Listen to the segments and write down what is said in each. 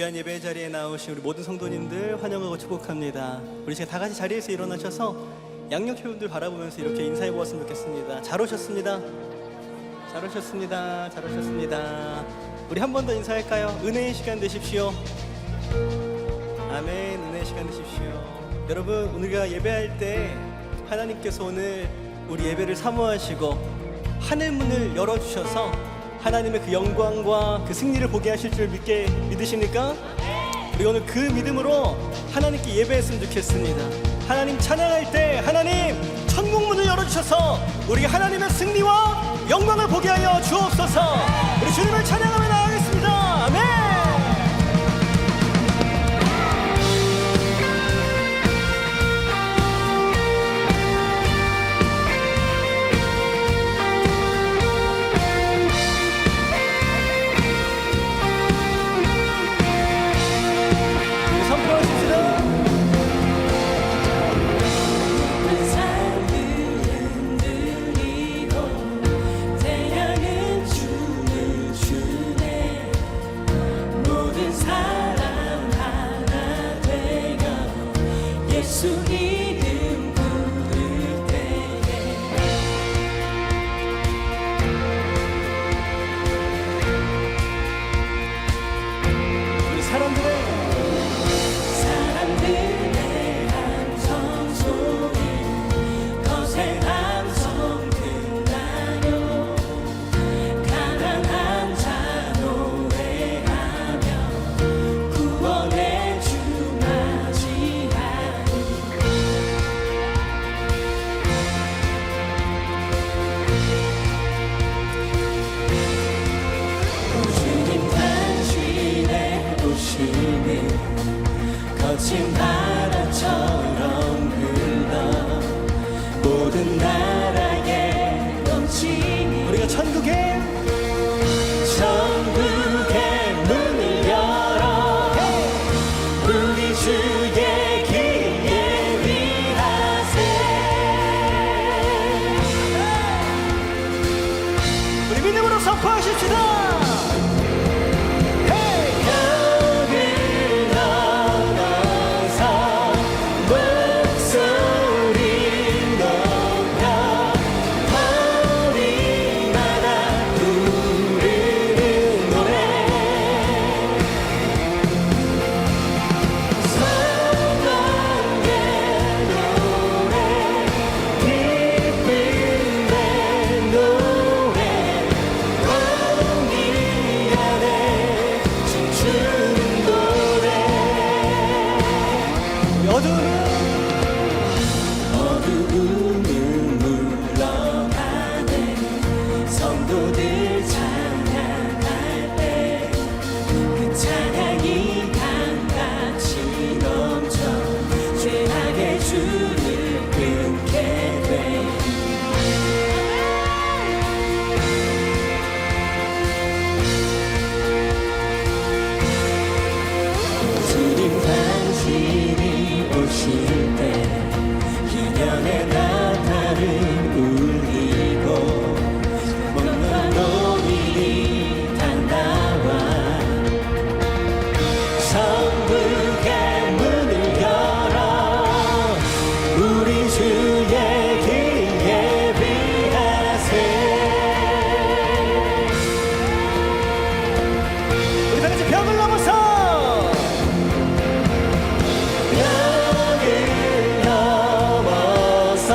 귀한 예배 자리에 나오신 우리 모든 성도님들 환영하고 축복합니다. 우리 지금 다 같이 자리에서 일어나셔서 양옆분들 바라보면서 이렇게 인사해 보았으면 좋겠습니다. 잘 오셨습니다. 잘 오셨습니다. 잘 오셨습니다. 우리 한 번 더 인사할까요? 은혜의 시간 되십시오. 아멘. 은혜의 시간 되십시오. 여러분, 우리가 예배할 때 하나님께서 오늘 우리 예배를 사모하시고 하늘 문을 열어주셔서 하나님의 그 영광과 그 승리를 보게 하실 줄 믿으십니까? 우리 오늘 그 믿음으로 하나님께 예배했으면 좋겠습니다. 하나님 찬양할 때 하나님 천국 문을 열어주셔서 우리 하나님의 승리와 영광을 보게 하여 주옵소서. 우리 주님을 찬양하며 나아가겠습니다. 아멘. 거친 바다처럼 흘러 모든 나라에 넘치니 우리가 천국의 문을 열어 우리 주의 길에 위하세. 우리 믿음으로 선포하십시다. 어두움은 물러가네. 성도들 찬양할 때 그 찬양이 강같이 넘쳐 죄악의 줄을 끊게 돼. 주님 당신이 오실 때 기념의 나팔을 울리고 먼 노인이 다 나와 천국의 문을 열어 우리 주의 길 예비하세. 우리 다 같이 벽을 넘어서 벽을 넘어서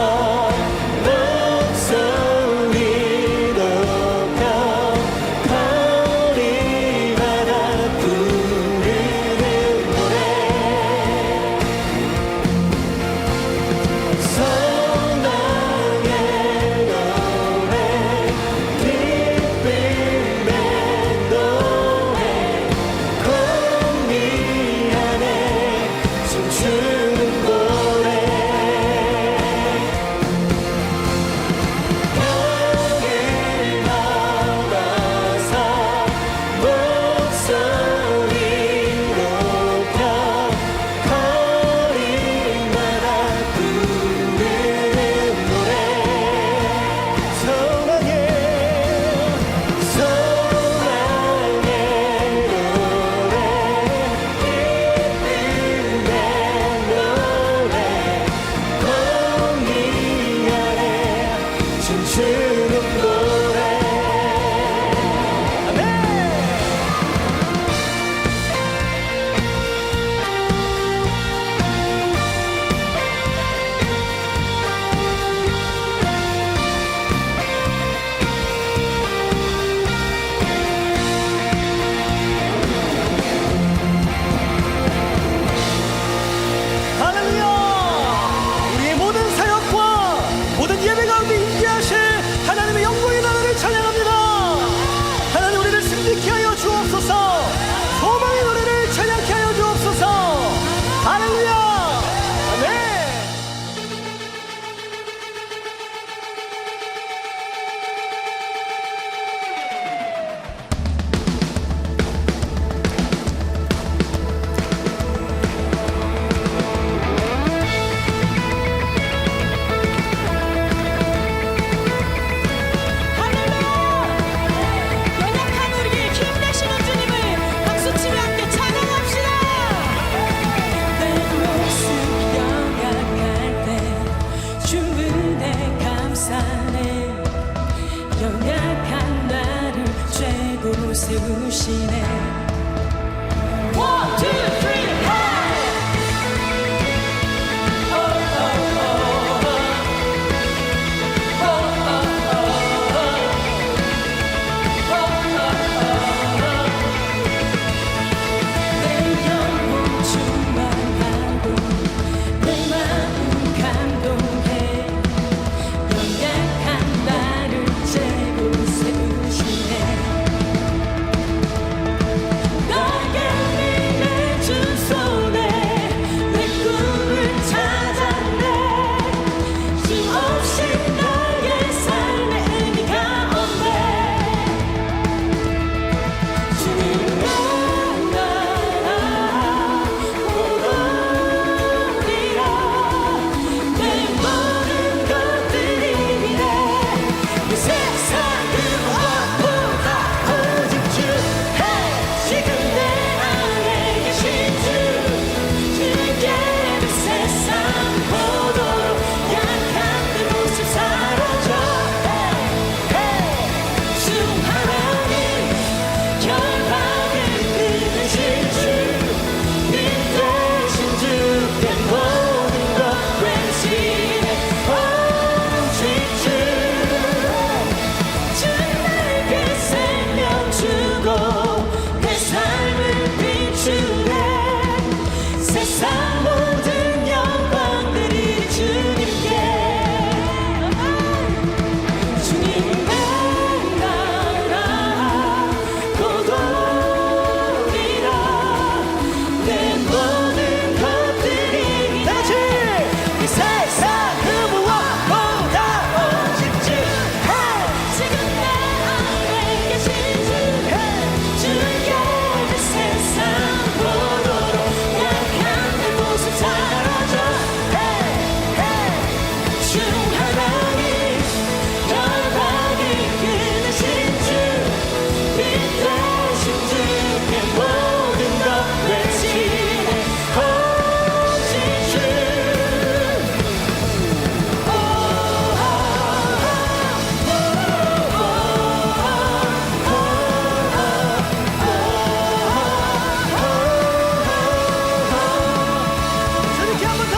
세우시네. One, two, three, 내 영혼 충만하고 내 마음 감동해. 연약한 나를 재고 세우시네. 너에게 내준 손에 내 꿈을 찾았네. 주 없이 나의 삶에 의미가 없네. 주님 나라 오르리라. 내 모든 것들이 이래. 이 세상 그 무엇보다 오직 주. 지금 내 안에 계신 주. 주님께 그 세상 포도로 약한 내 모습 사라져. 주 하나님 결박을 끊으신 주. 빛 되신 주께 모든 것 외치네. 오직 주. 주 나에게 생명 주고 내 삶을 비추네. 세상 모든 영광들이 주님께. 주님 내 나라 곧 오리라. 내 모든 것들이 다시 이 세상 그 무엇보다 오직 주. 지금 내 안에 계신 주. 주께 그 세상 포도로 약한 내 모습 사라져. 주 하나님 결박을 끊으신 주. 빛 되신 주께 모든 것 외치네. 오직 주. 주님께 한 번 더.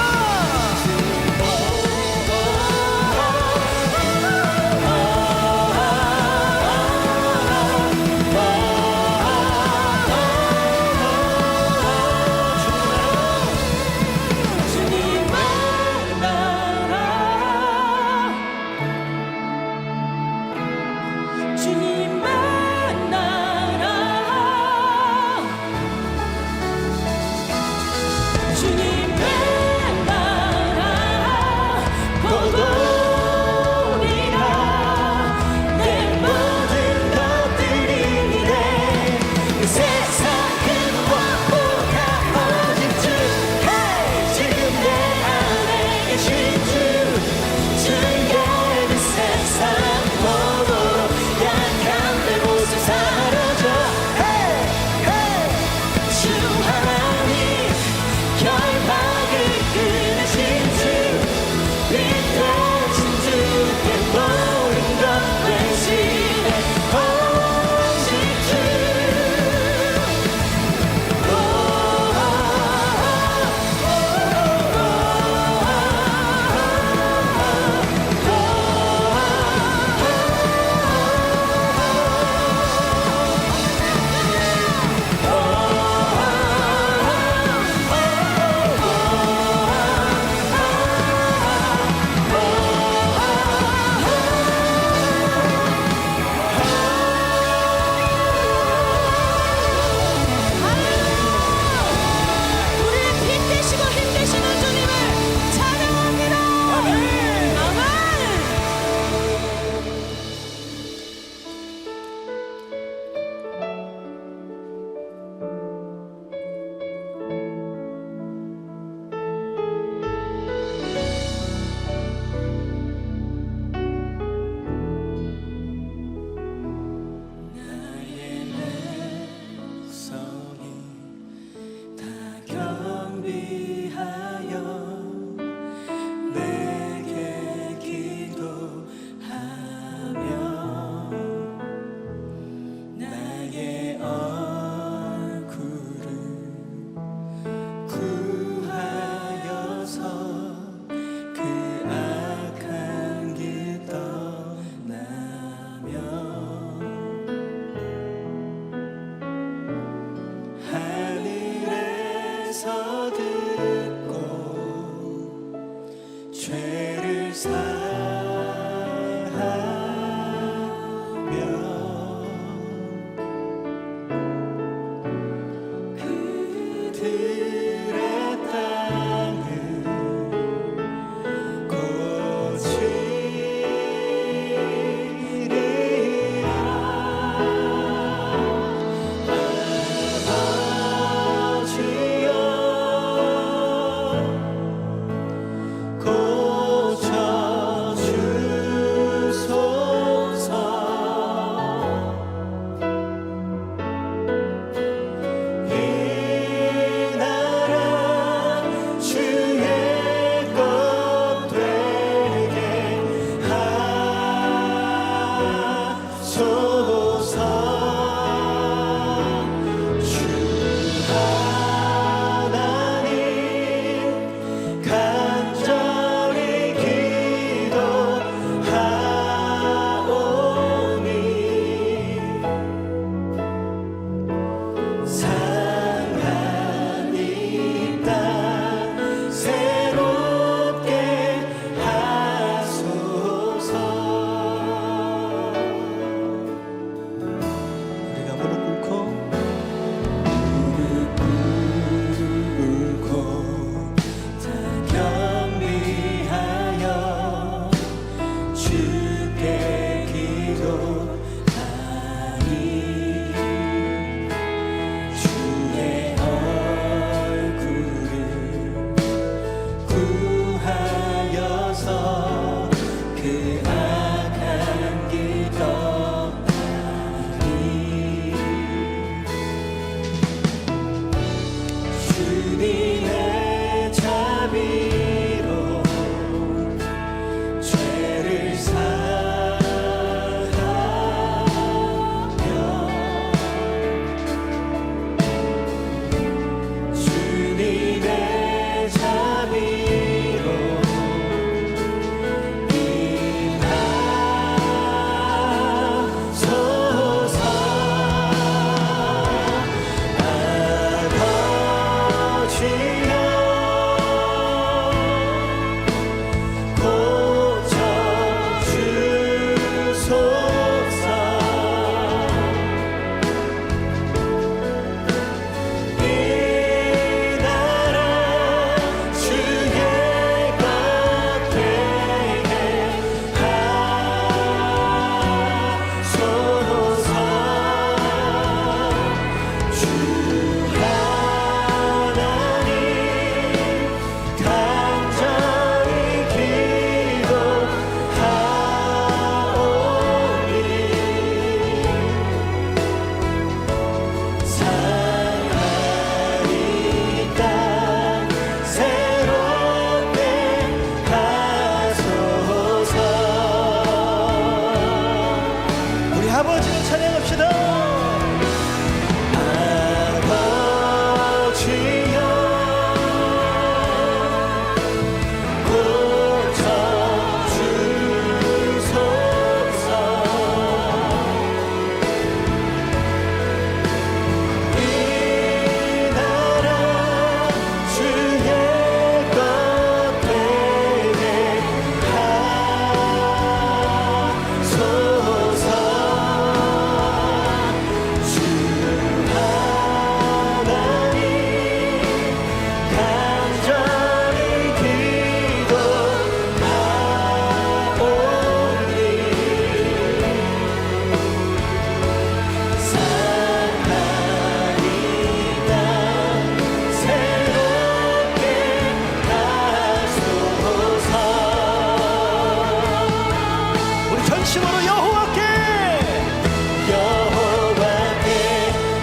합심으로 여호와께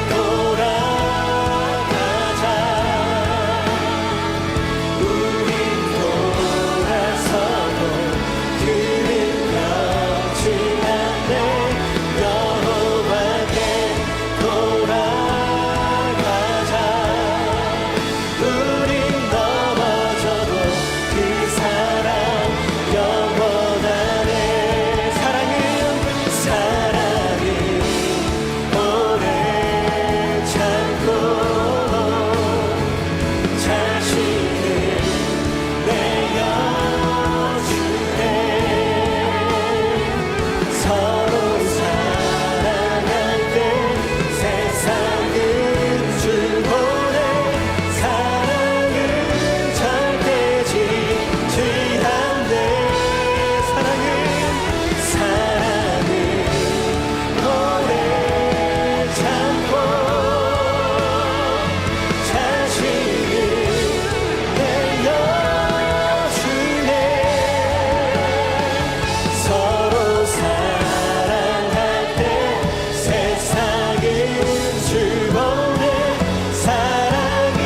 돌아가자. 우린 돌아서도 그는 변치 않네. 여호와께 돌아가자. 우린 넘어져도 그 사랑 영원하네. 사랑은 오래 참고 자신을 내어주네. 서로 사랑할 때 세상은 주보네. 사랑은 절대 지지 않네. 사랑은 오래 참고 자신을 내어주네. 서로 사랑할 때 세상은 주보네. 사랑은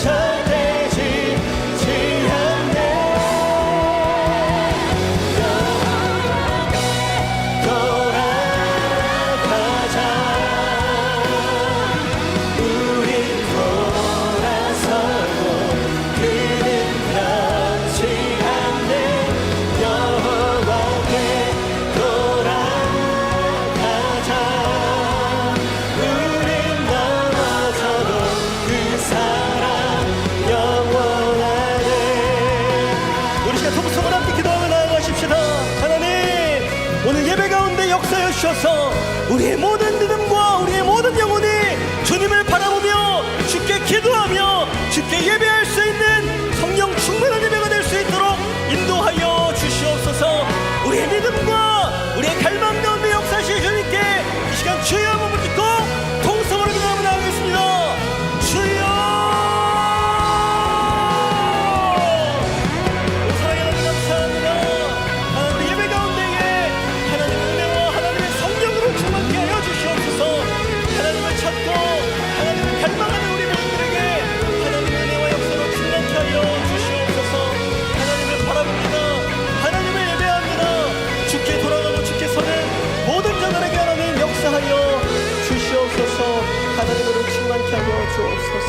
절대 지지 않네. 돌아가자. 우린 돌아서고 그는 변치 않네. 여호와께 돌아가자. 우린 넘어져도 그 사랑 영원하네. 우리 시간 통성을 함께 기도하며 나아가십시다. 하나님, 오늘 예배 가운데 역사해 주셔서 우리의 모든 믿음과 우리의 모든 영혼이 주님을 바라보며 주께 기도하며 주께 예배할 수 있는 성령 충만한 예배가 될 수 있도록 인도하여 주시옵소서. 우리의 믿음과 우리의 갈망 가운데 역사하실 주님께 이 시간 주여 한번 듣고 통성으로 기도하며 나아가겠습니다. 주여, 사랑의 하나님 감사합니다. 하나님 예배 가운데에 하나님의 은혜와 하나님의 성령으로 충만케 하여 주시옵소서. 하나님을 찾고 하나님을 갈망하는 우리 모두들에게 하나님의 은혜와 역사로 충만케 하여 주시옵소서. 하나님을 바라봅니다. 하나님을 예배합니다. 주께 돌아가고 주께 서는 모든 자들에게 하나님 역사하여 주시옵소서. 하나님으로 충만케 하여 주옵소서.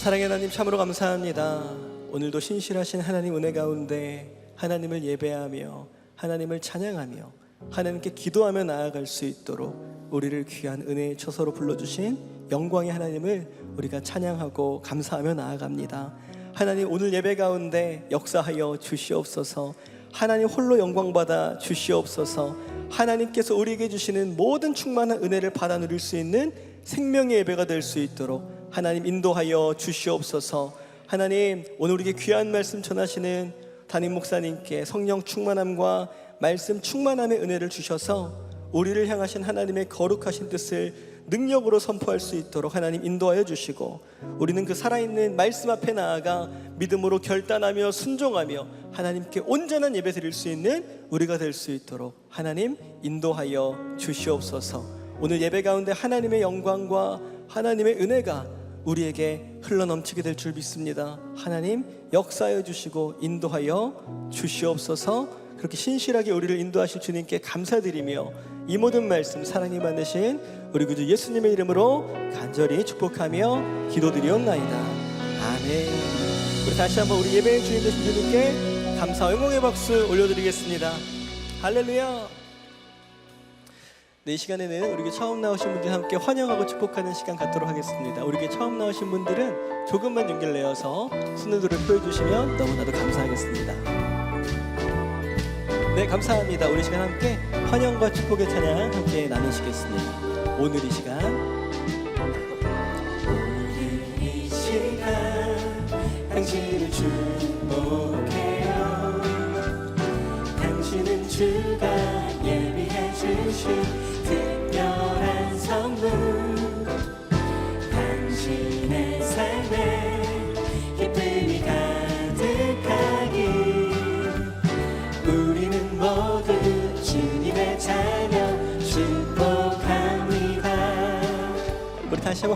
사랑의 하나님 참으로 감사합니다. 오늘도 신실하신 하나님 은혜 가운데 하나님을 예배하며 하나님을 찬양하며 하나님께 기도하며 나아갈 수 있도록 우리를 귀한 은혜의 처소로 불러주신 영광의 하나님을 우리가 찬양하고 감사하며 나아갑니다. 하나님, 오늘 예배 가운데 역사하여 주시옵소서. 하나님 홀로 영광받아 주시옵소서. 하나님께서 우리에게 주시는 모든 충만한 은혜를 받아 누릴 수 있는 생명의 예배가 될 수 있도록 하나님 인도하여 주시옵소서. 하나님, 오늘 우리에게 귀한 말씀 전하시는 담임 목사님께 성령 충만함과 말씀 충만함의 은혜를 주셔서 우리를 향하신 하나님의 거룩하신 뜻을 능력으로 선포할 수 있도록 하나님 인도하여 주시고, 우리는 그 살아있는 말씀 앞에 나아가 믿음으로 결단하며 순종하며 하나님께 온전한 예배 드릴 수 있는 우리가 될 수 있도록 하나님 인도하여 주시옵소서. 오늘 예배 가운데 하나님의 영광과 하나님의 은혜가 우리에게 흘러넘치게 될 줄 믿습니다. 하나님 역사하여 주시고 인도하여 주시옵소서. 그렇게 신실하게 우리를 인도하실 주님께 감사드리며 이 모든 말씀 사랑이 많으신 우리 구주 예수님의 이름으로 간절히 축복하며 기도드리옵나이다. 아멘. 우리 다시 한번 우리 예배의 주인 되신 주님께 감사와 영광의 박수 올려드리겠습니다. 할렐루야. 네, 이 시간에는 우리에게 처음 나오신 분들 함께 환영하고 축복하는 시간 갖도록 하겠습니다. 우리에게 처음 나오신 분들은 조금만 용기를 내어서 순우들을 표해주시면 너무나도 감사하겠습니다. 네, 감사합니다. 우리 시간 함께 환영과 축복의 찬양 함께 나누시겠습니다. 오늘 이 시간 당신을 축복해요. 당신은 주가 예비해 주신 특별한 선물. 당신의 삶에 기쁨이 가득하길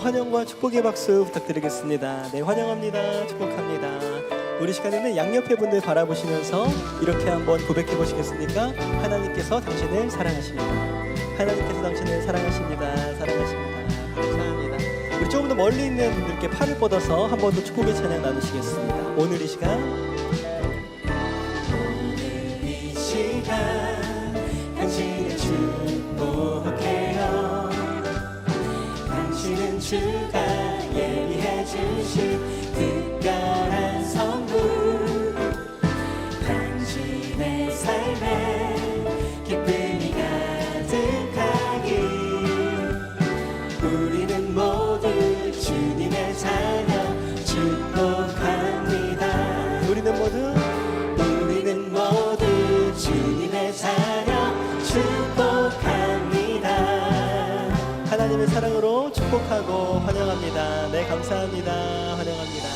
환영과 축복의 박수 부탁드리겠습니다. 네, 환영합니다. 축복합니다. 우리 시간에는 양옆에 분들 바라보시면서 이렇게 한번 고백해 보시겠습니까? 하나님께서 당신을 사랑하십니다. 하나님께서 당신을 사랑하십니다. 사랑하십니다. 감사합니다. 우리 조금 더 멀리 있는 분들께 팔을 뻗어서 한 번 더 축복의 찬양 나누시겠습니다. 오늘 이 시간 당신을 축복해요. 당신은 주가 예비해 주신 특별한 선물. 당신의 삶에 기쁨이 가득하길 우리는 모두 주님의 자녀 축복합니다. 우리는 모두 주님의 자녀 축복합니다. 하나님의 사랑으로 축복하고 환영합니다. 네, 감사합니다. 환영합니다.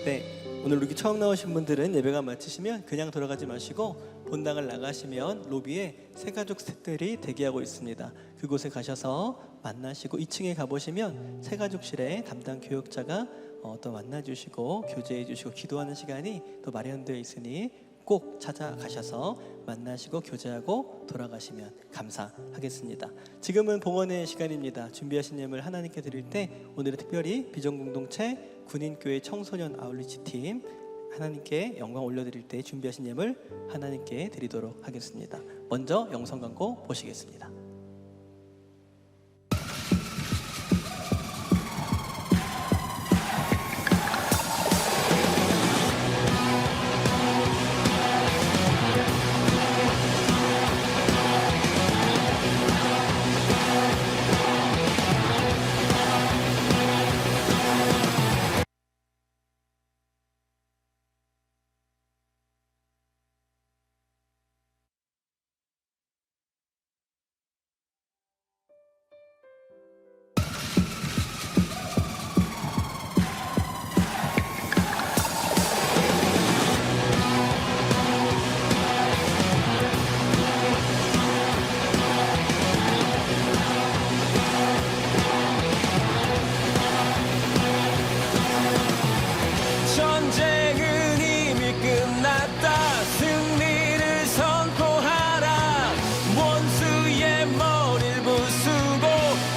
네, 오늘 이렇게 처음 나오신 분들은 예배가 마치시면 그냥 돌아가지 마시고 본당을 나가시면 로비에 새가족 스태프들이 대기하고 있습니다. 그곳에 가셔서 만나시고 2층에 가보시면 새가족실에 담당 교육자가 또 만나주시고 교제해주시고 기도하는 시간이 또 마련되어 있으니 꼭 찾아가셔서 만나시고 교제하고 돌아가시면 감사하겠습니다. 지금은 봉헌의 시간입니다. 준비하신 예물 하나님께 드릴 때 오늘은 특별히 비전공동체 군인교회 청소년 아울리치 팀 하나님께 영광 올려드릴 때 준비하신 예물 하나님께 드리도록 하겠습니다. 먼저 영상 광고 보시겠습니다. 전쟁은 이미 끝났다. 승리를 선포하라. 원수의 머리를 부수고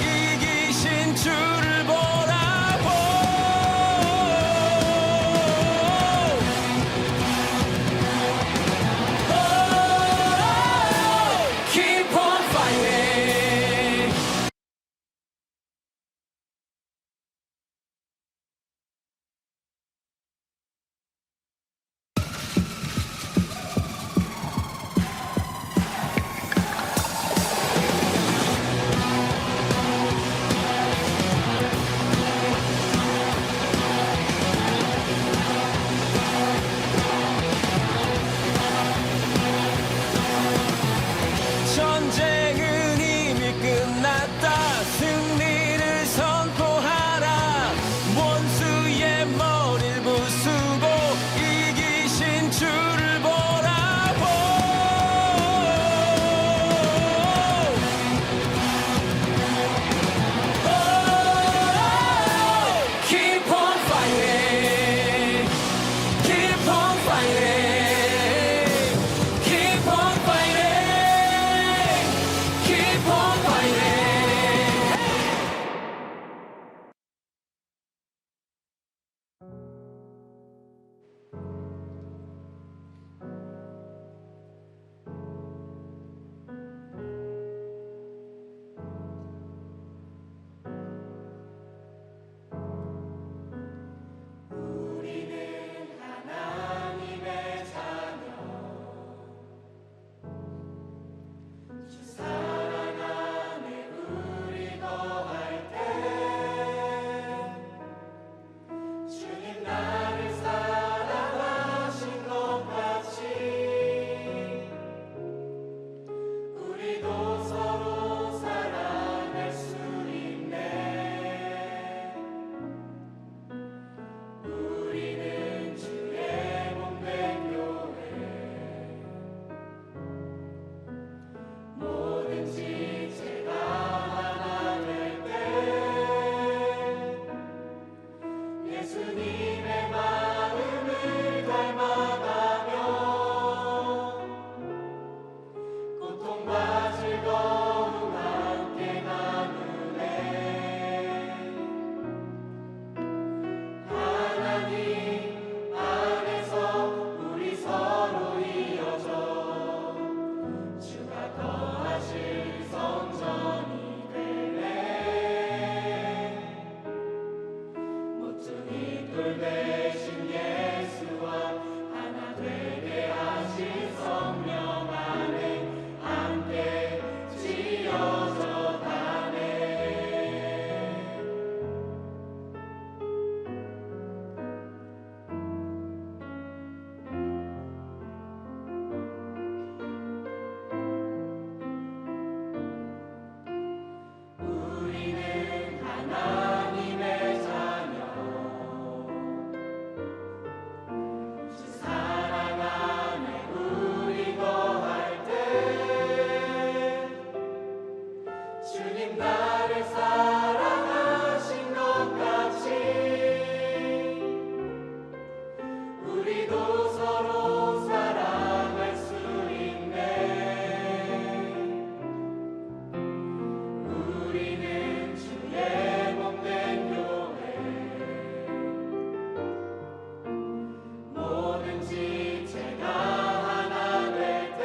이기신 주를 보라고. Keep on fighting. 전쟁은 이미 끝났다. 승리를 선포하라. 원수의 머리를 부수고 이기신 주를 보라고. Keep on fighting. Keep on fighting. Keep on fighting. Keep on fighting. 뭐든지 제가 하나 될 때 우리도 서로 사랑할 수 있네. 우리는 주의 몸된 교회. 뭐든지 제가 하나 될 때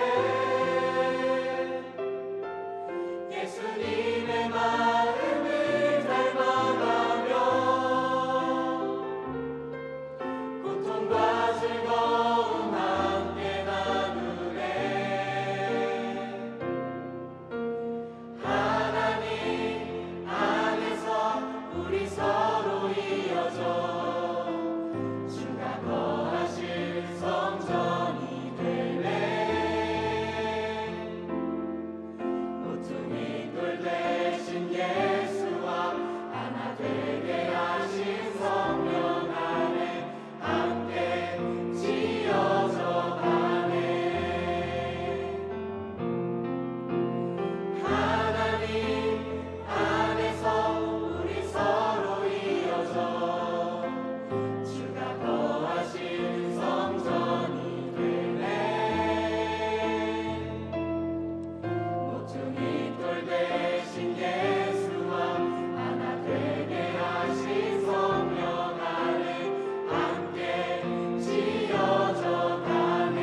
예수님의 마음을 닮아가며 고통과 즐거움 함께 나누네. 하나님 안에서 우리 서로 이어져 주가 거하실 성전이 되네. 모퉁이 돌 대신 예수와 하나 되게 하신 성령 안에 함께 지어져 가네. 하나님 안에서 우리 서로 이어져 주가 거하신 성전이 되네. 모퉁이 돌 대신 예수와 하나 되게 하신 성령 안에 함께 지어져 가네.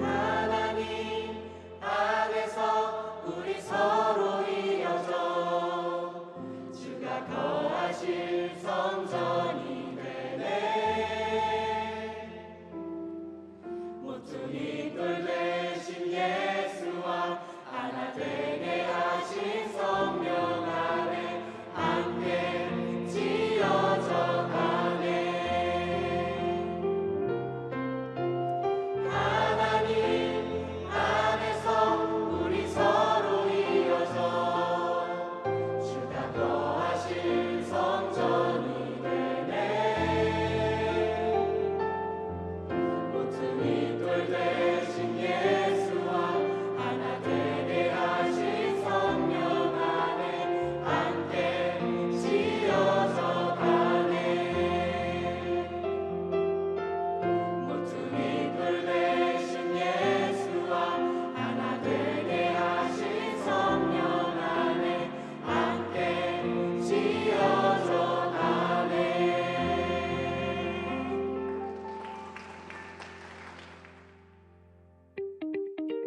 하나님 안에서 우리 서로 이어져 주가 거하실 성전이 되네. 모퉁이 돌 대신 예수와 하나 되게 하신 성령 안에 함께 지어져 가네. 하나님 안에서 우리 서로 이어져 주가 거하실 성전이 되네. 모퉁이 돌 대신 예수와 하나 되게 하신 성령 안에 함께 지어져 가네. 모퉁이 돌 대신 예수와 하나 되게 하신 성령 안에 함께 지어져 가네.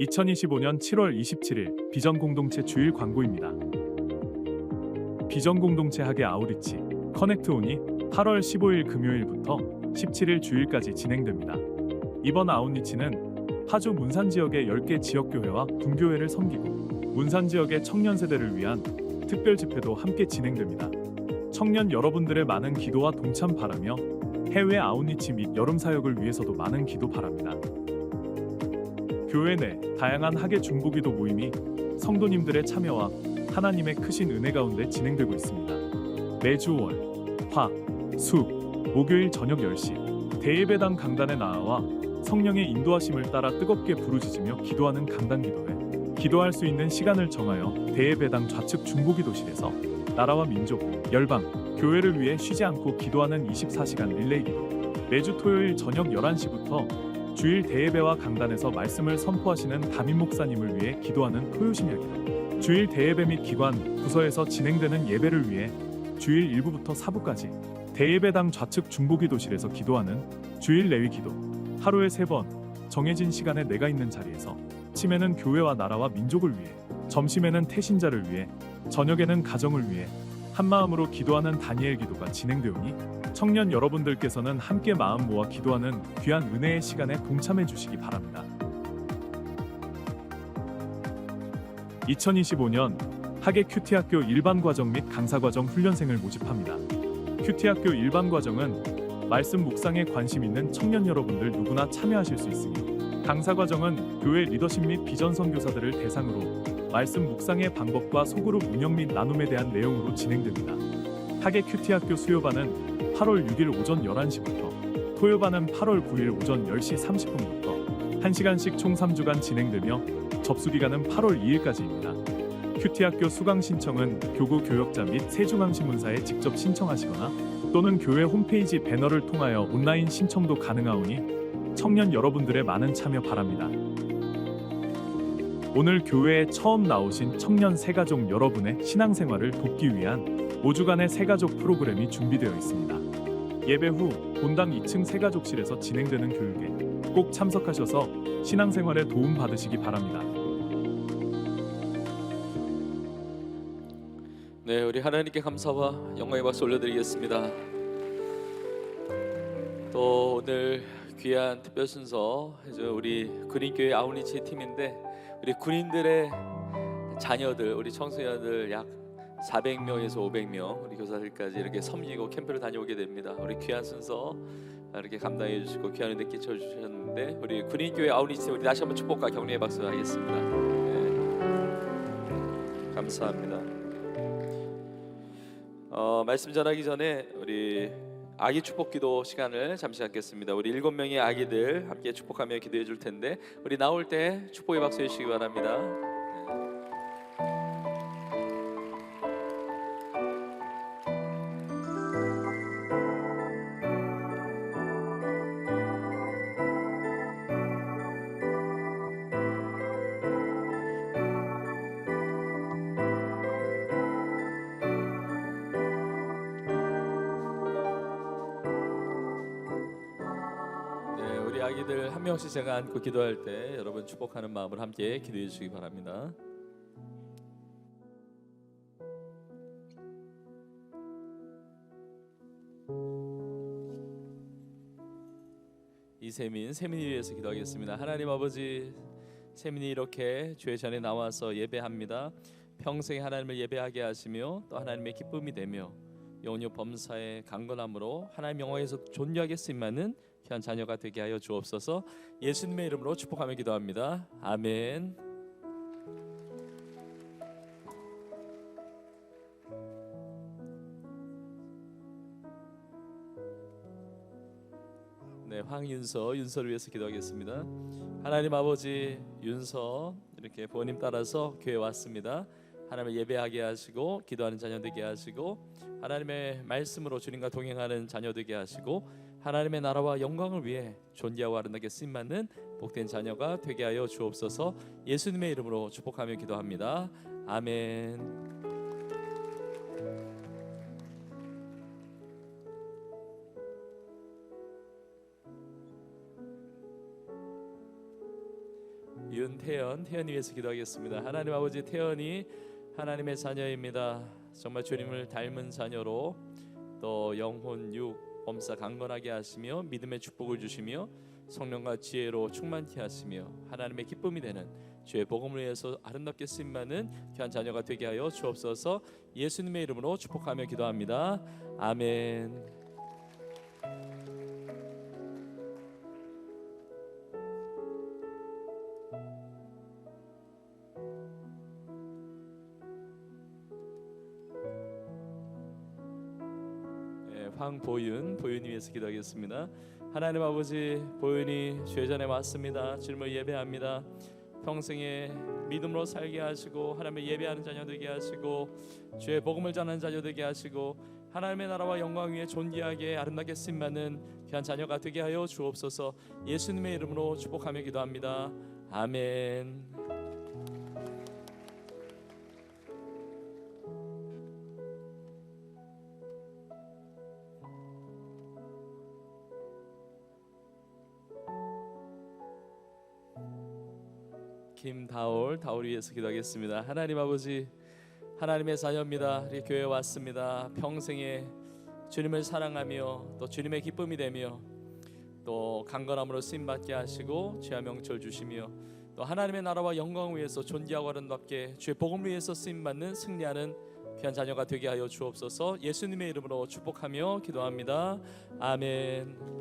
2025년 7월 27일 비전 공동체 주일 광고입니다. 비전 공동체 학예 아우리치 커넥트온이 8월 15일 금요일부터 17일 주일까지 진행됩니다. 이번 아웃리치는 파주 문산 지역의 10개 지역교회와 분교회를 섬기고 문산 지역의 청년 세대를 위한 특별 집회도 함께 진행됩니다. 청년 여러분들의 많은 기도와 동참 바라며 해외 아웃리치 및 여름 사역을 위해서도 많은 기도 바랍니다. 교회 내 다양한 학예 중보기도 모임이 성도님들의 참여와 하나님의 크신 은혜 가운데 진행되고 있습니다. 매주 월, 화, 수, 목요일 저녁 10시 대예배당 강단에 나와 성령의 인도하심을 따라 뜨겁게 부르짖으며 기도하는 강단 기도회. 기도할 수 있는 시간을 정하여 대예배당 좌측 중보기도실에서 나라와 민족, 열방, 교회를 위해 쉬지 않고 기도하는 24시간 릴레이 기도. 매주 토요일 저녁 11시부터 주일 대예배와 강단에서 말씀을 선포하시는 담임 목사님을 위해 기도하는 토요심야 기도. 주일 대예배 및 기관, 부서에서 진행되는 예배를 위해 주일 1부부터 4부까지 대예배당 좌측 중보기도실에서 기도하는 주일 레위 기도. 하루에 3번 정해진 시간에 내가 있는 자리에서 아침에는 교회와 나라와 민족을 위해, 점심에는 태신자를 위해, 저녁에는 가정을 위해 한마음으로 기도하는 다니엘 기도가 진행되오니 청년 여러분들께서는 함께 마음 모아 기도하는 귀한 은혜의 시간에 동참해 주시기 바랍니다. 2025년 학예 큐티학교 일반과정 및 강사과정 훈련생을 모집합니다. 큐티학교 일반과정은 말씀 묵상에 관심 있는 청년 여러분들 누구나 참여하실 수 있으며, 강사과정은 교회 리더십 및 비전 선교사들을 대상으로 말씀 묵상의 방법과 소그룹 운영 및 나눔에 대한 내용으로 진행됩니다. 학예 큐티학교 수요반은 8월 6일 오전 11시부터, 토요반은 8월 9일 오전 10시 30분부터 1시간씩 총 3주간 진행되며 접수기간은 8월 2일까지입니다. 큐티학교 수강 신청은 교구 교역자 및 세중앙신문사에 직접 신청하시거나 또는 교회 홈페이지 배너를 통하여 온라인 신청도 가능하오니 청년 여러분들의 많은 참여 바랍니다. 오늘 교회에 처음 나오신 청년 새가족 여러분의 신앙생활을 돕기 위한 5주간의 새가족 프로그램이 준비되어 있습니다. 예배 후 본당 2층 새가족실에서 진행되는 교육에 꼭 참석하셔서 신앙생활에 도움 받으시기 바랍니다. 네, 우리 하나님께 감사와 영광의 박수 올려드리겠습니다. 또 오늘 귀한 특별 순서 우리 군인교회 아웃리치 팀인데 우리 군인들의 자녀들, 우리 청소년들 약 400명에서 500명 우리 교사들까지 이렇게 섬기고 캠프를 다녀오게 됩니다. 우리 귀한 순서 이렇게 감당해 주시고 귀한 은혜 끼쳐 주셨는데 우리 군인교회 아웃리치 팀 우리 다시 한번 축복과 격려의 박수 하겠습니다. 네. 감사합니다. 말씀 전하기 전에 우리 아기 축복기도 시간을 잠시 갖겠습니다. 우리 7명의 아기들 함께 축복하며 기도해 줄 텐데 우리 나올 때 축복의 박수 해주시기 바랍니다. 우리 아기들 한 명씩 제가 안고 기도할 때 여러분 축복하는 마음을 함께 기도해 주시기 바랍니다. 이세민, 세민이 위해서 기도하겠습니다. 하나님 아버지, 세민이 이렇게 주의 전에 나와서 예배합니다. 평생 하나님을 예배하게 하시며 또 하나님의 기쁨이 되며 영혼요 범사의 강건함으로 하나님 영광에서 존귀하게 쓰임받는 귀한 자녀가 되게 하여 주옵소서. 예수님의 이름으로 축복하며 기도합니다. 아멘. 네, 황윤서, 윤서를 위해서 기도하겠습니다. 하나님 아버지, 윤서 이렇게 부모님 따라서 교회 왔습니다. 하나님을 예배하게 하시고 기도하는 자녀 되게 하시고 하나님의 말씀으로 주님과 동행하는 자녀 되게 하시고 하나님의 나라와 영광을 위해 존귀하고 아름답게 쓰임받는 복된 자녀가 되게 하여 주옵소서. 예수님의 이름으로 축복하며 기도합니다. 아멘. 윤태연, 태연이 위해서 기도하겠습니다. 하나님 아버지, 태연이 하나님의 자녀입니다. 정말 주님을 닮은 자녀로 또 영혼, 육, 범사 강건하게 하시며 믿음의 축복을 주시며 성령과 지혜로 충만케 하시며 하나님의 기쁨이 되는 주의 복음을 위해서 아름답게 쓰임받는 귀한 자녀가 되게 하여 주옵소서. 예수님의 이름으로 축복하며 기도합니다. 아멘. 황보윤, 보윤이 위해서 기도하겠습니다. 하나님 아버지, 보윤이 주의 전에 왔습니다. 주님을 예배합니다. 평생에 믿음으로 살게 하시고 하나님을 예배하는 자녀 되게 하시고 주의 복음을 전하는 자녀 되게 하시고 하나님의 나라와 영광 위에 존귀하게 아름답게 쓰임받는 귀한 자녀가 되게 하여 주옵소서. 예수님의 이름으로 축복하며 기도합니다. 아멘. 김다올, 다올이 위해서 기도하겠습니다. 하나님 아버지, 하나님의 자녀입니다. 우리 교회에 왔습니다. 평생에 주님을 사랑하며 또 주님의 기쁨이 되며 또 강건함으로 쓰임받게 하시고 주의 명철 주시며 또 하나님의 나라와 영광을 위해서 존귀하고 아름답게 주의 복음을 위해서 쓰임받는 승리하는 귀한 자녀가 되게 하여 주옵소서. 예수님의 이름으로 축복하며 기도합니다. 아멘.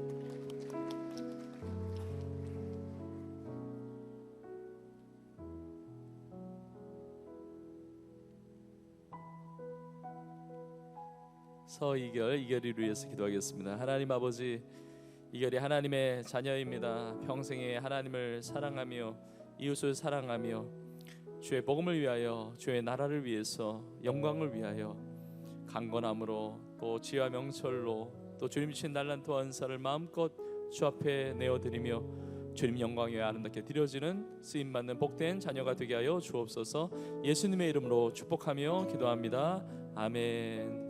서이결, 이결이를 위해서 기도하겠습니다. 하나님 아버지, 이결이 하나님의 자녀입니다. 평생에 하나님을 사랑하며 이웃을 사랑하며 주의 복음을 위하여, 주의 나라를 위해서, 영광을 위하여 강건함으로 또 지혜와 명철로 또 주님 주신 날란토 은사를 마음껏 주 앞에 내어드리며 주님 영광 위에 아름답게 드려지는 쓰임받는 복된 자녀가 되게 하여 주옵소서. 예수님의 이름으로 축복하며 기도합니다. 아멘.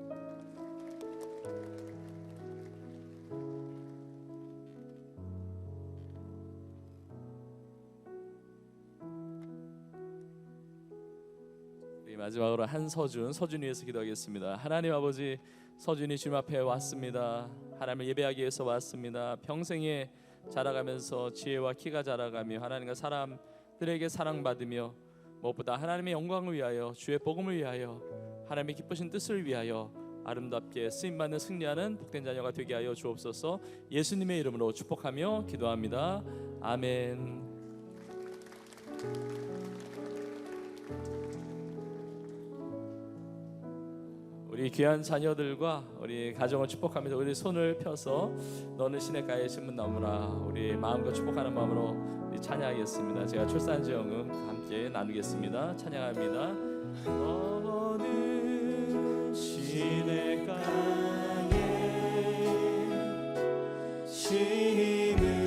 마지막으로 한서준, 서준 위해서 기도하겠습니다. 하나님 아버지, 서준이 주님 앞에 왔습니다. 하나님을 예배하기 위해서 왔습니다. 평생에 자라가면서 지혜와 키가 자라가며 하나님과 사람들에게 사랑받으며 무엇보다 하나님의 영광을 위하여, 주의 복음을 위하여, 하나님의 기쁘신 뜻을 위하여 아름답게 쓰임받는 승리하는 복된 자녀가 되게 하여 주옵소서. 예수님의 이름으로 축복하며 기도합니다. 아멘. 우리 귀한 자녀들과 우리 가정을 축복하면서 우리 손을 펴서 너는 시냇가에 심은 나무라, 우리 마음과 축복하는 마음으로 우리 찬양하겠습니다. 제가 출산지영음 함께 나누겠습니다. 찬양합니다. 너는 시냇가에 심은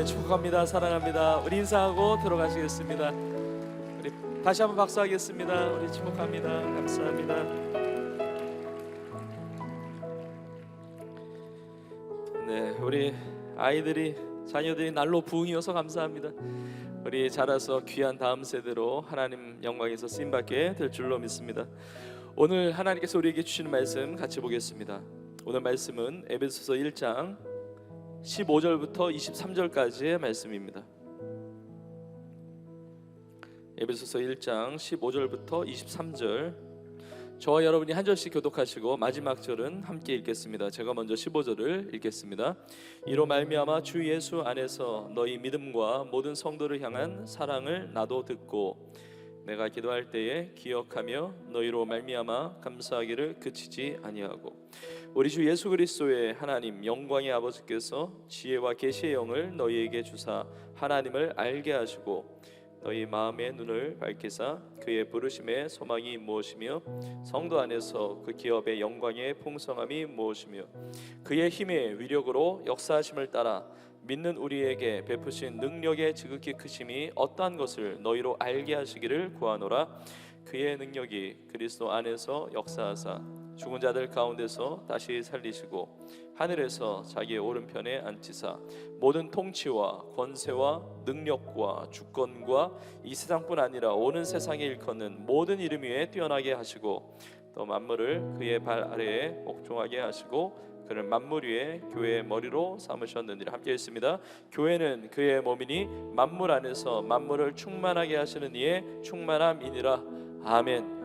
축복합니다. 사랑합니다. 우리 인사하고 들어가시겠습니다. 우리 다시 한번 박수하겠습니다. 우리 축복합니다. 감사합니다. 네, 우리 아이들이, 자녀들이 날로 부흥이어서 감사합니다. 우리 자라서 귀한 다음 세대로 하나님 영광에서 쓰임받게 될 줄로 믿습니다. 오늘 하나님께서 우리에게 주시는 말씀 같이 보겠습니다. 오늘 말씀은 에베소서 1장 15절부터 23절까지의 말씀입니다. 에베소서 1장 15절부터 23절, 저와 여러분이 한 절씩 교독하시고 마지막 절은 함께 읽겠습니다. 제가 먼저 15절을 읽겠습니다. 이로 말미암아 주 예수 안에서 너희 믿음과 모든 성도를 향한 사랑을 나도 듣고 내가 기도할 때에 기억하며 너희로 말미암아 감사하기를 그치지 아니하고, 우리 주 예수 그리스도의 하나님 영광의 아버지께서 지혜와 계시의 영을 너희에게 주사 하나님을 알게 하시고 너희 마음의 눈을 밝히사 그의 부르심의 소망이 무엇이며 성도 안에서 그 기업의 영광의 풍성함이 무엇이며 그의 힘의 위력으로 역사하심을 따라 믿는 우리에게 베푸신 능력의 지극히 크심이 어떠한 것을 너희로 알게 하시기를 구하노라. 그의 능력이 그리스도 안에서 역사하사 죽은 자들 가운데서 다시 살리시고 하늘에서 자기의 오른편에 앉히사 모든 통치와 권세와 능력과 주권과 이 세상뿐 아니라 오는 세상에 일컫는 모든 이름 위에 뛰어나게 하시고 또 만물을 그의 발 아래에 옥종하게 하시고 그를 만물 위에 교회의 머리로 삼으셨느니라. 함께 읽습니다. 교회는 그의 몸이니 만물 안에서 만물을 충만하게 하시는 이의 충만함이니라. 아멘.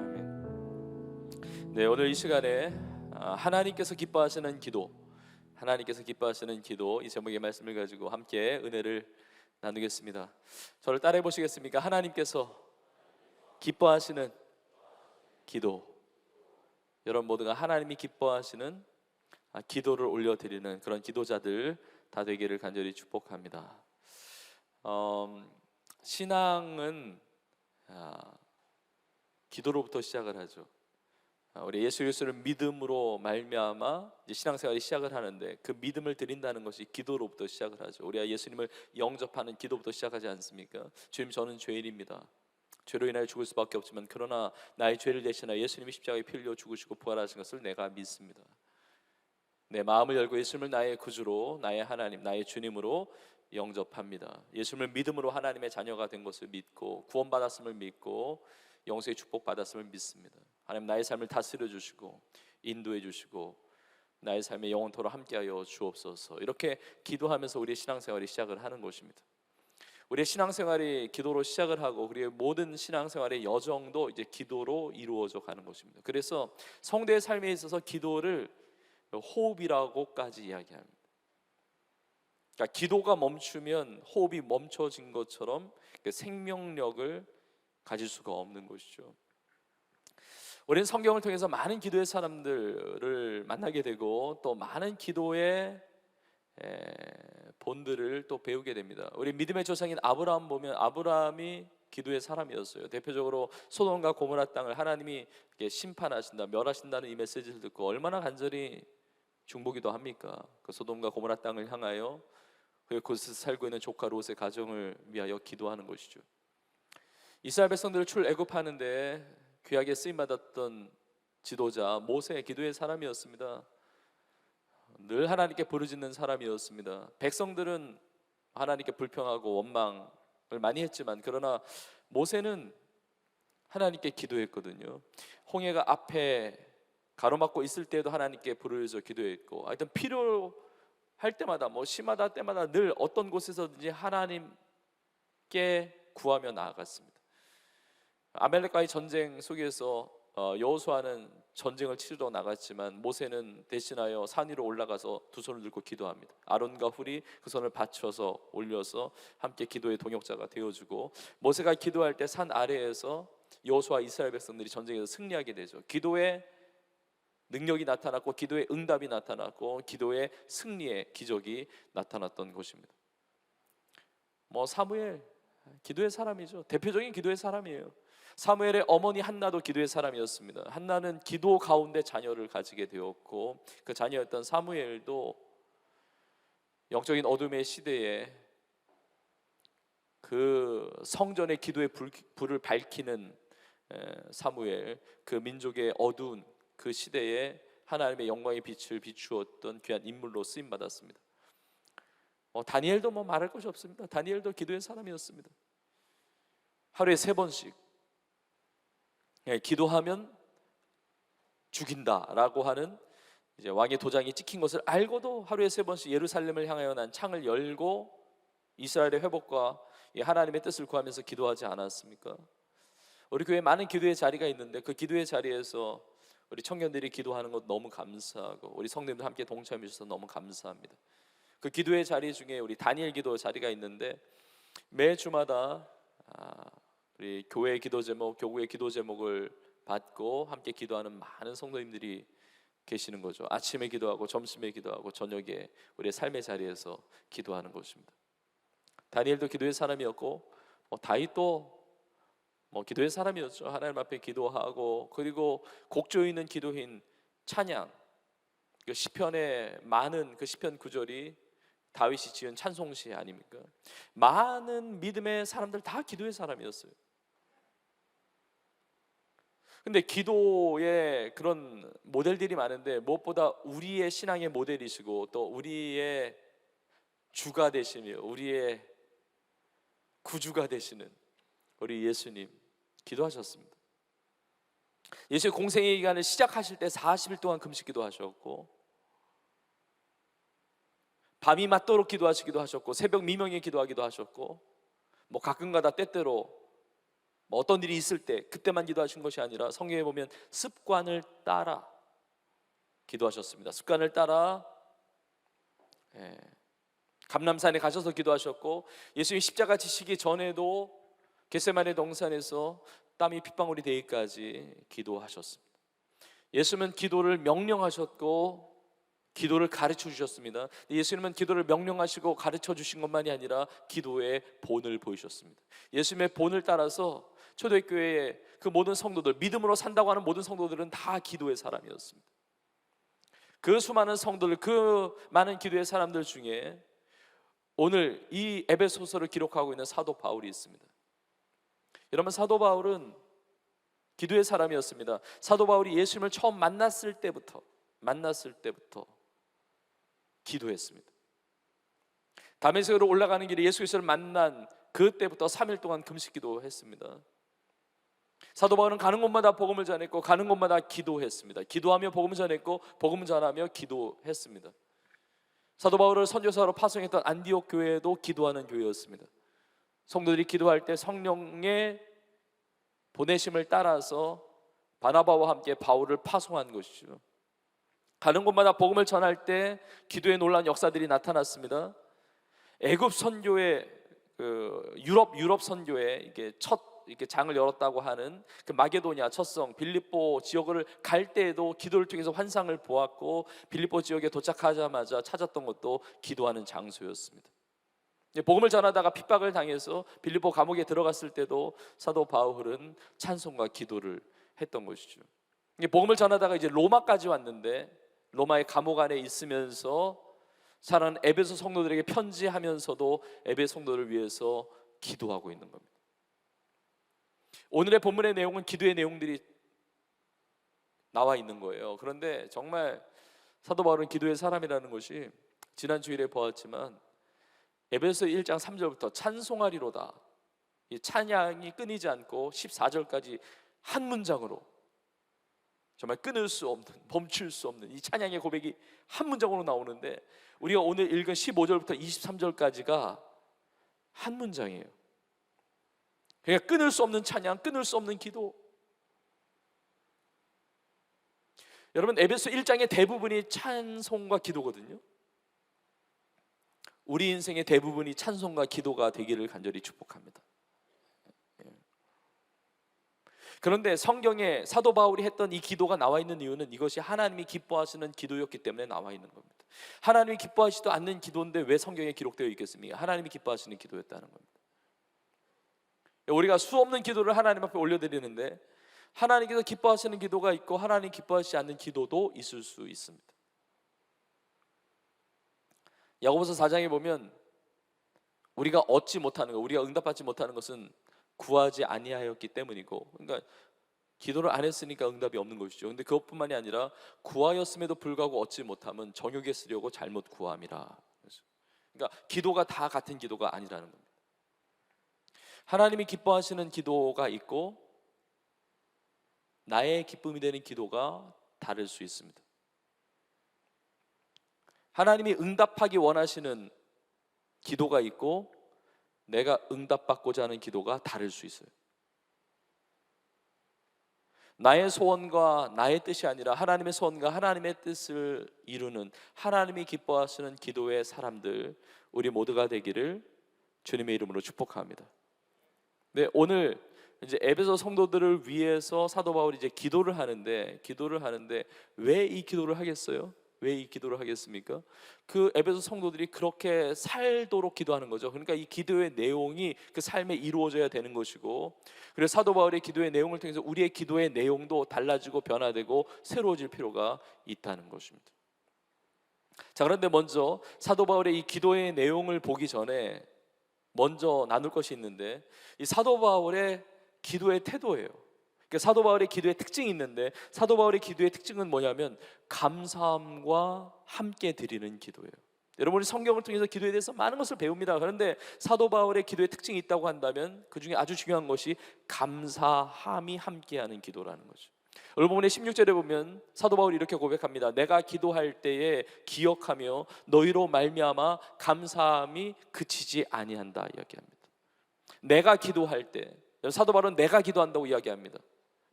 네, 오늘 이 시간에 하나님께서 기뻐하시는 기도, 하나님께서 기뻐하시는 기도, 이 제목의 말씀을 가지고 함께 은혜를 나누겠습니다. 저를 따라해 보시겠습니까? 하나님께서 기뻐하시는 기도. 여러분 모두가 하나님이 기뻐하시는 기도를 올려드리는 그런 기도자들 다 되기를 간절히 축복합니다. 신앙은 기도로부터 시작을 하죠. 우리 예수 그리스도를 믿음으로 말미암아 이제 신앙생활이 시작을 하는데 그 믿음을 드린다는 것이 기도로부터 시작을 하죠. 우리가 예수님을 영접하는 기도부터 시작하지 않습니까? 주님, 저는 죄인입니다. 죄로 인하여 죽을 수밖에 없지만 그러나 나의 죄를 대신하여 예수님이 십자가에 피 흘려 죽으시고 부활하신 것을 내가 믿습니다. 내 마음을 열고 예수님을 나의 구주로, 나의 하나님, 나의 주님으로 영접합니다. 예수님을 믿음으로 하나님의 자녀가 된 것을 믿고 구원받았음을 믿고 영생의 축복받았음을 믿습니다. 하나님 나의 삶을 다스려 주시고 인도해 주시고 나의 삶에 영원토록 함께하여 주옵소서. 이렇게 기도하면서 우리의 신앙생활이 시작을 하는 것입니다. 우리의 신앙생활이 기도로 시작을 하고 우리의 모든 신앙생활의 여정도 이제 기도로 이루어져 가는 것입니다. 그래서 성도의 삶에 있어서 기도를 호흡이라고까지 이야기합니다. 그러니까 기도가 멈추면 호흡이 멈춰진 것처럼 생명력을 가질 수가 없는 것이죠. 우리는 성경을 통해서 많은 기도의 사람들을 만나게 되고 또 많은 기도의 본들을 또 배우게 됩니다. 우리 믿음의 조상인 아브라함 보면 아브라함이 기도의 사람이었어요. 대표적으로 소돔과 고모라 땅을 하나님이 심판하신다, 멸하신다는 이 메시지를 듣고 얼마나 간절히 중보기도 합니까? 그 소돔과 고모라 땅을 향하여 그곳에서 살고 있는 조카 롯의 가정을 위하여 기도하는 것이죠. 이스라엘 백성들을 출애굽하는데 귀하게 쓰임 받았던 지도자 모세, 기도의 사람이었습니다. 늘 하나님께 부르짖는 사람이었습니다. 백성들은 하나님께 불평하고 원망을 많이 했지만 그러나 모세는 하나님께 기도했거든요. 홍해가 앞에 가로막고 있을 때도 하나님께 부르짖어 기도했고, 하여튼 필요할 때마다 심하다 때마다 늘 어떤 곳에서든지 하나님께 구하며 나아갔습니다. 아말렉과의 전쟁 속에서 여호수아는 전쟁을 치르러 나갔지만 모세는 대신하여 산 위로 올라가서 두 손을 들고 기도합니다. 아론과 훌이 그 손을 받쳐서 올려서 함께 기도의 동역자가 되어주고, 모세가 기도할 때 산 아래에서 여호수아 이스라엘 백성들이 전쟁에서 승리하게 되죠. 기도의 능력이 나타났고 기도의 응답이 나타났고 기도의 승리의 기적이 나타났던 것입니다. 사무엘, 기도의 사람이죠. 대표적인 기도의 사람이에요. 사무엘의 어머니 한나도 기도의 사람이었습니다. 한나는 기도 가운데 자녀를 가지게 되었고 그 자녀였던 사무엘도 영적인 어둠의 시대에 그 성전의 기도의 불을 밝히는 사무엘, 그 민족의 어두운 그 시대에 하나님의 영광의 빛을 비추었던 귀한 인물로 쓰임 받았습니다. 다니엘도 말할 것이 없습니다. 다니엘도 기도의 사람이었습니다. 하루에 3번씩 기도하면 죽인다라고 하는 이제 왕의 도장이 찍힌 것을 알고도 하루에 3번씩 예루살렘을 향하여 난 창을 열고 이스라엘의 회복과 하나님의 뜻을 구하면서 기도하지 않았습니까? 우리 교회에 많은 기도의 자리가 있는데 그 기도의 자리에서 우리 청년들이 기도하는 것 너무 감사하고 우리 성도님들 함께 동참해 주셔서 너무 감사합니다. 그 기도의 자리 중에 우리 다니엘 기도 자리가 있는데 매 주마다 우리 교회의 기도 제목, 교구의 기도 제목을 받고 함께 기도하는 많은 성도님들이 계시는 거죠. 아침에 기도하고 점심에 기도하고 저녁에 우리의 삶의 자리에서 기도하는 것입니다. 다니엘도 기도의 사람이었고 다윗도 기도의 사람이었죠. 하나님 앞에 기도하고 그리고 곡 조이는 기도인 찬양, 그 시편의 많은 그 시편 구절이 다윗이 지은 찬송시 아닙니까? 많은 믿음의 사람들 다 기도의 사람이었어요. 근데 기도에 그런 모델들이 많은데 무엇보다 우리의 신앙의 모델이시고 또 우리의 주가 되시며 우리의 구주가 되시는 우리 예수님 기도하셨습니다. 예수의 공생의 기간을 시작하실 때 40일 동안 금식 기도하셨고 밤이 맞도록 기도하시기도 하셨고 새벽 미명에 기도하기도 하셨고 가끔가다 때때로 어떤 일이 있을 때 그때만 기도하신 것이 아니라 성경에 보면 습관을 따라 기도하셨습니다. 습관을 따라 감람산에 가셔서 기도하셨고 예수님 십자가 지시기 전에도 겟세마네 동산에서 땀이 핏방울이 되기까지 기도하셨습니다. 예수님은 기도를 명령하셨고 기도를 가르쳐 주셨습니다. 예수님은 기도를 명령하시고 가르쳐 주신 것만이 아니라 기도의 본을 보이셨습니다. 예수님의 본을 따라서 초대교회의 그 모든 성도들, 믿음으로 산다고 하는 모든 성도들은 다 기도의 사람이었습니다. 그 수많은 성도들, 그 많은 기도의 사람들 중에 오늘 이 에베소서를 기록하고 있는 사도 바울이 있습니다. 여러분, 사도 바울은 기도의 사람이었습니다. 사도 바울이 예수님을 처음 만났을 때부터 기도했습니다. 다메섹으로 올라가는 길에 예수 그리스도를 만난 그때부터 3일 동안 금식 기도했습니다. 사도 바울은 가는 곳마다 복음을 전했고 가는 곳마다 기도했습니다. 기도하며 복음을 전했고 복음을 전하며 기도했습니다. 사도 바울을 선교사로 파송했던 안디옥 교회도 기도하는 교회였습니다. 성도들이 기도할 때 성령의 보내심을 따라서 바나바와 함께 바울을 파송한 것이죠. 가는 곳마다 복음을 전할 때 기도에 놀라운 역사들이 나타났습니다. 애굽 선교회, 유럽 선교회 이게 이렇게 장을 열었다고 하는 그 마게도냐 첫성 빌립보 지역을 갈 때에도 기도를 통해서 환상을 보았고, 빌립보 지역에 도착하자마자 찾았던 것도 기도하는 장소였습니다. 복음을 전하다가 핍박을 당해서 빌립보 감옥에 들어갔을 때도 사도 바울은 찬송과 기도를 했던 것이죠. 복음을 전하다가 이제 로마까지 왔는데 로마의 감옥 안에 있으면서 사는 에베소 성도들에게 편지하면서도 에베소 성도를 위해서 기도하고 있는 겁니다. 오늘의 본문의 내용은 기도의 내용들이 나와 있는 거예요. 그런데 정말 사도 바울은 기도의 사람이라는 것이 지난 주일에 보았지만 에베소 1장 3절부터 찬송하리로다, 이 찬양이 끊이지 않고 14절까지 한 문장으로 정말 끊을 수 없는, 멈출 수 없는 이 찬양의 고백이 한 문장으로 나오는데, 우리가 오늘 읽은 15절부터 23절까지가 한 문장이에요. 그러니까 끊을 수 없는 찬양, 끊을 수 없는 기도. 여러분, 에베소 1장의 대부분이 찬송과 기도거든요. 우리 인생의 대부분이 찬송과 기도가 되기를 간절히 축복합니다. 그런데 성경에 사도 바울이 했던 이 기도가 나와 있는 이유는 이것이 하나님이 기뻐하시는 기도였기 때문에 나와 있는 겁니다. 하나님이 기뻐하시지도 않는 기도인데 왜 성경에 기록되어 있겠습니까? 하나님이 기뻐하시는 기도였다는 겁니다. 우리가 수없는 기도를 하나님 앞에 올려드리는데 하나님께서 기뻐하시는 기도가 있고 하나님 기뻐하시지 않는 기도도 있을 수 있습니다. 야고보서 4장에 보면 우리가 얻지 못하는 것, 우리가 응답받지 못하는 것은 구하지 아니하였기 때문이고, 그러니까 기도를 안 했으니까 응답이 없는 것이죠. 근데 그것뿐만이 아니라 구하였음에도 불구하고 얻지 못함은 정욕에 쓰려고 잘못 구함이라. 그러니까 기도가 다 같은 기도가 아니라는 겁니다. 하나님이 기뻐하시는 기도가 있고 나의 기쁨이 되는 기도가 다를 수 있습니다. 하나님이 응답하기 원하시는 기도가 있고 내가 응답받고자 하는 기도가 다를 수 있어요. 나의 소원과 나의 뜻이 아니라 하나님의 소원과 하나님의 뜻을 이루는 하나님이 기뻐하시는 기도의 사람들, 우리 모두가 되기를 주님의 이름으로 축복합니다. 네, 오늘 이제 에베소 성도들을 위해서 사도 바울이 이제 기도를 하는데 왜 이 기도를 하겠어요? 왜 이 기도를 하겠습니까? 그 에베소 성도들이 그렇게 살도록 기도하는 거죠. 그러니까 이 기도의 내용이 그 삶에 이루어져야 되는 것이고, 그래서 사도 바울의 기도의 내용을 통해서 우리의 기도의 내용도 달라지고 변화되고 새로워질 필요가 있다는 것입니다. 자, 그런데 먼저 사도 바울의 이 기도의 내용을 보기 전에 먼저 나눌 것이 있는데, 이 사도 바울의 기도의 태도예요. 그러니까 사도 바울의 기도의 특징이 있는데, 사도 바울의 기도의 특징은 뭐냐면 감사함과 함께 드리는 기도예요. 여러분이 성경을 통해서 기도에 대해서 많은 것을 배웁니다. 그런데 사도 바울의 기도의 특징이 있다고 한다면 그 중에 아주 중요한 것이 감사함이 함께하는 기도라는 거죠. 여러분, 16절에 보면 사도 바울이 이렇게 고백합니다. 내가 기도할 때에 기억하며 너희로 말미암아 감사함이 그치지 아니한다 이야기합니다. 내가 기도할 때, 사도 바울은 내가 기도한다고 이야기합니다.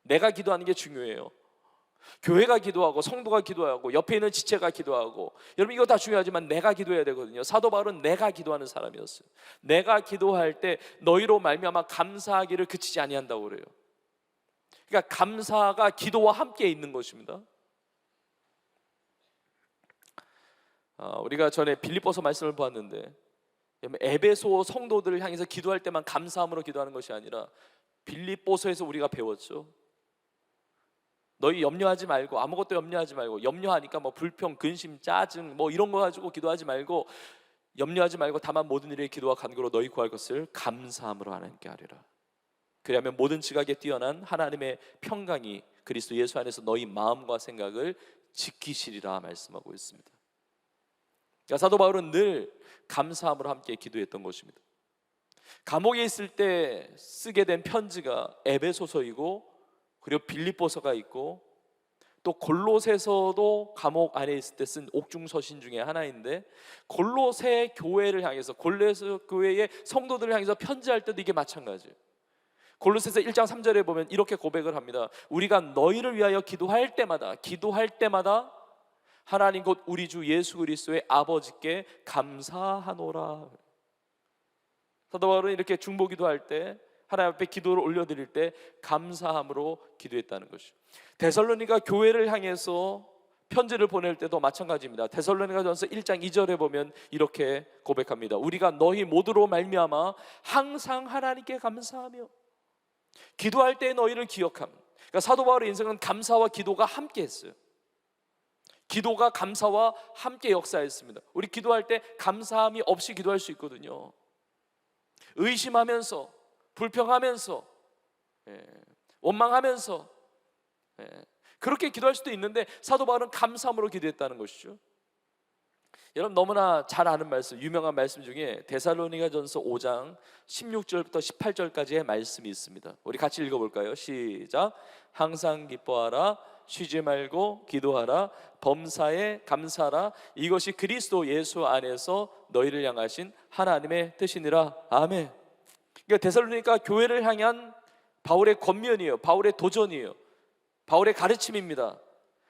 내가 기도하는 게 중요해요. 교회가 기도하고 성도가 기도하고 옆에 있는 지체가 기도하고, 여러분 이거 다 중요하지만 내가 기도해야 되거든요. 사도 바울은 내가 기도하는 사람이었어요. 내가 기도할 때 너희로 말미암아 감사하기를 그치지 아니한다고 그래요. 그러니까 감사가 기도와 함께 있는 것입니다. 우리가 전에 빌립보서 말씀을 보았는데, 에베소 성도들을 향해서 기도할 때만 감사함으로 기도하는 것이 아니라 빌립보서에서 우리가 배웠죠. 너희 염려하지 말고, 아무것도 염려하지 말고, 염려하니까 뭐 불평, 근심, 짜증 뭐 이런 거 가지고 기도하지 말고, 염려하지 말고 다만 모든 일에 기도와 간구로 너희 구할 것을 감사함으로 하나님께 하리라. 그리하면 모든 지각에 뛰어난 하나님의 평강이 그리스도 예수 안에서 너희 마음과 생각을 지키시리라 말씀하고 있습니다. 그러니까 사도 바울은 늘 감사함으로 함께 기도했던 것입니다. 감옥에 있을 때 쓰게 된 편지가 에베소서이고, 그리고 빌립보서가 있고, 또 골로새서도 감옥 안에 있을 때 쓴 옥중서신 중에 하나인데, 골로새 교회를 향해서, 골로새 교회의 성도들을 향해서 편지할 때도 이게 마찬가지예요. 골로새서 1장 3절에 보면 이렇게 고백을 합니다. 우리가 너희를 위하여 기도할 때마다 하나님 곧 우리 주 예수 그리스도의 아버지께 감사하노라. 사도 바울은 이렇게 중보기도할 때, 하나님 앞에 기도를 올려드릴 때 감사함으로 기도했다는 것이죠. 데살로니가 교회를 향해서 편지를 보낼 때도 마찬가지입니다. 데살로니가전서 1장 2절에 보면 이렇게 고백합니다. 우리가 너희 모두로 말미암아 항상 하나님께 감사하며, 기도할 때 너희를 기억함. 그러니까 사도 바울의 인생은 감사와 기도가 함께 했어요. 기도가 감사와 함께 역사했습니다. 우리 기도할 때 감사함이 없이 기도할 수 있거든요. 의심하면서, 불평하면서, 원망하면서, 그렇게 기도할 수도 있는데 사도 바울은 감사함으로 기도했다는 것이죠. 여러분 너무나 잘 아는 말씀, 유명한 말씀 중에 데살로니가전서 5장 16절부터 18절까지의 말씀이 있습니다. 우리 같이 읽어볼까요? 시작. 항상 기뻐하라, 쉬지 말고 기도하라, 범사에 감사하라, 이것이 그리스도 예수 안에서 너희를 향하신 하나님의 뜻이니라. 아멘. 그러니까 데살로니가 교회를 향한 바울의 권면이에요. 바울의 도전이에요. 바울의 가르침입니다.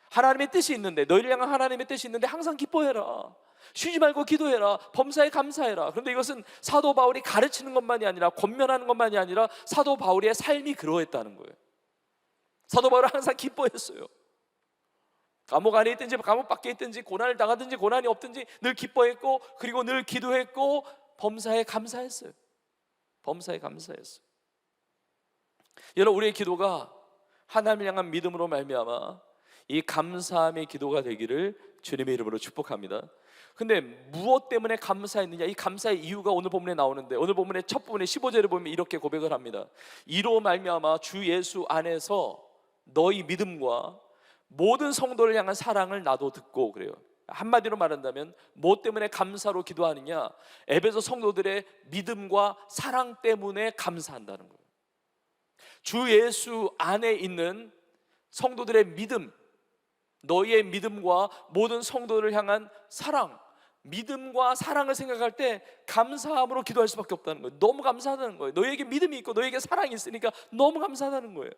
하나님의 뜻이 있는데, 너희를 향한 하나님의 뜻이 있는데 항상 기뻐해라, 쉬지 말고 기도해라, 범사에 감사해라. 그런데 이것은 사도 바울이 가르치는 것만이 아니라, 권면하는 것만이 아니라 사도 바울의 삶이 그러했다는 거예요. 사도 바울은 항상 기뻐했어요. 감옥 안에 있든지 감옥 밖에 있든지, 고난을 당하든지 고난이 없든지 늘 기뻐했고, 그리고 늘 기도했고, 범사에 감사했어요. 범사에 감사했어요. 여러분, 우리의 기도가 하나님을 향한 믿음으로 말미암아 이 감사함의 기도가 되기를 주님의 이름으로 축복합니다. 근데 무엇 때문에 감사했느냐, 이 감사의 이유가 오늘 본문에 나오는데, 오늘 본문의 첫 부분에 15절에 보면 이렇게 고백을 합니다. 이로 말미암아 주 예수 안에서 너희 믿음과 모든 성도를 향한 사랑을 나도 듣고, 그래요. 한마디로 말한다면 무엇 때문에 감사로 기도하느냐, 에베소 성도들의 믿음과 사랑 때문에 감사한다는 거예요. 주 예수 안에 있는 성도들의 믿음, 너희의 믿음과 모든 성도를 향한 사랑, 믿음과 사랑을 생각할 때 감사함으로 기도할 수밖에 없다는 거예요. 너무 감사하다는 거예요. 너희에게 믿음이 있고 너희에게 사랑이 있으니까 너무 감사하다는 거예요.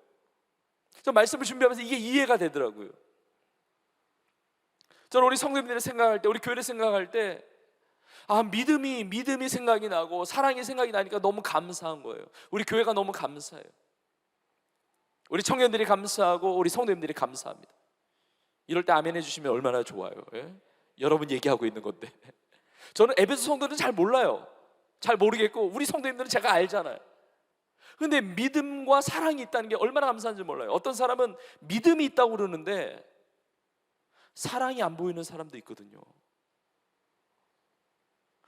저 말씀을 준비하면서 이게 이해가 되더라고요. 저는 우리 성도님들을 생각할 때, 우리 교회를 생각할 때, 믿음이 생각이 나고 사랑이 생각이 나니까 너무 감사한 거예요. 우리 교회가 너무 감사해요. 우리 청년들이 감사하고 우리 성도님들이 감사합니다. 이럴 때 아멘 해주시면 얼마나 좋아요. 예? 여러분 얘기하고 있는 건데. 저는 에베소 성도들은 잘 몰라요. 잘 모르겠고, 우리 성도님들은 제가 알잖아요. 근데 믿음과 사랑이 있다는 게 얼마나 감사한지 몰라요. 어떤 사람은 믿음이 있다고 그러는데 사랑이 안 보이는 사람도 있거든요.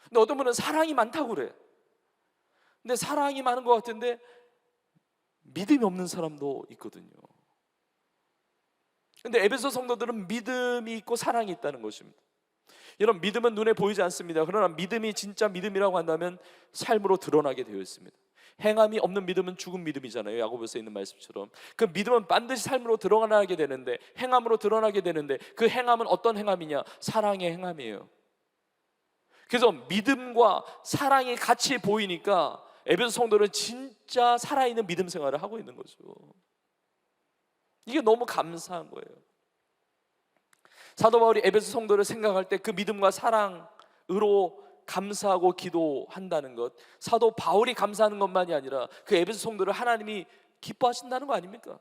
근데 어떤 분은 사랑이 많다고 그래. 근데 사랑이 많은 것 같은데 믿음이 없는 사람도 있거든요. 근데 에베소 성도들은 믿음이 있고 사랑이 있다는 것입니다. 여러분, 믿음은 눈에 보이지 않습니다. 그러나 믿음이 진짜 믿음이라고 한다면 삶으로 드러나게 되어 있습니다. 행함이 없는 믿음은 죽은 믿음이잖아요. 야고보서에 있는 말씀처럼. 그 믿음은 반드시 삶으로 드러나게 되는데, 행함으로 드러나게 되는데, 그 행함은 어떤 행함이냐? 사랑의 행함이에요. 그래서 믿음과 사랑이 같이 보이니까 에베소 성도는 진짜 살아있는 믿음 생활을 하고 있는 거죠. 이게 너무 감사한 거예요. 사도 바울이 에베소 성도를 생각할 때 그 믿음과 사랑으로 감사하고 기도한다는 것, 사도 바울이 감사하는 것만이 아니라 그 에베소 성도를 하나님이 기뻐하신다는 거 아닙니까?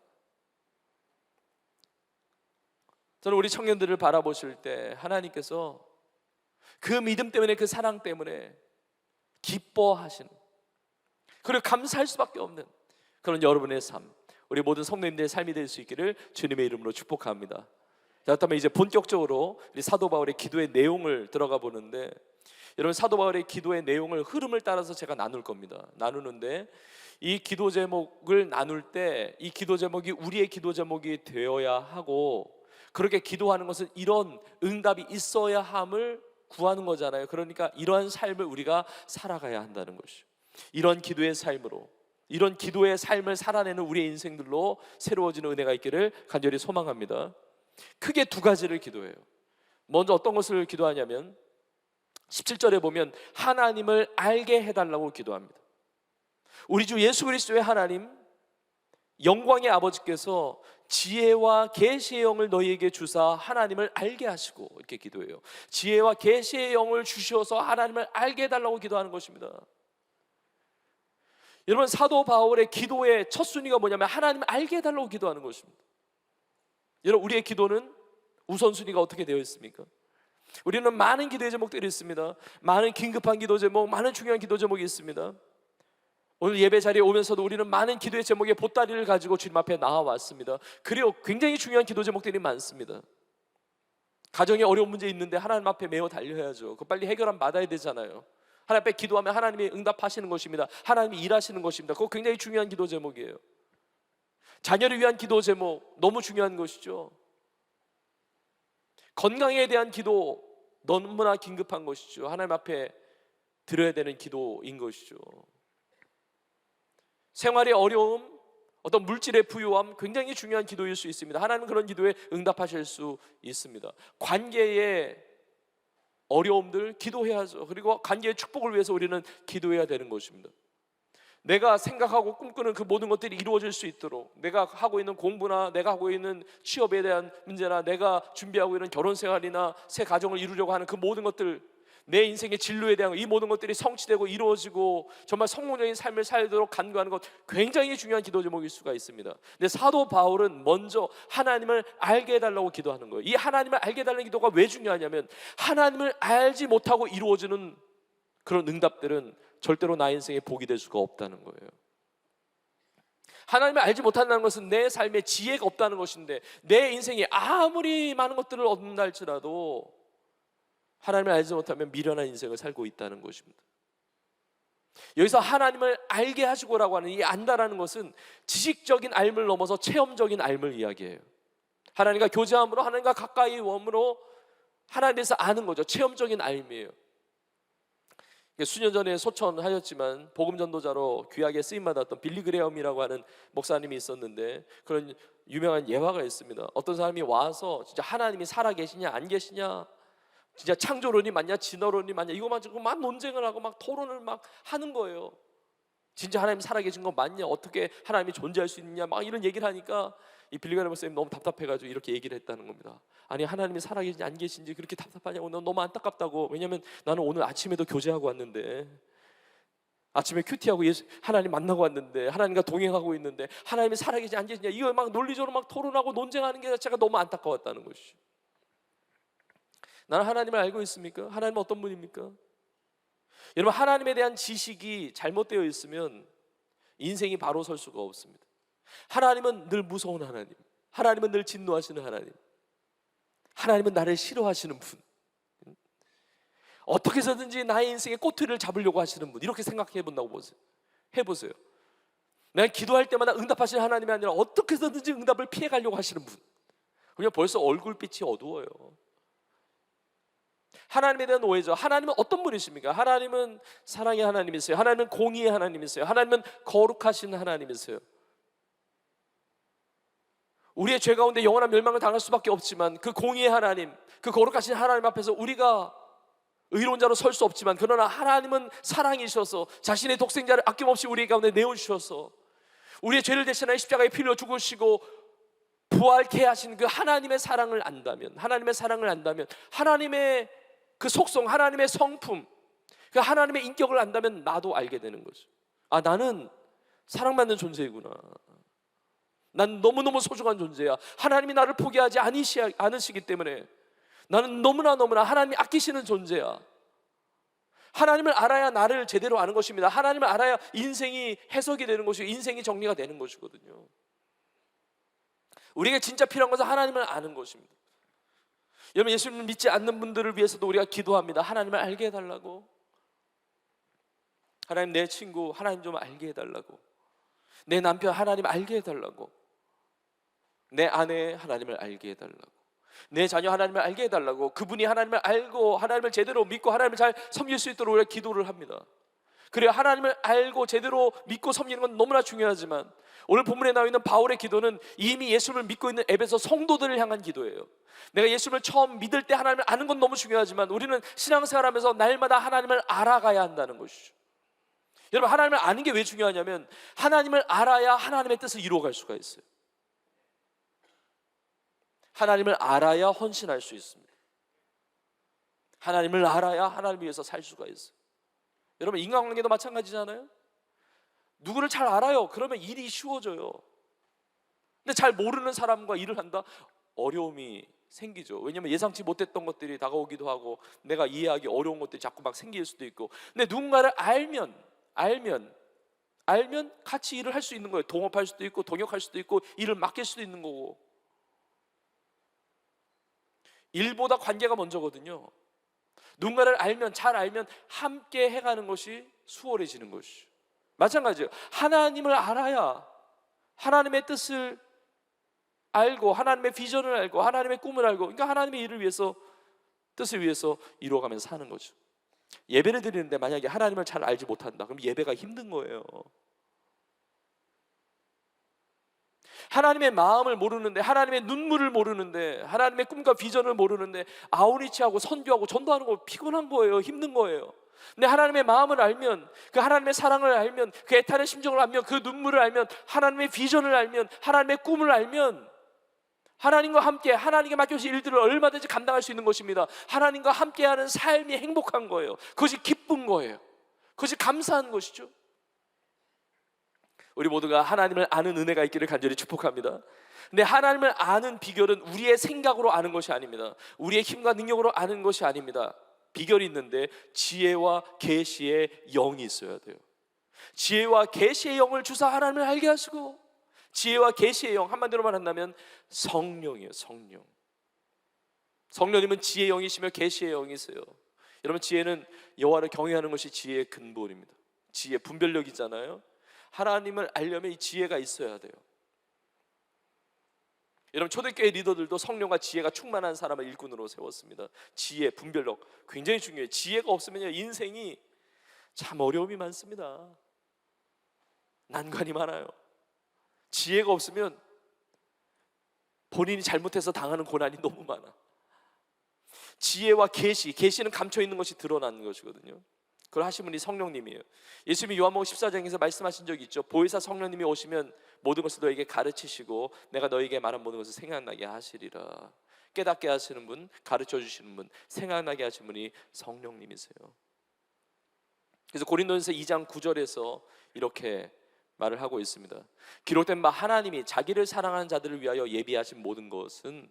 저는 우리 청년들을 바라보실 때 하나님께서 그 믿음 때문에, 그 사랑 때문에 기뻐하시는, 그리고 감사할 수밖에 없는 그런 여러분의 삶, 우리 모든 성도님들의 삶이 될 수 있기를 주님의 이름으로 축복합니다. 자, 그렇다면 이제 본격적으로 우리 사도 바울의 기도의 내용을 들어가 보는데, 여러분, 사도 바울의 기도의 내용을 흐름을 따라서 제가 나눌 겁니다. 나누는데 이 기도 제목을 나눌 때 이 기도 제목이 우리의 기도 제목이 되어야 하고, 그렇게 기도하는 것은 이런 응답이 있어야 함을 구하는 거잖아요. 그러니까 이러한 삶을 우리가 살아가야 한다는 것이죠. 이런 기도의 삶으로, 이런 기도의 삶을 살아내는 우리의 인생들로 새로워지는 은혜가 있기를 간절히 소망합니다. 크게 두 가지를 기도해요. 먼저 어떤 것을 기도하냐면 17절에 보면 하나님을 알게 해달라고 기도합니다. 우리 주 예수 그리스도의 하나님, 영광의 아버지께서 지혜와 계시의 영을 너희에게 주사 하나님을 알게 하시고, 이렇게 기도해요. 지혜와 계시의 영을 주셔서 하나님을 알게 해달라고 기도하는 것입니다. 여러분, 사도 바울의 기도의 첫 순위가 뭐냐면 하나님을 알게 해달라고 기도하는 것입니다. 여러분, 우리의 기도는 우선순위가 어떻게 되어 있습니까? 우리는 많은 기도의 제목들이 있습니다. 많은 긴급한 기도 제목, 많은 중요한 기도 제목이 있습니다. 오늘 예배 자리에 오면서도 우리는 많은 기도의 제목의 보따리를 가지고 주님 앞에 나와왔습니다. 그리고 굉장히 중요한 기도 제목들이 많습니다. 가정에 어려운 문제 있는데 하나님 앞에 메어 달려야죠. 그거 빨리 해결함 받아야 되잖아요. 하나님 앞에 기도하면 하나님이 응답하시는 것입니다. 하나님이 일하시는 것입니다. 그거 굉장히 중요한 기도 제목이에요. 자녀를 위한 기도 제목 너무 중요한 것이죠. 건강에 대한 기도 너무나 긴급한 것이죠. 하나님 앞에 드려야 되는 기도인 것이죠. 생활의 어려움, 어떤 물질의 부유함, 굉장히 중요한 기도일 수 있습니다. 하나님은 그런 기도에 응답하실 수 있습니다. 관계의 어려움들 기도해야죠. 그리고 관계의 축복을 위해서 우리는 기도해야 되는 것입니다. 내가 생각하고 꿈꾸는 그 모든 것들이 이루어질 수 있도록, 내가 하고 있는 공부나 내가 하고 있는 취업에 대한 문제나 내가 준비하고 있는 결혼 생활이나 새 가정을 이루려고 하는 그 모든 것들, 내 인생의 진로에 대한 이 모든 것들이 성취되고 이루어지고 정말 성공적인 삶을 살도록 간구하는 것, 굉장히 중요한 기도 제목일 수가 있습니다. 근데 사도 바울은 먼저 하나님을 알게 해달라고 기도하는 거예요. 이 하나님을 알게 해달라는 기도가 왜 중요하냐면 하나님을 알지 못하고 이루어지는 그런 응답들은 절대로 나 인생에 복이 될 수가 없다는 거예요. 하나님을 알지 못한다는 것은 내 삶에 지혜가 없다는 것인데, 내 인생에 아무리 많은 것들을 얻는다 할지라도 하나님을 알지 못하면 미련한 인생을 살고 있다는 것입니다. 여기서 하나님을 알게 하시고라고 하는 이 안다라는 것은 지식적인 알을 넘어서 체험적인 알을 이야기해요. 하나님과 교제함으로, 하나님과 가까이 옴으로 하나님에 대해서 아는 거죠. 체험적인 알이에요. 수년 전에 소천하였지만 복음 전도자로 귀하게 쓰임 받았던 빌리 그레엄이라고 하는 목사님이 있었는데, 그런 유명한 예화가 있습니다. 어떤 사람이 와서 진짜 하나님이 살아 계시냐 안 계시냐, 진짜 창조론이 맞냐 진화론이 맞냐, 이거만 지고 막 논쟁을 하고 막 토론을 막 하는 거예요. 진짜 하나님 살아계신 거 맞냐, 어떻게 하나님이 존재할 수 있느냐, 막 이런 얘기를 하니까 이 빌리 그레엄 목사님 너무 답답해가지고 이렇게 얘기를 했다는 겁니다. 아니, 하나님이 살아계신지 안 계신지 그렇게 답답하냐고, 너무 안타깝다고. 왜냐면 나는 오늘 아침에도 교제하고 왔는데, 아침에 큐티하고 하나님 만나고 왔는데, 하나님과 동행하고 있는데 하나님이 살아계신지 안 계시냐, 이거 막 논리적으로 막 토론하고 논쟁하는 게 자체가 너무 안타까웠다는 것이죠. 나는 하나님을 알고 있습니까? 하나님은 어떤 분입니까? 여러분, 하나님에 대한 지식이 잘못되어 있으면 인생이 바로 설 수가 없습니다. 하나님은 늘 무서운 하나님, 하나님은 늘 진노하시는 하나님, 하나님은 나를 싫어하시는 분, 어떻게 해서든지 나의 인생의 꼬투리를 잡으려고 하시는 분, 이렇게 생각해 본다고 보세요. 해보세요. 내가 기도할 때마다 응답하시는 하나님이 아니라 어떻게 해서든지 응답을 피해가려고 하시는 분, 그냥 벌써 얼굴빛이 어두워요. 하나님에 대한 오해죠. 하나님은 어떤 분이십니까? 하나님은 사랑의 하나님이세요. 하나님은 공의의 하나님이세요. 하나님은 거룩하신 하나님이세요. 우리의 죄 가운데 영원한 멸망을 당할 수밖에 없지만, 그 공의의 하나님, 그 거룩하신 하나님 앞에서 우리가 의로운 자로 설 수 없지만, 그러나 하나님은 사랑이셔서 자신의 독생자를 아낌없이 우리 가운데 내어주셔서 우리의 죄를 대신하여 십자가에 피 흘려 죽으시고 부활케 하신 그 하나님의 사랑을 안다면, 하나님의 그 속성, 하나님의 성품, 그 하나님의 인격을 안다면 나도 알게 되는 거죠. 아, 나는 사랑받는 존재이구나. 난 너무너무 소중한 존재야. 하나님이 나를 포기하지 않으시기 때문에 나는 너무나 하나님이 아끼시는 존재야. 하나님을 알아야 나를 제대로 아는 것입니다. 하나님을 알아야 인생이 해석이 되는 것이고 인생이 정리가 되는 것이거든요. 우리에게 진짜 필요한 것은 하나님을 아는 것입니다. 여러분, 예수님을 믿지 않는 분들을 위해서도 우리가 기도합니다. 하나님을 알게 해달라고. 하나님, 내 친구 하나님 좀 알게 해달라고. 내 남편 하나님 알게 해달라고. 내 아내 하나님을 알게 해달라고. 내 자녀 하나님을 알게 해달라고. 그분이 하나님을 알고 하나님을 제대로 믿고 하나님을 잘 섬길 수 있도록 우리가 기도를 합니다. 그래야 하나님을 알고 제대로 믿고 섬기는 건 너무나 중요하지만, 오늘 본문에 나와 있는 바울의 기도는 이미 예수를 믿고 있는 에베소 성도들을 향한 기도예요. 내가 예수를 처음 믿을 때 하나님을 아는 건 너무 중요하지만 우리는 신앙생활하면서 날마다 하나님을 알아가야 한다는 것이죠. 여러분, 하나님을 아는 게 왜 중요하냐면 하나님을 알아야 하나님의 뜻을 이루어갈 수가 있어요. 하나님을 알아야 헌신할 수 있습니다. 하나님을 알아야 하나님을 위해서 살 수가 있어요. 여러분, 인간관계도 마찬가지잖아요. 누구를 잘 알아요. 그러면 일이 쉬워져요. 근데 잘 모르는 사람과 일을 한다? 어려움이 생기죠. 왜냐하면 예상치 못했던 것들이 다가오기도 하고 내가 이해하기 어려운 것들이 자꾸 막 생길 수도 있고. 근데 누군가를 알면 같이 일을 할 수 있는 거예요. 동업할 수도 있고 동역할 수도 있고 일을 맡길 수도 있는 거고. 일보다 관계가 먼저거든요. 누군가를 알면, 잘 알면 함께 해가는 것이 수월해지는 것이죠. 마찬가지예요. 하나님을 알아야 하나님의 뜻을 알고 하나님의 비전을 알고 하나님의 꿈을 알고, 그러니까 하나님의 일을 위해서, 뜻을 위해서 이루어가면서 사는 거죠. 예배를 드리는데 만약에 하나님을 잘 알지 못한다, 그럼 예배가 힘든 거예요. 하나님의 마음을 모르는데, 하나님의 눈물을 모르는데, 하나님의 꿈과 비전을 모르는데 아우리치하고 선교하고 전도하는 거 피곤한 거예요. 힘든 거예요. 근데 하나님의 마음을 알면, 그 하나님의 사랑을 알면, 그 애타는 심정을 알면, 그 눈물을 알면, 하나님의 비전을 알면, 하나님의 꿈을 알면 하나님과 함께 하나님께 맡겨진 일들을 얼마든지 감당할 수 있는 것입니다. 하나님과 함께하는 삶이 행복한 거예요. 그것이 기쁜 거예요. 그것이 감사한 것이죠. 우리 모두가 하나님을 아는 은혜가 있기를 간절히 축복합니다. 근데 하나님을 아는 비결은 우리의 생각으로 아는 것이 아닙니다. 우리의 힘과 능력으로 아는 것이 아닙니다. 비결이 있는데 지혜와 계시의 영이 있어야 돼요. 지혜와 계시의 영을 주사 하나님을 알게 하시고, 지혜와 계시의 영, 한마디로 말한다면 성령이에요. 성령. 성령님은 지혜의 영이시며 계시의 영이세요. 여러분, 지혜는 여호와를 경외하는 것이 지혜의 근본입니다. 지혜, 분별력이잖아요. 하나님을 알려면 이 지혜가 있어야 돼요. 여러분, 초대교회 리더들도 성령과 지혜가 충만한 사람을 일꾼으로 세웠습니다. 지혜, 분별력 굉장히 중요해요. 지혜가 없으면 인생이 참 어려움이 많습니다. 난관이 많아요. 지혜가 없으면 본인이 잘못해서 당하는 고난이 너무 많아. 지혜와 계시는 감춰 있는 것이 드러나는 것이거든요. 그걸 하신 분이 성령님이에요. 예수님이 요한복음 14장에서 말씀하신 적이 있죠. 보혜사 성령님이 오시면 모든 것을 너에게 가르치시고 내가 너에게 말한 모든 것을 생각나게 하시리라. 깨닫게 하시는 분, 가르쳐 주시는 분, 생각나게 하시는 분이 성령님이세요. 그래서 고린도전서 2장 9절에서 이렇게 말을 하고 있습니다. 기록된 바 하나님이 자기를 사랑하는 자들을 위하여 예비하신 모든 것은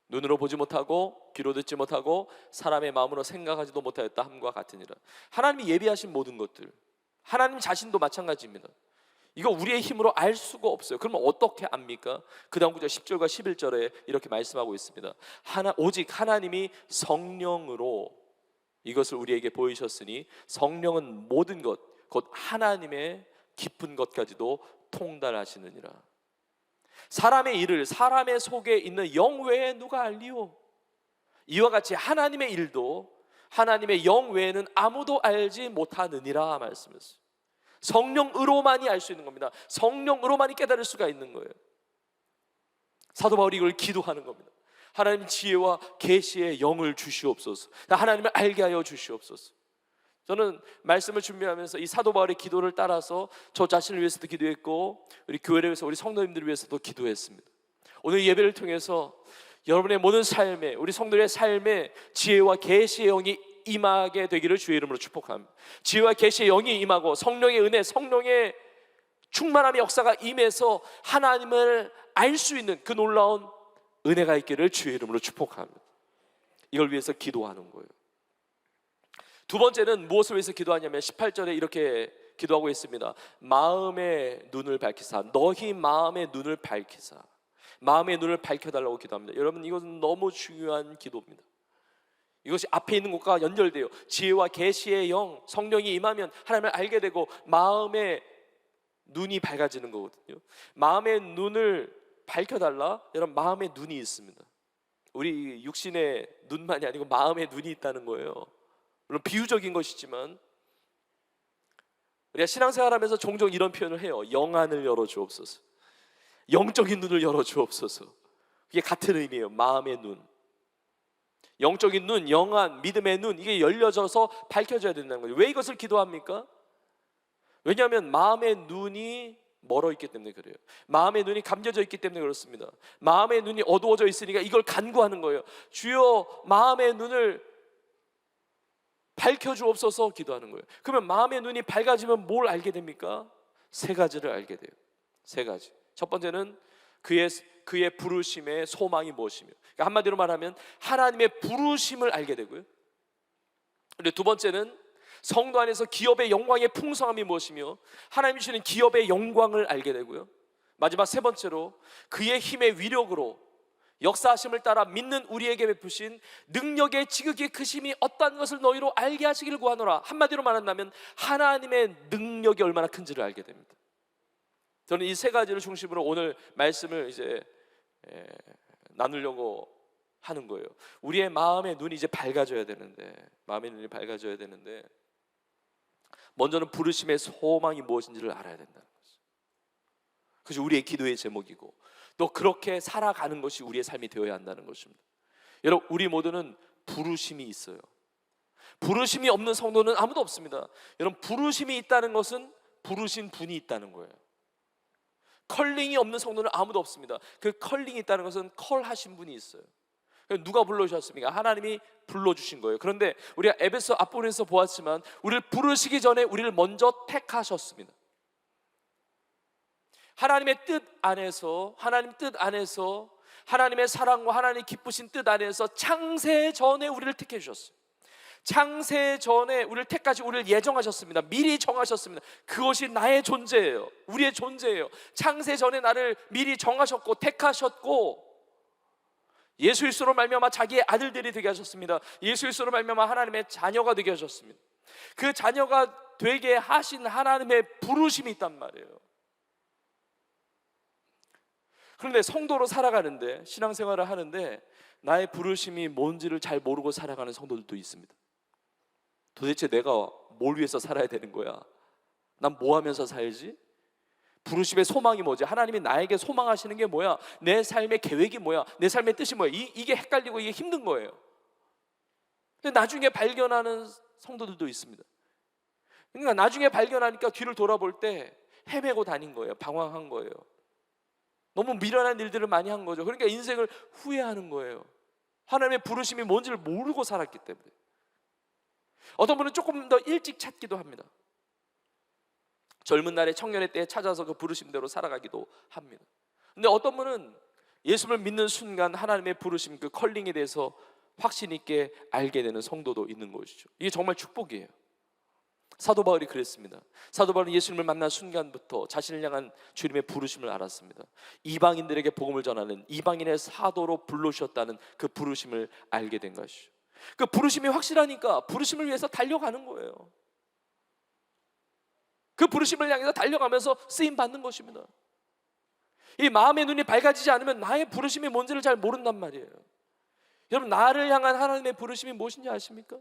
눈으로 보지 못하고 귀로 듣지 못하고 사람의 마음으로 생각하지도 못하였다 함과 같으니라. 하나님이 예비하신 모든 것들, 하나님 자신도 마찬가지입니다. 이거 우리의 힘으로 알 수가 없어요. 그러면 어떻게 압니까? 그 다음 구절 10절과 11절에 이렇게 말씀하고 있습니다. 오직 하나님이 성령으로 이것을 우리에게 보이셨으니 성령은 모든 것 곧 하나님의 깊은 것까지도 통달하시느니라. 사람의 일을 사람의 속에 있는 영 외에 누가 알리오? 이와 같이 하나님의 일도 하나님의 영 외에는 아무도 알지 못하느니라 말씀했어요. 성령으로만이 알 수 있는 겁니다. 성령으로만이 깨달을 수가 있는 거예요. 사도 바울이 이걸 기도하는 겁니다. 하나님 지혜와 계시의 영을 주시옵소서. 하나님을 알게 하여 주시옵소서. 저는 말씀을 준비하면서 이 사도 바울의 기도를 따라서 저 자신을 위해서도 기도했고 우리 교회를 위해서 우리 성도님들을 위해서도 기도했습니다. 오늘 예배를 통해서 여러분의 모든 삶에, 우리 성도들의 삶에 지혜와 계시의 영이 임하게 되기를 주의 이름으로 축복합니다. 지혜와 계시의 영이 임하고 성령의 은혜, 성령의 충만함의 역사가 임해서 하나님을 알 수 있는 그 놀라운 은혜가 있기를 주의 이름으로 축복합니다. 이걸 위해서 기도하는 거예요. 두 번째는 무엇을 위해서 기도하냐면 18절에 이렇게 기도하고 있습니다. 마음의 눈을 밝히사, 너희 마음의 눈을 밝히사. 마음의 눈을 밝혀달라고 기도합니다. 여러분, 이것은 너무 중요한 기도입니다. 이것이 앞에 있는 것과 연결돼요. 지혜와 계시의 영, 성령이 임하면 하나님을 알게 되고 마음의 눈이 밝아지는 거거든요. 마음의 눈을 밝혀달라. 여러분, 마음의 눈이 있습니다. 우리 육신의 눈만이 아니고 마음의 눈이 있다는 거예요. 물론 비유적인 것이지만 우리가 신앙생활하면서 종종 이런 표현을 해요. 영안을 열어주옵소서. 영적인 눈을 열어주옵소서. 이게 같은 의미예요. 마음의 눈. 영적인 눈, 영안, 믿음의 눈, 이게 열려져서 밝혀져야 된다는 거죠. 왜 이것을 기도합니까? 왜냐하면 마음의 눈이 멀어 있기 때문에 그래요. 마음의 눈이 감겨져 있기 때문에 그렇습니다. 마음의 눈이 어두워져 있으니까 이걸 간구하는 거예요. 주여 마음의 눈을 밝혀주옵소서 기도하는 거예요. 그러면 마음의 눈이 밝아지면 뭘 알게 됩니까? 세 가지를 알게 돼요. 세 가지. 첫 번째는 그의 부르심의 소망이 무엇이며, 그러니까 한마디로 말하면 하나님의 부르심을 알게 되고요. 그리고 두 번째는 성도 안에서 기업의 영광의 풍성함이 무엇이며 하나님이 주시는 기업의 영광을 알게 되고요. 마지막 세 번째로 그의 힘의 위력으로 역사하심을 따라 믿는 우리에게 베푸신 능력의 지극히 크심이 어떠한 것을 너희로 알게 하시기를 구하노라. 한마디로 말한다면 하나님의 능력이 얼마나 큰지를 알게 됩니다. 저는 이 세 가지를 중심으로 오늘 말씀을 이제 나누려고 하는 거예요. 우리의 마음의 눈이 이제 밝아져야 되는데, 마음의 눈이 밝아져야 되는데 먼저는 부르심의 소망이 무엇인지를 알아야 된다는 거죠. 그것이 우리의 기도의 제목이고 또 그렇게 살아가는 것이 우리의 삶이 되어야 한다는 것입니다. 여러분, 우리 모두는 부르심이 있어요. 부르심이 없는 성도는 아무도 없습니다. 여러분, 부르심이 있다는 것은 부르신 분이 있다는 거예요. 컬링이 없는 성도는 아무도 없습니다. 그 컬링이 있다는 것은 컬하신 분이 있어요. 누가 불러주셨습니까? 하나님이 불러주신 거예요. 그런데 우리가 에베소 앞부분에서 보았지만 우리를 부르시기 전에 우리를 먼저 택하셨습니다. 하나님의 뜻 안에서, 하나님 뜻 안에서, 하나님의 사랑과 하나님 기쁘신 뜻 안에서 창세 전에 우리를 택해 주셨어요. 창세 전에 우리를 택하시고 우리를 예정하셨습니다. 미리 정하셨습니다. 그것이 나의 존재예요. 우리의 존재예요. 창세 전에 나를 미리 정하셨고 택하셨고 예수 그리스도로 말미암아 자기의 아들들이 되게 하셨습니다. 예수 그리스도로 말미암아 하나님의 자녀가 되게 하셨습니다. 그 자녀가 되게 하신 하나님의 부르심이 있단 말이에요. 그런데 성도로 살아가는데, 신앙생활을 하는데 나의 부르심이 뭔지를 잘 모르고 살아가는 성도들도 있습니다. 도대체 내가 뭘 위해서 살아야 되는 거야? 난 뭐 하면서 살지? 부르심의 소망이 뭐지? 하나님이 나에게 소망하시는 게 뭐야? 내 삶의 계획이 뭐야? 내 삶의 뜻이 뭐야? 이게 헷갈리고 이게 힘든 거예요. 근데 나중에 발견하는 성도들도 있습니다. 그러니까 나중에 발견하니까 뒤를 돌아볼 때 헤매고 다닌 거예요. 방황한 거예요. 너무 미련한 일들을 많이 한 거죠. 그러니까 인생을 후회하는 거예요. 하나님의 부르심이 뭔지를 모르고 살았기 때문에. 어떤 분은 조금 더 일찍 찾기도 합니다. 젊은 날에 청년의 때에 찾아서 그 부르심대로 살아가기도 합니다. 근데 어떤 분은 예수를 믿는 순간 하나님의 부르심, 그 컬링에 대해서 확신 있게 알게 되는 성도도 있는 것이죠. 이게 정말 축복이에요. 사도 바울이 그랬습니다. 사도 바울은 예수님을 만난 순간부터 자신을 향한 주님의 부르심을 알았습니다. 이방인들에게 복음을 전하는 이방인의 사도로 불러주셨다는 그 부르심을 알게 된 것이죠. 그 부르심이 확실하니까 부르심을 위해서 달려가는 거예요. 그 부르심을 향해서 달려가면서 쓰임 받는 것입니다. 이 마음의 눈이 밝아지지 않으면 나의 부르심이 뭔지를 잘 모른단 말이에요. 여러분, 나를 향한 하나님의 부르심이 무엇인지 아십니까?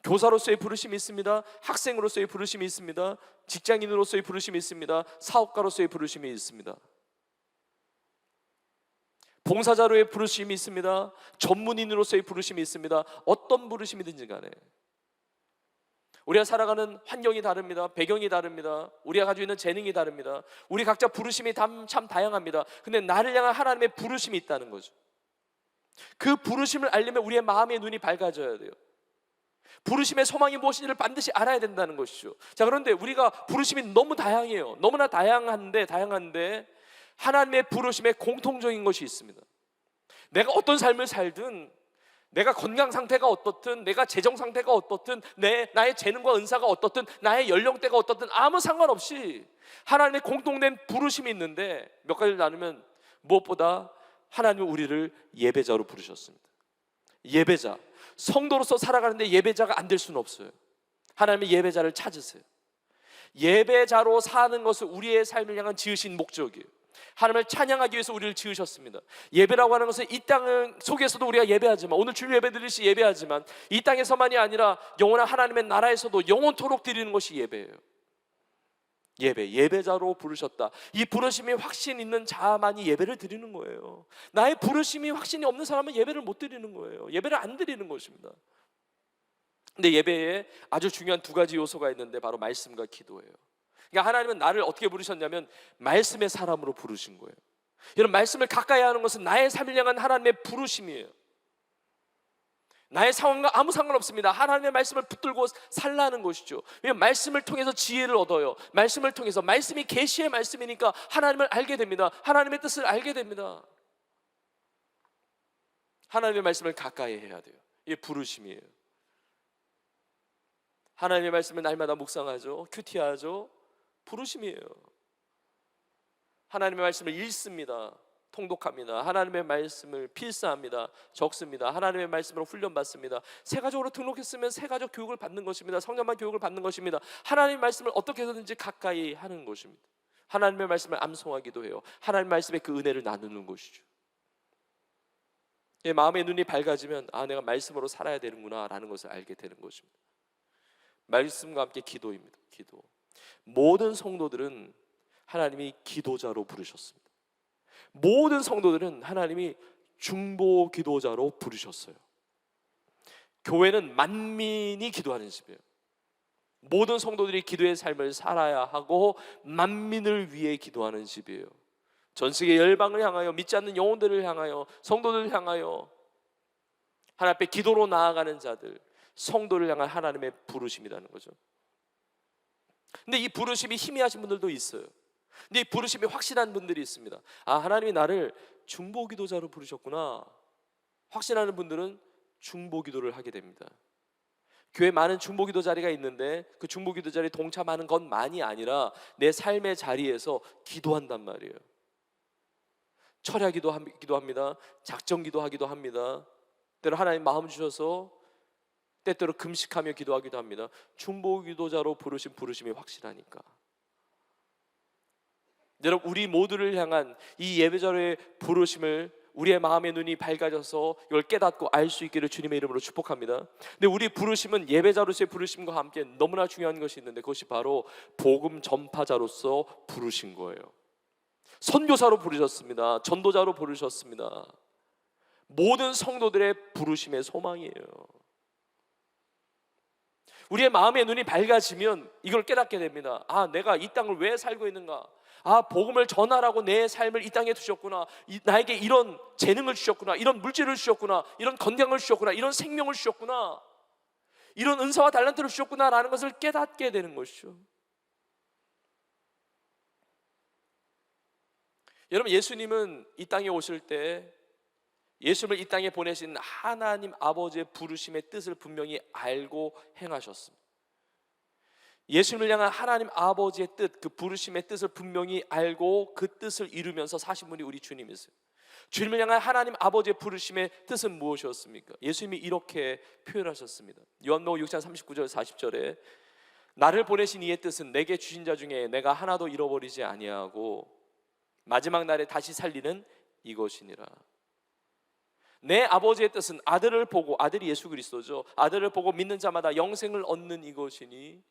교사로서의 부르심이 있습니다. 학생으로서의 부르심이 있습니다. 직장인으로서의 부르심이 있습니다. 사업가로서의 부르심이 있습니다. 봉사자로의 부르심이 있습니다. 전문인으로서의 부르심이 있습니다. 어떤 부르심이든지 간에 우리가 살아가는 환경이 다릅니다. 배경이 다릅니다. 우리가 가지고 있는 재능이 다릅니다. 우리 각자 부르심이 참 다양합니다. 근데 나를 향한 하나님의 부르심이 있다는 거죠. 그 부르심을 알려면 우리의 마음의 눈이 밝아져야 돼요. 부르심의 소망이 무엇인지를 반드시 알아야 된다는 것이죠. 자, 그런데 우리가 부르심이 너무 다양해요. 너무나 다양한데 하나님의 부르심에 공통적인 것이 있습니다. 내가 어떤 삶을 살든, 내가 건강 상태가 어떻든, 내가 재정 상태가 어떻든, 나의 재능과 은사가 어떻든, 나의 연령대가 어떻든 아무 상관없이 하나님의 공통된 부르심이 있는데 몇 가지를 나누면 무엇보다 하나님은 우리를 예배자로 부르셨습니다. 예배자, 성도로서 살아가는데 예배자가 안 될 수는 없어요. 하나님의 예배자를 찾으세요. 예배자로 사는 것은 우리의 삶을 향한 지으신 목적이에요. 하나님을 찬양하기 위해서 우리를 지으셨습니다. 예배라고 하는 것은 이 땅 속에서도 우리가 예배하지만, 오늘 주일 예배 드릴 시 예배하지만, 이 땅에서만이 아니라 영원한 하나님의 나라에서도 영원토록 드리는 것이 예배예요. 예배자로 부르셨다. 이 부르심이 확신 있는 자만이 예배를 드리는 거예요. 나의 부르심이 확신이 없는 사람은 예배를 못 드리는 거예요. 예배를 안 드리는 것입니다. 근데 예배에 아주 중요한 두 가지 요소가 있는데 바로 말씀과 기도예요. 그러니까 하나님은 나를 어떻게 부르셨냐면 말씀의 사람으로 부르신 거예요. 이런 말씀을 가까이 하는 것은 나의 삶을 향한 하나님의 부르심이에요. 나의 상황과 아무 상관없습니다. 하나님의 말씀을 붙들고 살라는 것이죠. 왜냐하면 말씀을 통해서 지혜를 얻어요. 말씀을 통해서, 말씀이 계시의 말씀이니까 하나님을 알게 됩니다. 하나님의 뜻을 알게 됩니다. 하나님의 말씀을 가까이 해야 돼요. 이게 부르심이에요. 하나님의 말씀을 날마다 묵상하죠. 큐티하죠. 부르심이에요. 하나님의 말씀을 읽습니다. 통독합니다. 하나님의 말씀을 필사합니다. 적습니다. 하나님의 말씀으로 훈련받습니다. 세가족으로 등록했으면 세가족 교육을 받는 것입니다. 성전만 교육을 받는 것입니다. 하나님의 말씀을 어떻게 해서든지 가까이 하는 것입니다. 하나님의 말씀을 암송하기도 해요. 하나님의 말씀의 그 은혜를 나누는 것이죠. 마음의 눈이 밝아지면 내가 말씀으로 살아야 되는구나 라는 것을 알게 되는 것입니다. 말씀과 함께 기도입니다. 기도. 모든 성도들은 하나님이 기도자로 부르셨습니다. 모든 성도들은 하나님이 중보 기도자로 부르셨어요. 교회는 만민이 기도하는 집이에요. 모든 성도들이 기도의 삶을 살아야 하고 만민을 위해 기도하는 집이에요. 전 세계 열방을 향하여, 믿지 않는 영혼들을 향하여, 성도들을 향하여 하나님 앞에 기도로 나아가는 자들, 성도를 향한 하나님의 부르심이라는 거죠. 근데 이 부르심이 희미하신 분들도 있어요. 근데 이 부르심이 확실한 분들이 있습니다. 하나님이 나를 중보기도자로 부르셨구나. 확신하는 분들은 중보기도를 하게 됩니다. 교회에 많은 중보기도 자리가 있는데 그 중보기도 자리에 동참하는 것만이 아니라 내 삶의 자리에서 기도한단 말이에요. 철야기도 합니다. 작정기도 하기도 합니다. 때로 하나님 마음 주셔서 때때로 금식하며 기도하기도 합니다. 중보기도자로 부르신 부르심이 확실하니까. 여러분, 우리 모두를 향한 이 예배자로의 부르심을 우리의 마음의 눈이 밝아져서 이걸 깨닫고 알 수 있기를 주님의 이름으로 축복합니다. 근데 우리 부르심은 예배자로서의 부르심과 함께 너무나 중요한 것이 있는데 그것이 바로 복음 전파자로서 부르신 거예요. 선교사로 부르셨습니다. 전도자로 부르셨습니다. 모든 성도들의 부르심의 소망이에요. 우리의 마음의 눈이 밝아지면 이걸 깨닫게 됩니다. 내가 이 땅을 왜 살고 있는가? 복음을 전하라고 내 삶을 이 땅에 두셨구나. 나에게 이런 재능을 주셨구나. 이런 물질을 주셨구나. 이런 건강을 주셨구나. 이런 생명을 주셨구나. 이런 은사와 달란트를 주셨구나 라는 것을 깨닫게 되는 것이죠. 여러분, 예수님은 이 땅에 오실 때 예수님을 이 땅에 보내신 하나님 아버지의 부르심의 뜻을 분명히 알고 행하셨습니다. 예수님을 향한 하나님 아버지의 뜻, 그 부르심의 뜻을 분명히 알고 그 뜻을 이루면서 사신 분이 우리 주님이세요. 주님을 향한 하나님 아버지의 부르심의 뜻은 무엇이었습니까? 예수님이 이렇게 표현하셨습니다. 요한복음 6장 39절 40절에 나를 보내신 이의 뜻은 내게 주신 자 중에 내가 하나도 잃어버리지 아니하고 마지막 날에 다시 살리는 이것이니라. 내 아버지의 뜻은 아들을 보고, 아들이 예수 그리스도죠. 아들을 보고 믿는 자마다 영생을 얻는 이것이니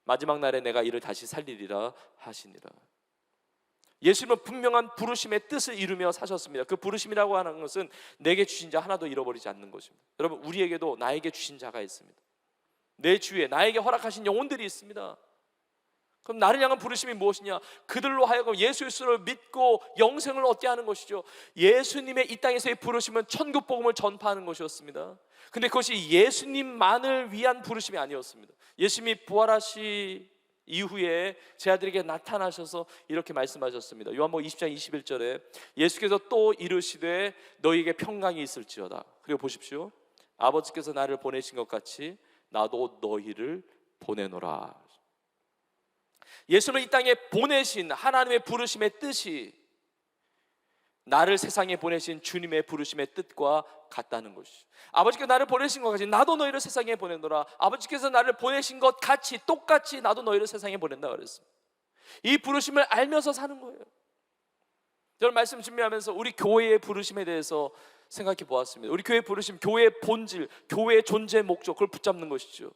마지막 날에 내가 이를 다시 살리리라 하시니라. 예수님은 분명한 부르심의 뜻을 이루며 사셨습니다. 그 부르심이라고 하는 것은 내게 주신 자 하나도 잃어버리지 않는 것입니다. 여러분, 우리에게도 나에게 주신 자가 있습니다. 내 주위에 나에게 허락하신 영혼들이 있습니다. 그럼 나를 향한 부르심이 무엇이냐? 그들로 하여금 예수 그리스도를 믿고 영생을 얻게 하는 것이죠. 예수님의 이 땅에서의 부르심은 천국 복음을 전파하는 것이었습니다. 근데 그것이 예수님만을 위한 부르심이 아니었습니다. 예수님이 부활하시 이후에 제 아들에게 나타나셔서 이렇게 말씀하셨습니다. 요한복음 20장 21절에 예수께서 또 이르시되 너희에게 평강이 있을지어다. 그리고 보십시오. 아버지께서 나를 보내신 것 같이 나도 너희를 보내노라. 예수를 이 땅에 보내신 하나님의 부르심의 뜻이 나를 세상에 보내신 주님의 부르심의 뜻과 같다는 것이죠. 아버지께서 나를 보내신 것 같이 나도 너희를 세상에 보내노라. 아버지께서 나를 보내신 것 같이 똑같이 나도 너희를 세상에 보낸다 그랬습니다. 이 부르심을 알면서 사는 거예요. 저는 말씀 준비하면서 우리 교회의 부르심에 대해서 생각해 보았습니다. 우리 교회의 부르심, 교회의 본질, 교회의 존재 목적, 그걸 붙잡는 것이죠.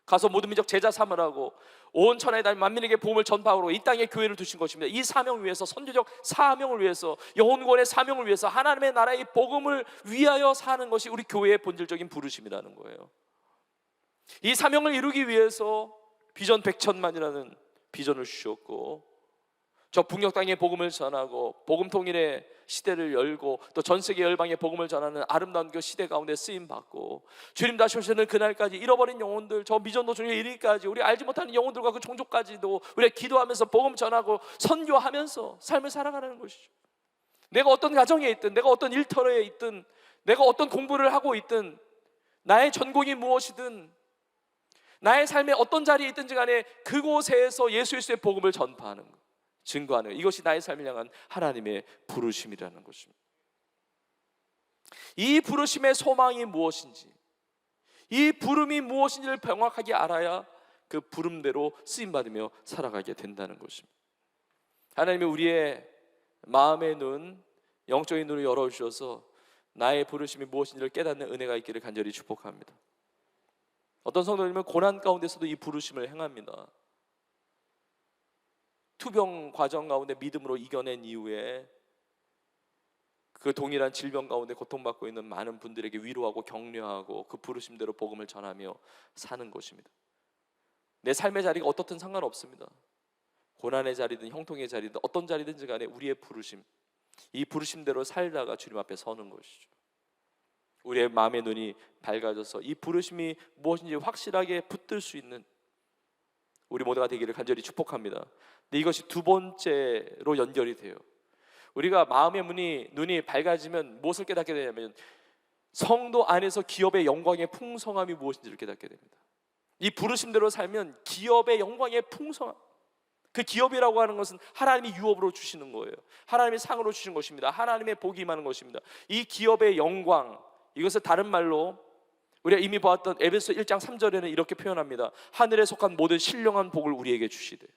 가서 모든 민족 제자 삼으라고 온 천하에 다니는 만민에게 복음을 전파하고 이 땅에 교회를 두신 것입니다. 이 사명을 위해서, 선교적 사명을 위해서, 영혼구원의 사명을 위해서, 하나님의 나라의 복음을 위하여 사는 것이 우리 교회의 본질적인 부르심이라는 거예요. 이 사명을 이루기 위해서 비전 100천만이라는 비전을 주셨고, 저 북녘 땅에 복음을 전하고 복음 통일의 시대를 열고 또 전 세계 열방에 복음을 전하는 아름다운 그 시대 가운데 쓰임 받고, 주님 다시 오시는 그날까지 잃어버린 영혼들, 저 미전 도중에 이르기까지 우리 알지 못하는 영혼들과 그 종족까지도 우리가 기도하면서 복음 전하고 선교하면서 삶을 살아가는 것이죠. 내가 어떤 가정에 있든, 내가 어떤 일터에 있든, 내가 어떤 공부를 하고 있든, 나의 전공이 무엇이든, 나의 삶의 어떤 자리에 있든지 간에 그곳에서 예수 그리스도의 복음을 전파하는 것, 증거하는 것, 이것이 나의 삶을 향한 하나님의 부르심이라는 것입니다. 이 부르심의 소망이 무엇인지, 이 부름이 무엇인지를 명확하게 알아야 그 부름대로 쓰임받으며 살아가게 된다는 것입니다. 하나님이 우리의 마음의 눈, 영적인 눈을 열어주셔서 나의 부르심이 무엇인지를 깨닫는 은혜가 있기를 간절히 축복합니다. 어떤 성도님은 고난 가운데서도 이 부르심을 행합니다. 투병 과정 가운데 믿음으로 이겨낸 이후에 그 동일한 질병 가운데 고통받고 있는 많은 분들에게 위로하고 격려하고 그 부르심대로 복음을 전하며 사는 것입니다. 내 삶의 자리가 어떻든 상관없습니다. 고난의 자리든 형통의 자리든 어떤 자리든지 간에 우리의 부르심, 이 부르심대로 살다가 주님 앞에 서는 것이죠. 우리의 마음의 눈이 밝아져서 이 부르심이 무엇인지 확실하게 붙들 수 있는 우리 모두가 되기를 간절히 축복합니다. 근데 이것이 두 번째로 연결이 돼요. 우리가 마음의 눈이 밝아지면 무엇을 깨닫게 되냐면 성도 안에서 기업의 영광의 풍성함이 무엇인지를 깨닫게 됩니다. 이 부르심대로 살면 기업의 영광의 풍성함, 그 기업이라고 하는 것은 하나님이 유업으로 주시는 거예요. 하나님이 상으로 주신 것입니다. 하나님의 복이 임하는 것입니다. 이 기업의 영광, 이것을 다른 말로 우리가 이미 보았던 에베소 1장 3절에는 이렇게 표현합니다. 하늘에 속한 모든 신령한 복을 우리에게 주시되,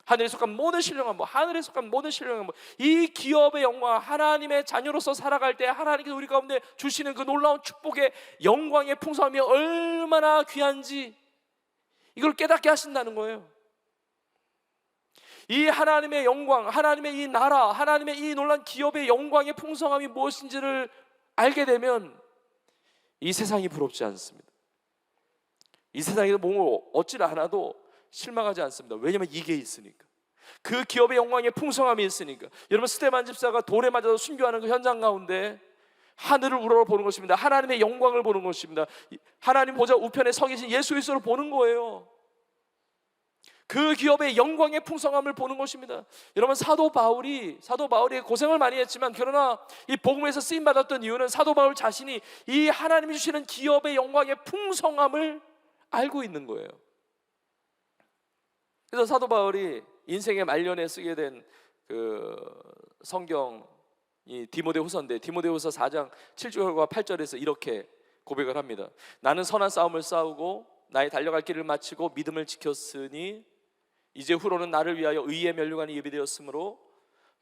하늘에 속한 모든 신령한 복, 하늘에 속한 모든 신령한 복, 이 기업의 영광, 하나님의 자녀로서 살아갈 때 하나님께서 우리 가운데 주시는 그 놀라운 축복의 영광의 풍성함이 얼마나 귀한지 이걸 깨닫게 하신다는 거예요. 이 하나님의 영광, 하나님의 이 나라, 하나님의 이 놀라운 기업의 영광의 풍성함이 무엇인지를 알게 되면 이 세상이 부럽지 않습니다. 이 세상에서 몸을 얻지를 않아도 실망하지 않습니다. 왜냐하면 이게 있으니까, 그 기업의 영광의 풍성함이 있으니까. 여러분, 스데반 집사가 돌에 맞아서 순교하는 그 현장 가운데 하늘을 우러러보는 것입니다. 하나님의 영광을 보는 것입니다. 하나님 보좌 우편에 서 계신 예수 그리스도를 보는 거예요. 그 기업의 영광의 풍성함을 보는 것입니다. 여러분, 사도 바울이 고생을 많이 했지만 그러나 이 복음에서 쓰임 받았던 이유는 사도 바울 자신이 이 하나님이 주시는 기업의 영광의 풍성함을 알고 있는 거예요. 그래서 사도 바울이 인생의 말년에 쓰게 된 그 성경이 디모데후서인데, 디모데후서 4장 7절과 8절에서 이렇게 고백을 합니다. 나는 선한 싸움을 싸우고 나의 달려갈 길을 마치고 믿음을 지켰으니 이제 후로는 나를 위하여 의의 면류관이 예비되었으므로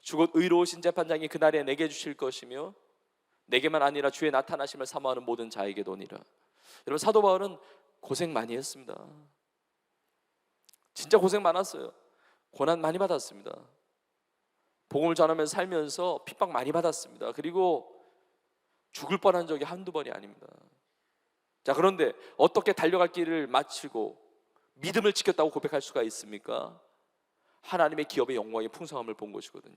주곧 의로우신 재판장이 그날에 내게 주실 것이며 내게만 아니라 주의 나타나심을 사모하는 모든 자에게도니라. 여러분, 사도 바울은 고생 많이 했습니다. 진짜 고생 많았어요. 고난 많이 받았습니다. 복음을 전하면서 살면서 핍박 많이 받았습니다. 그리고 죽을 뻔한 적이 한두 번이 아닙니다. 자, 그런데 어떻게 달려갈 길을 마치고 믿음을 지켰다고 고백할 수가 있습니까? 하나님의 기업의 영광의 풍성함을 본 것이거든요.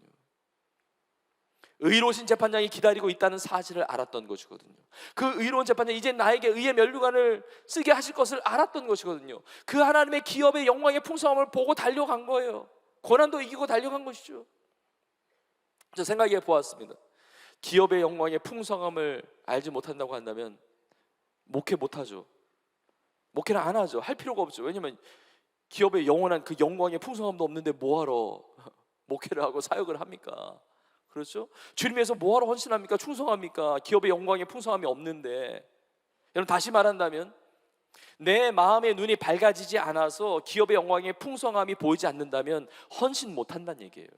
의로우신 재판장이 기다리고 있다는 사실을 알았던 것이거든요. 그 의로운 재판장이 이제 나에게 의의 면류관을 쓰게 하실 것을 알았던 것이거든요. 그 하나님의 기업의 영광의 풍성함을 보고 달려간 거예요. 고난도 이기고 달려간 것이죠. 저 생각해 보았습니다. 기업의 영광의 풍성함을 알지 못한다고 한다면 목회 못하죠. 목회를 안 하죠. 할 필요가 없죠. 왜냐하면 기업의 영원한 그 영광의 풍성함도 없는데 뭐하러 목회를 하고 사역을 합니까? 그렇죠? 주님 위해서 뭐하러 헌신합니까? 충성합니까? 기업의 영광의 풍성함이 없는데. 여러분, 다시 말한다면 내 마음의 눈이 밝아지지 않아서 기업의 영광의 풍성함이 보이지 않는다면 헌신 못한다는 얘기예요.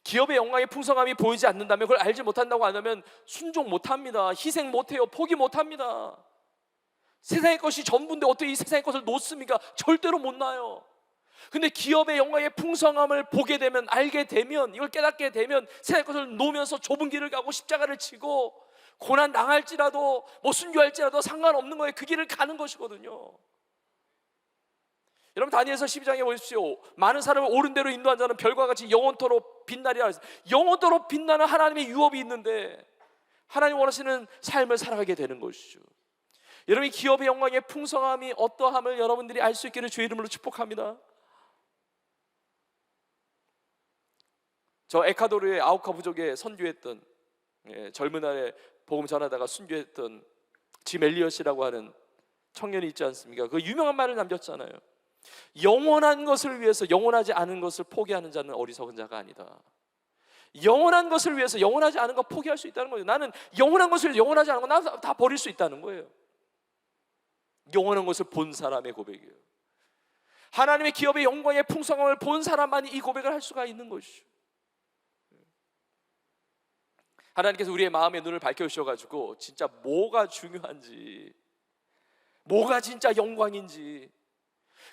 기업의 영광의 풍성함이 보이지 않는다면, 그걸 알지 못한다고 하면 순종 못합니다. 희생 못해요. 포기 못합니다. 세상의 것이 전부인데 어떻게 이 세상의 것을 놓습니까? 절대로 못 놔요. 근데 기업의 영광의 풍성함을 보게 되면, 알게 되면, 이걸 깨닫게 되면 세상의 것을 놓으면서 좁은 길을 가고 십자가를 치고 고난 당할지라도 뭐 순교할지라도 상관없는 거예요. 그 길을 가는 것이거든요. 여러분, 다니엘서 12장에 보십시오. 많은 사람을 옳은 대로 인도한 자는 별과 같이 영원토록 빛나리라 했어요. 영원토록 빛나는 하나님의 유업이 있는데 하나님 원하시는 삶을 살아가게 되는 것이죠. 여러분, 기업의 영광의 풍성함이 어떠함을 여러분들이 알 수 있기를 주의 이름으로 축복합니다. 저 에콰도르의 아우카 부족에 선교했던, 젊은 날에 복음 전하다가 순교했던 짐 엘리엇이라고 하는 청년이 있지 않습니까? 그 유명한 말을 남겼잖아요. 영원한 것을 위해서 영원하지 않은 것을 포기하는 자는 어리석은 자가 아니다. 영원한 것을 위해서 영원하지 않은 것 포기할 수 있다는 거예요. 나는 영원한 것을 위해서 영원하지 않은 거 나 다 버릴 수 있다는 거예요. 영원한 것을 본 사람의 고백이에요. 하나님의 기업의 영광의 풍성함을 본 사람만이 이 고백을 할 수가 있는 것이죠. 하나님께서 우리의 마음의 눈을 밝혀주셔가지고 진짜 뭐가 중요한지, 뭐가 진짜 영광인지,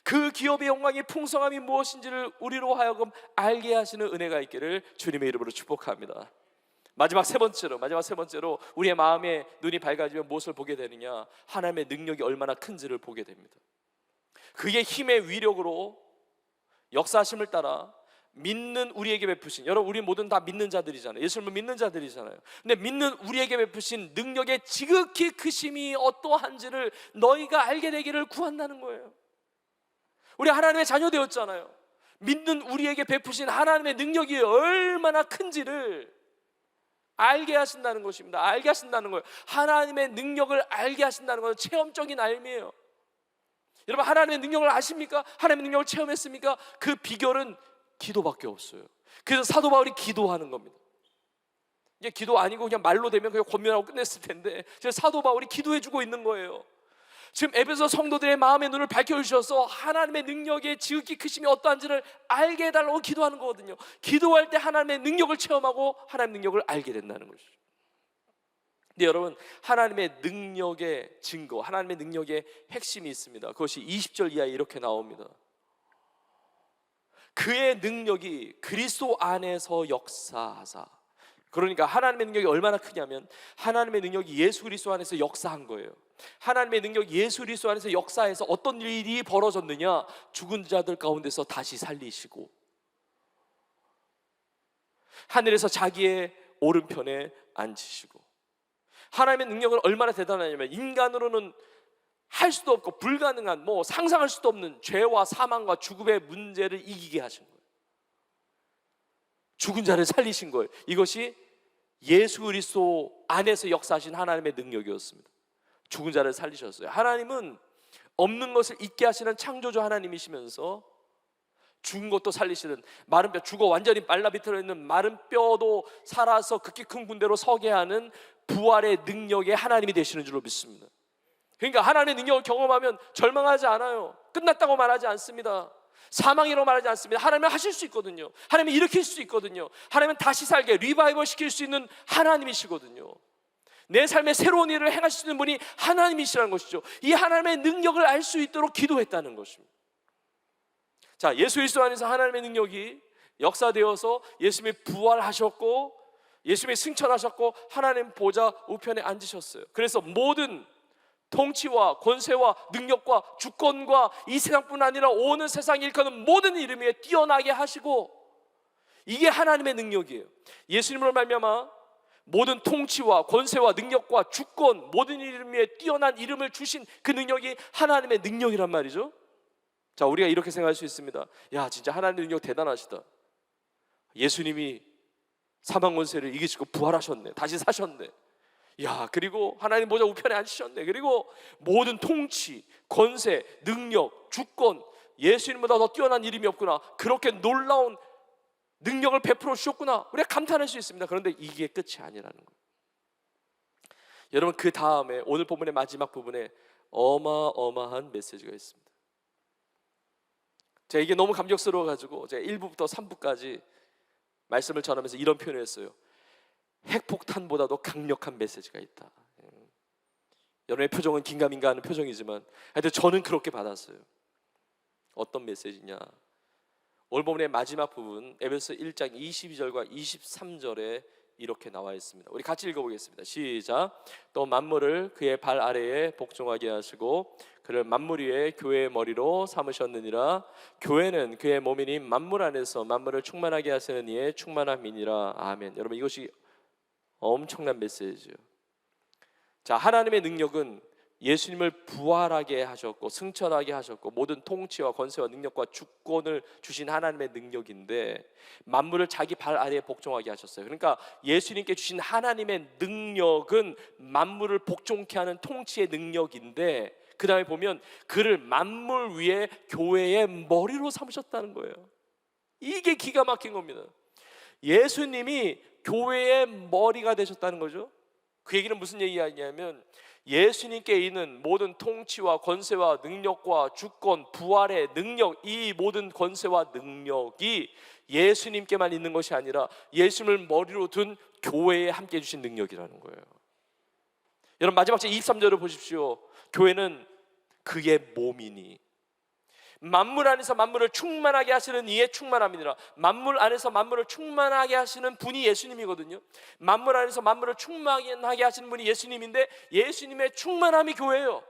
그 기업의 영광의 풍성함이 무엇인지를 우리로 하여금 알게 하시는 은혜가 있기를 주님의 이름으로 축복합니다. 마지막 세 번째로 우리의 마음의 눈이 밝아지면 무엇을 보게 되느냐? 하나님의 능력이 얼마나 큰지를 보게 됩니다. 그의 힘의 위력으로 역사하심을 따라 믿는 우리에게 베푸신, 여러분, 우리 모든 다 믿는 자들이잖아요. 예수님을 믿는 자들이잖아요. 근데 믿는 우리에게 베푸신 능력의 지극히 크심이 어떠한지를 너희가 알게 되기를 구한다는 거예요. 우리 하나님의 자녀 되었잖아요. 믿는 우리에게 베푸신 하나님의 능력이 얼마나 큰지를 알게 하신다는 것입니다. 알게 하신다는 거예요. 하나님의 능력을 알게 하신다는 것은 체험적인 알미예요. 여러분, 하나님의 능력을 아십니까? 하나님의 능력을 체험했습니까? 그 비결은 기도밖에 없어요. 그래서 사도 바울이 기도하는 겁니다. 이게 기도 아니고 그냥 말로 되면 그냥 권면하고 끝냈을 텐데, 사도 바울이 기도해주고 있는 거예요. 지금 에베소 성도들의 마음의 눈을 밝혀주셔서 하나님의 능력의 지극히 크심이 어떠한지를 알게 해달라고 기도하는 거거든요. 기도할 때 하나님의 능력을 체험하고 하나님의 능력을 알게 된다는 것이죠. 근데 여러분, 하나님의 능력의 증거, 하나님의 능력의 핵심이 있습니다. 그것이 20절 이하에 이렇게 나옵니다. 그의 능력이 그리스도 안에서 역사하사. 그러니까 하나님의 능력이 얼마나 크냐면, 하나님의 능력이 예수 그리스도 안에서 역사한 거예요. 하나님의 능력이 예수 그리스도 안에서 역사해서 어떤 일이 벌어졌느냐? 죽은 자들 가운데서 다시 살리시고, 하늘에서 자기의 오른편에 앉히시고. 하나님의 능력은 얼마나 대단하냐면, 인간으로는 할 수도 없고 불가능한, 뭐 상상할 수도 없는 죄와 사망과 죽음의 문제를 이기게 하신 거예요. 죽은 자를 살리신 거예요. 이것이 예수 그리스도 안에서 역사하신 하나님의 능력이었습니다. 죽은 자를 살리셨어요. 하나님은 없는 것을 있게 하시는 창조주 하나님이시면서 죽은 것도 살리시는, 마른 뼈, 죽어 완전히 말라 비틀어 있는 마른 뼈도 살아서 극히 큰 군대로 서게 하는 부활의 능력의 하나님이 되시는 줄로 믿습니다. 그러니까 하나님의 능력을 경험하면 절망하지 않아요. 끝났다고 말하지 않습니다. 사망이라고 말하지 않습니다. 하나님은 하실 수 있거든요. 하나님은 일으킬 수 있거든요. 하나님은 다시 살게 리바이벌 시킬 수 있는 하나님이시거든요. 내 삶에 새로운 일을 행하실 수 있는 분이 하나님이시라는 것이죠. 이 하나님의 능력을 알 수 있도록 기도했다는 것입니다. 자, 예수 그리스도 안에서 하나님의 능력이 역사되어서 예수님이 부활하셨고, 예수님이 승천하셨고, 하나님 보좌 우편에 앉으셨어요. 그래서 모든 통치와 권세와 능력과 주권과 이 세상뿐 아니라 오는 세상 일컫는 모든 이름 위에 뛰어나게 하시고, 이게 하나님의 능력이에요. 예수님으로 말미암아 모든 통치와 권세와 능력과 주권, 모든 이름 위에 뛰어난 이름을 주신 그 능력이 하나님의 능력이란 말이죠. 자, 우리가 이렇게 생각할 수 있습니다. 야, 진짜 하나님의 능력 대단하시다. 예수님이 사망 권세를 이기시고 부활하셨네, 다시 사셨네. 야, 그리고 하나님 보좌 우편에 앉으셨네. 그리고 모든 통치, 권세, 능력, 주권, 예수님보다 더 뛰어난 이름이 없구나. 그렇게 놀라운 능력을 베풀어 주셨구나. 우리가 감탄할 수 있습니다. 그런데 이게 끝이 아니라는 거예요. 여러분, 그 다음에 오늘 본문의 마지막 부분에 어마어마한 메시지가 있습니다. 제가 이게 너무 감격스러워가지고 제가 1부부터 3부까지 말씀을 전하면서 이런 표현을 했어요. 핵폭탄보다도 강력한 메시지가 있다. 여러분의 표정은 긴가민가 하는 표정이지만 하여튼 저는 그렇게 받았어요. 어떤 메시지냐, 오늘 본문의 마지막 부분 에베소 1장 22절과 23절에 이렇게 나와 있습니다. 우리 같이 읽어보겠습니다. 시작. 또 만물을 그의 발 아래에 복종하게 하시고 그를 만물 위에 교회의 머리로 삼으셨느니라. 교회는 그의 몸이니 만물 안에서 만물을 충만하게 하시는 이의 충만함이니라. 아멘. 여러분, 이것이 엄청난 메시지예요. 자, 하나님의 능력은 예수님을 부활하게 하셨고 승천하게 하셨고 모든 통치와 권세와 능력과 주권을 주신 하나님의 능력인데 만물을 자기 발 아래에 복종하게 하셨어요. 그러니까 예수님께 주신 하나님의 능력은 만물을 복종케 하는 통치의 능력인데 그 다음에 보면 그를 만물 위에 교회의 머리로 삼으셨다는 거예요. 이게 기가 막힌 겁니다. 예수님이 교회의 머리가 되셨다는 거죠. 그 얘기는 무슨 얘기냐면 예수님께 있는 모든 통치와 권세와 능력과 주권, 부활의 능력, 이 모든 권세와 능력이 예수님께만 있는 것이 아니라 예수님을 머리로 둔 교회에 함께 해주신 능력이라는 거예요. 여러분, 마지막 절 23절을 보십시오. 교회는 그의 몸이니 만물 안에서 만물을 충만하게 하시는 이의 충만함이니라. 만물 안에서 만물을 충만하게 하시는 분이 예수님이거든요. 만물 안에서 만물을 충만하게 하시는 분이 예수님인데 예수님의 충만함이 교회예요.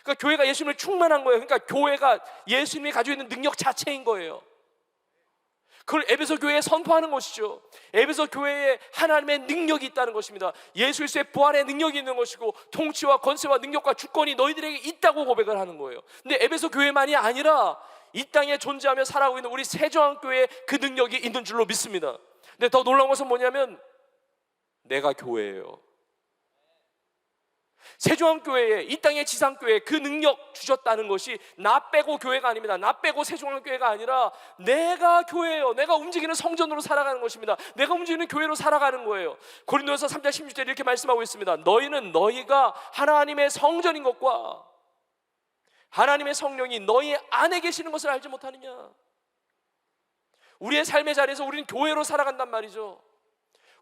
그러니까 교회가 예수님을 충만한 거예요. 그러니까 교회가 예수님이 가지고 있는 능력 자체인 거예요. 그걸 에베소 교회에 선포하는 것이죠. 에베소 교회에 하나님의 능력이 있다는 것입니다. 예수 그리스도의 부활의 능력이 있는 것이고 통치와 권세와 능력과 주권이 너희들에게 있다고 고백을 하는 거예요. 근데 에베소 교회만이 아니라 이 땅에 존재하며 살아가고 있는 우리 세종교회에 그 능력이 있는 줄로 믿습니다. 근데 더 놀라운 것은 뭐냐면 내가 교회예요. 세종교회에 이 땅의 지상교회에 그 능력 주셨다는 것이 나 빼고 교회가 아닙니다. 나 빼고 세종교회가 아니라 내가 교회예요. 내가 움직이는 성전으로 살아가는 것입니다. 내가 움직이는 교회로 살아가는 거예요. 고린도서 3장 16절에 이렇게 말씀하고 있습니다. 너희는 너희가 하나님의 성전인 것과 하나님의 성령이 너희 안에 계시는 것을 알지 못하느냐. 우리의 삶의 자리에서 우리는 교회로 살아간단 말이죠.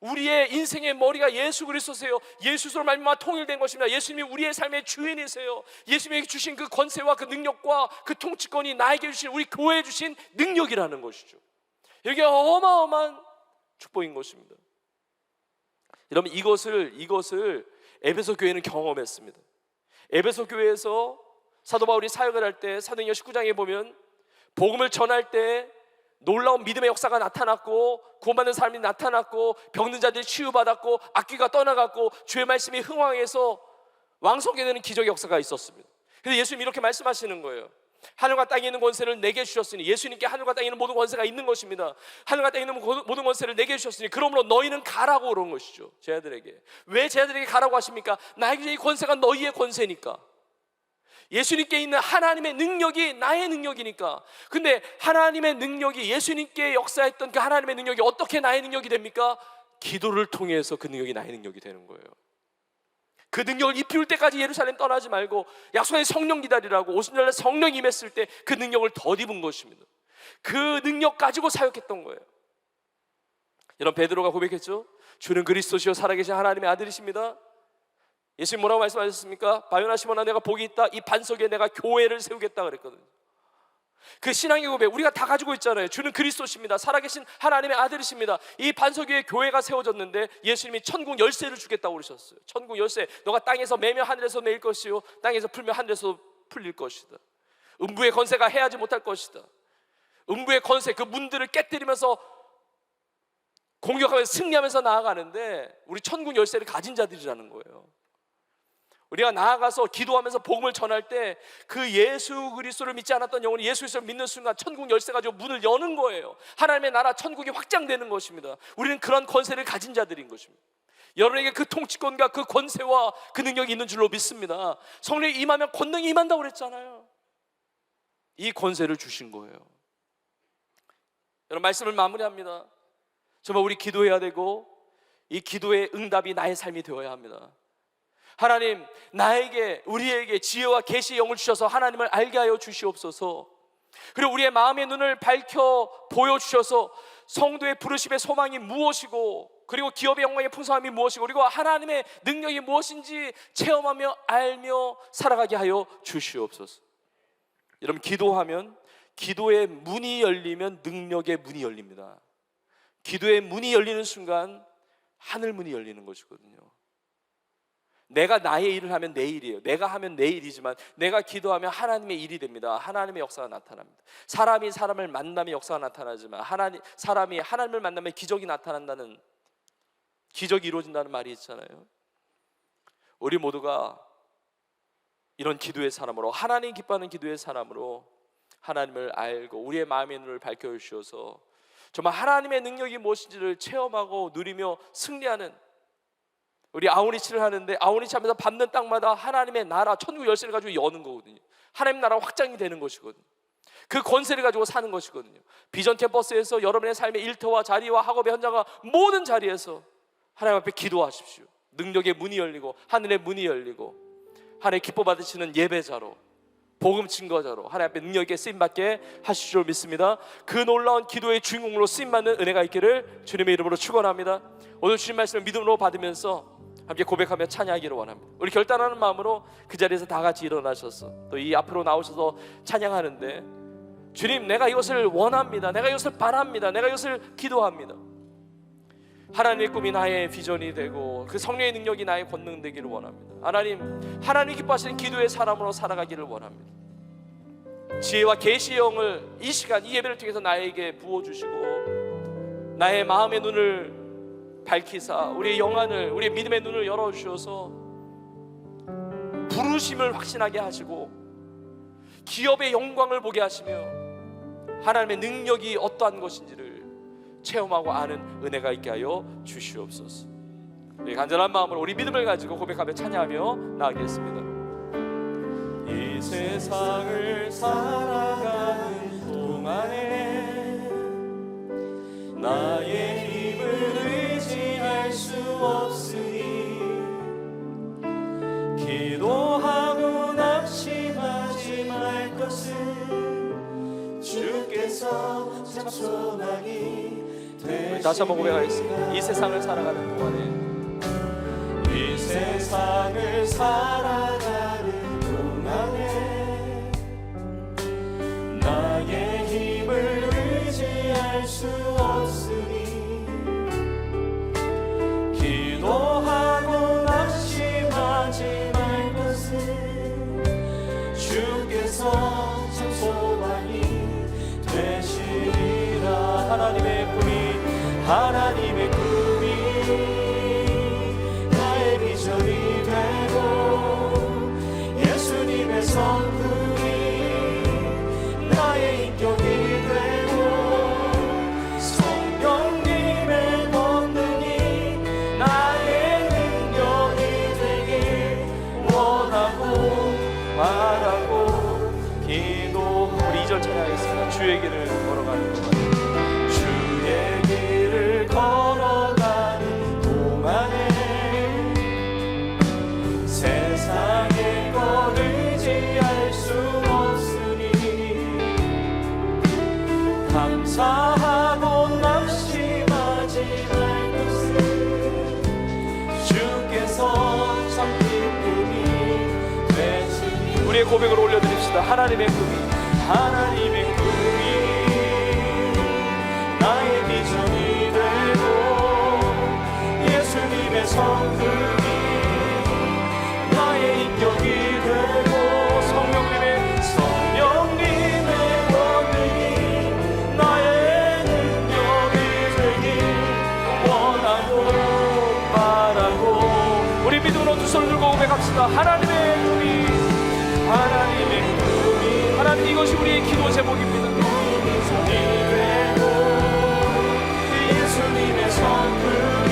우리의 인생의 머리가 예수 그리스도세요. 예수로 말미암아 통일된 것입니다. 예수님이 우리의 삶의 주인이세요. 예수님에게 주신 그 권세와 그 능력과 그 통치권이 나에게 주신 우리 교회에 주신 능력이라는 것이죠. 이게 어마어마한 축복인 것입니다. 여러분, 이것을 에베소 교회는 경험했습니다. 에베소 교회에서 사도 바울이 사역을 할 때 사도행전 19장에 보면 복음을 전할 때 놀라운 믿음의 역사가 나타났고 구원받는 사람이 나타났고 병든 자들이 치유받았고 악귀가 떠나갔고 주의 말씀이 흥왕해서 왕성하게 되는 기적의 역사가 있었습니다. 그래서 예수님이 이렇게 말씀하시는 거예요. 하늘과 땅에 있는 권세를 내게 주셨으니, 예수님께 하늘과 땅에 있는 모든 권세가 있는 것입니다. 하늘과 땅에 있는 모든 권세를 내게 주셨으니 그러므로 너희는 가라고 그런 것이죠. 제 아들에게. 왜 제 아들에게 가라고 하십니까? 나에게 이 권세가 너희의 권세니까. 예수님께 있는 하나님의 능력이 나의 능력이니까. 근데 하나님의 능력이, 예수님께 역사했던 그 하나님의 능력이 어떻게 나의 능력이 됩니까? 기도를 통해서 그 능력이 나의 능력이 되는 거예요. 그 능력을 입히울 때까지 예루살렘 떠나지 말고 약속의 성령 기다리라고, 오순절날 성령 임했을 때 그 능력을 덧입은 것입니다. 그 능력 가지고 사역했던 거예요. 여러분, 베드로가 고백했죠. 주는 그리스도시요 살아계신 하나님의 아들이십니다. 예수님 뭐라고 말씀하셨습니까? 바요나 시몬아, 내가 복이 있다. 이 반석에 내가 교회를 세우겠다 그랬거든요. 그 신앙의 고백 우리가 다 가지고 있잖아요. 주는 그리스도십니다. 살아계신 하나님의 아들이십니다. 이 반석 위에 교회가 세워졌는데 예수님이 천국 열쇠를 주겠다고 그러셨어요. 천국 열쇠, 너가 땅에서 매면 하늘에서 매일 것이요 땅에서 풀면 하늘에서 풀릴 것이다. 음부의 권세가 해하지 못할 것이다. 음부의 권세, 그 문들을 깨뜨리면서 공격하면서 승리하면서 나아가는데 우리 천국 열쇠를 가진 자들이라는 거예요. 우리가 나아가서 기도하면서 복음을 전할 때 그 예수 그리스도를 믿지 않았던 영혼이 예수 그리스도를 믿는 순간 천국 열쇠 가지고 문을 여는 거예요. 하나님의 나라 천국이 확장되는 것입니다. 우리는 그런 권세를 가진 자들인 것입니다. 여러분에게 그 통치권과 그 권세와 그 능력이 있는 줄로 믿습니다. 성령이 임하면 권능이 임한다고 그랬잖아요. 이 권세를 주신 거예요. 여러분, 말씀을 마무리합니다. 정말 우리 기도해야 되고 이 기도의 응답이 나의 삶이 되어야 합니다. 하나님, 나에게, 우리에게 지혜와 계시의 영을 주셔서 하나님을 알게 하여 주시옵소서. 그리고 우리의 마음의 눈을 밝혀 보여주셔서 성도의 부르심의 소망이 무엇이고, 그리고 기업의 영광의 풍성함이 무엇이고, 그리고 하나님의 능력이 무엇인지 체험하며 알며 살아가게 하여 주시옵소서. 여러분, 기도하면, 기도의 문이 열리면 능력의 문이 열립니다. 기도의 문이 열리는 순간 하늘 문이 열리는 것이거든요. 내가 나의 일을 하면 내 일이에요. 내가 하면 내 일이지만 내가 기도하면 하나님의 일이 됩니다. 하나님의 역사가 나타납니다. 사람이 사람을 만나면 역사가 나타나지만 사람이 하나님을 만나면 기적이 나타난다는, 기적이 이루어진다는 말이 있잖아요. 우리 모두가 이런 기도의 사람으로, 하나님 기뻐하는 기도의 사람으로 하나님을 알고 우리의 마음의 눈을 밝혀주셔서 정말 하나님의 능력이 무엇인지를 체험하고 누리며 승리하는, 우리 아우니치를 하는데 아우니치 하면서 밟는 땅마다 하나님의 나라, 천국 열쇠를 가지고 여는 거거든요. 하나님 나라 확장이 되는 것이거든요. 그 권세를 가지고 사는 것이거든요. 비전 캠퍼스에서 여러분의 삶의 일터와 자리와 학업의 현장과 모든 자리에서 하나님 앞에 기도하십시오. 능력의 문이 열리고 하늘의 문이 열리고 하나님 기뻐 받으시는 예배자로, 복음 증거자로 하나님 앞에 능력 있게 쓰임받게 하실 줄 믿습니다. 그 놀라운 기도의 주인공으로 쓰임받는 은혜가 있기를 주님의 이름으로 축원합니다. 오늘 주님 말씀을 믿음으로 받으면서 함께 고백하며 찬양하기를 원합니다. 우리 결단하는 마음으로 그 자리에서 다 같이 일어나셔서 또 이 앞으로 나오셔서 찬양하는데, 주님, 내가 이것을 원합니다. 내가 이것을 바랍니다. 내가 이것을 기도합니다. 하나님의 꿈이 나의 비전이 되고 그 성령의 능력이 나의 권능 되기를 원합니다. 하나님 기뻐하시는 기도의 사람으로 살아가기를 원합니다. 지혜와 계시의 영을 이 시간, 이 예배를 통해서 나에게 부어주시고 나의 마음의 눈을 밝히사 우리의 영안을, 우리의 믿음의 눈을 열어주셔서 부르심을 확신하게 하시고 기업의 영광을 보게 하시며 하나님의 능력이 어떠한 것인지를 체험하고 아는 은혜가 있게 하여 주시옵소서. 우리 간절한 마음으로 우리 믿음을 가지고 고백하며 찬양하며 나아가겠습니다. 이 세상을 살아가는 동안에 나의 힘을 의지할 수 없으니 기도하고 낙심하지 말 것은 주께서 참 소망이 되시리라. 다시 한번 고백하겠습니다. 이 세상을 살아가는 동안에, 이 세상을 살아가는 동안에 나의 힘을 의지할 수 없으니 기도하고 낙심하지 말 것은 주께서 참 소망이 되시리라. 하나님의 꿈이 나의 비전이 되고 예수님의 성품이 나의 인격이 되고 성령님의 권능이 나의 능력이 되길 원하고 바라고 기도. 우리 2절 찬양하겠습니다. 주의 길을 걸어가는 동안, 주의 길을 걸어가는 동안에 세상의 것 의지할 수 없으니 감사하고 낙심하지 말 것은 주께서 참 기쁨이 되시니. 우리의 고백을 올려드립시다. 하나님의 꿈이 나의 비전이 되고 예수님의 성품이 나의 인격이 되고 성령님의 권능이 나의 능력이 되길 원하고 바라고. 우리 믿음으로 두 손을 들고 고백합시다. 하나님의 꿈이, 하나님, 이것이 우리의 기도 제목입니다. 예수님의 성품이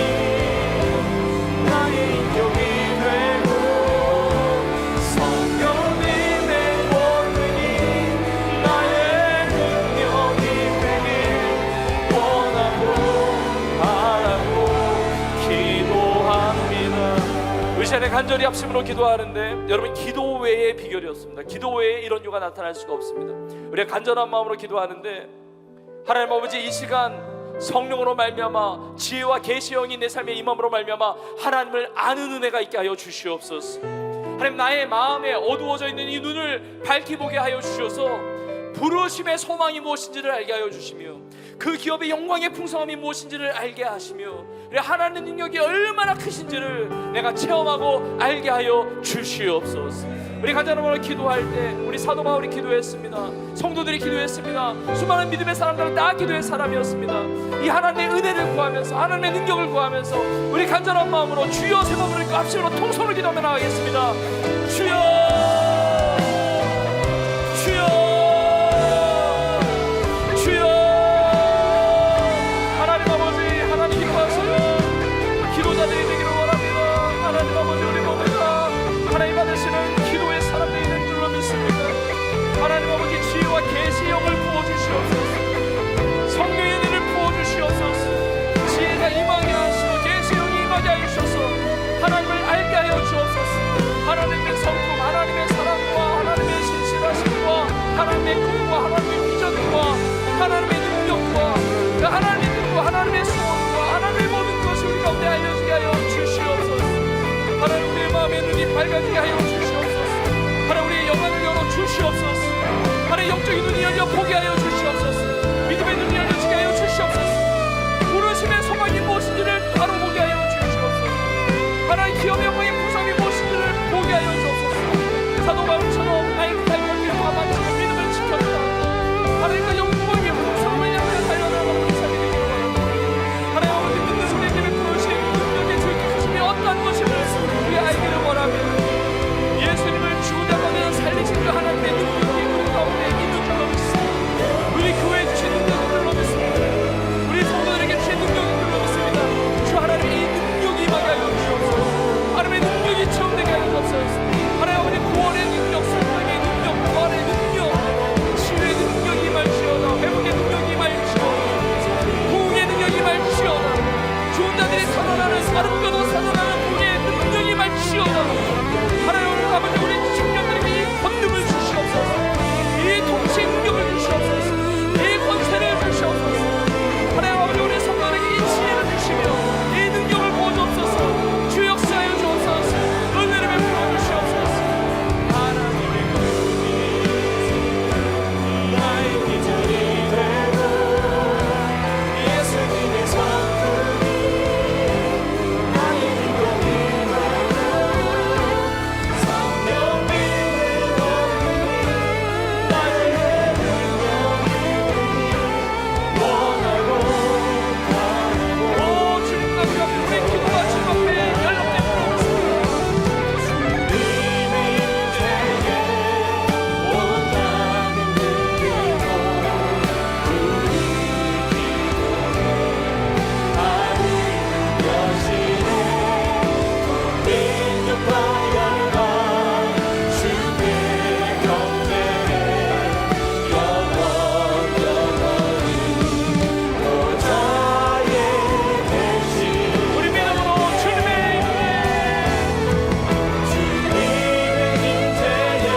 나의 인격이 되고 성령님의 권능이 나의 능력이 되길 원하고 바라고 기도합니다. 이 시간에 간절히 합심으로 기도하는데, 여러분, 기도 외의 비결이 없습니다. 기도 외에 이런 유가 나타날 수가 없습니다. 우리가 간절한 마음으로 기도하는데, 하나님 아버지, 이 시간 성령으로 말미암아 지혜와 계시의 영이 내 삶에 임함으로 말미암아 하나님을 아는 은혜가 있게 하여 주시옵소서. 하나님, 나의 마음에 어두워져 있는 이 눈을 밝히 보게 하여 주셔서 부르심의 소망이 무엇인지를 알게 하여 주시며 그 기업의 영광의 풍성함이 무엇인지를 알게 하시며 하나님 능력이 얼마나 크신지를 내가 체험하고 알게 하여 주시옵소서. 우리 간절함으로 기도할 때 우리 사도 바울이 기도했습니다. 성도들이 기도했습니다. 수많은 믿음의 사람들은 다 기도의 사람이었습니다. 이 하나님의 은혜를 구하면서 하나님의 능력을 구하면서 우리 간절한 마음으로 주여 세 번을 읽고 합심으로 통성을 기도하며 나가겠습니다. 주여, 주여, 주여. 하나님 아버지, 하나님 기뻐하세요. 기도자들이 되기를 원합니다. 하나님 아버지, 우리 몸에다 하나님 받으시는 기도의 사람들이 된 줄로 믿습니다. 하나님 아버지, 지혜와 계시의 영을 부어주시옵소서. 성령의 은혜를 부어주시옵소서. 지혜가 임하게 하시고 계시의 영이 임하게 하셔서 하나님을 알게 하여 주옵소서. 하나님의 성품, 하나님의 사랑과 하나님의 신실하심과 하나님의 꿈과 하나님의 비전과 하나님의 능력과 그 하나님의 뜻과 하나님의 소원과 하나님의 모든 것이 우리 가운데 알려지게 하여 주시옵소서. 하나님, 우리의 마음의 눈이 밝아지게 하여 주시옵소서. 하나님, 우리의 영안을 열어 주시옵소서. 하나님, 영적인 눈이 열려 보게 하여 주시옵소서. 믿음의 눈이 열려지게 하여 주시옵소서. 부르심의 소망이 무엇인지를 바로 보게 하여 주시옵소서. 하나님, 기업의 영광의 풍성이 무엇인지를 보게 하여 주옵소서. 사도 바울처럼 나의 갈길과 마치고 믿음을 지켰다. 하나님과 영광의 풍성을 향하여 달려나가는 우리 삶이 되기를 원합니다. 하나님 아버지, 믿는 소리님의 부르심, 능력의 주의 크심이 어떠한 것임을 우리 알기를 원합니다. 예수님을 죽으자마자 살리신 그 하나님의 능력이 우리 가운데 있는 줄로 믿습니다. 우리 교회에 주신 능력인 줄로 믿습니다. 우리 성도들에게 주신 능력인 줄로 믿습니다. 주 하나님의 이 능력이 임하게 하여 주옵소서. 하나님의 능력이 체험되게 하여 주옵소서. 하나님 아버지, 구원의 능력, 성령의 능력, 부활의 능력, 치유의 능력이 임할지어다. 회복의 능력이 임할지어다. 부흥의 능력이 임할지어다. 좋은 자들이 살아나는, 아름다워 살아나는 부흥의 능력이 임할지어다. 하나님 아버지, 우리 청년들에게 이 권능을 주시옵소서. 이 통치의 능력을 주시옵소서. 이 권세를 주시옵소서. 하나님 아버지, 우리 성도들에게 이 지혜를 주시며 이 능력을 부어주옵소서. 주 역사하여 주옵소서. 은혜를 베풀어 주시옵소서. 하나님의 나의 기준이 되고 예수님의 성품이 나의 능력이 되고 성령 믿는 것이 나의 능력이 원하고 바라고 오 주님 감사합니다. 우리 기도가 주님 앞에 연락되도록 주님의 인생에 온당을 느끼고 우리 기도에 하는 여신의 민족과 영광 주께 경배해 영원히 보좌에 계신 우리 믿음으로 주님의 주님의 인생에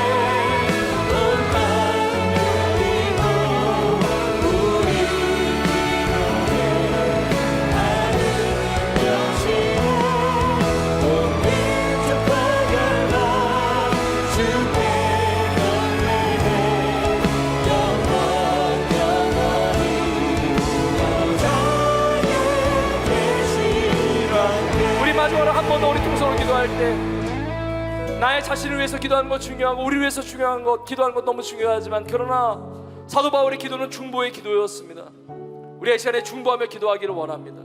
온 땅을 누리고 우리 기도에 하는 여신의 온 민족과 영광 주께 경배해 영원히 계신 왕께 우리 마지막으로 한 번 더 우리 통성으로 기도할 때 나의 자신을 위해서 기도하는 것 중요하고 우리 위해서 중요한 것, 기도하는 것 너무 중요하지만 그러나 사도 바울의 기도는 중보의 기도였습니다. 우리가 이 시간에 중보하며 기도하기를 원합니다.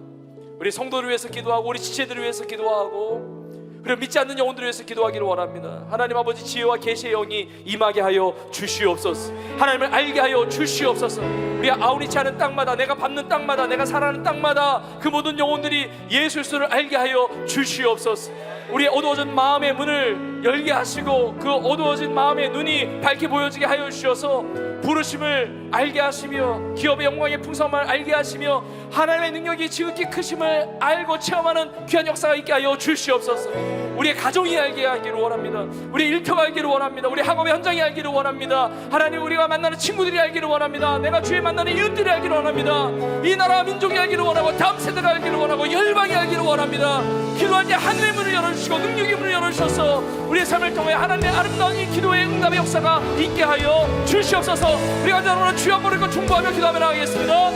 우리 성도를 위해서 기도하고 우리 지체들을 위해서 기도하고 그리고 믿지 않는 영혼들을 위해서 기도하기를 원합니다. 하나님 아버지, 지혜와 계시의 영이 임하게 하여 주시옵소서. 하나님을 알게 하여 주시옵소서. 우리 아우리치 하는 땅마다, 내가 밟는 땅마다, 내가 살아가는 땅마다 그 모든 영혼들이 예수 그리스도를 알게 하여 주시옵소서. 우리의 어두워진 마음의 문을 열게 하시고 그 어두워진 마음의 눈이 밝게 보여지게 하여 주셔서 부르심을 알게 하시며 기업의 영광의 풍성함을 알게 하시며 하나님의 능력이 지극히 크심을 알고 체험하는 귀한 역사가 있게 하여 주시옵소서. 우리의 가정이 알게 하기를 원합니다. 우리 일터가 알기를 원합니다. 우리 학업의 현장이 알기를 원합니다. 하나님, 우리가 만나는 친구들이 알기를 원합니다. 내가 주에 만나는 이웃들이 알기를 원합니다. 이 나라와 민족이 알기를 원하고 다음 세대가 알기를 원하고 열방이 알기를 원합니다. 기도할 때 하늘의 문을 열어주시고 능력의 문을 열어주셔서 우리의 삶을 통해 하나님의 아름다운 이 기도의 응답의 역사가 있게 하여 주시옵소서. 우리가 오늘 주여 부르고 중보하며 기도하며 나가겠습니다.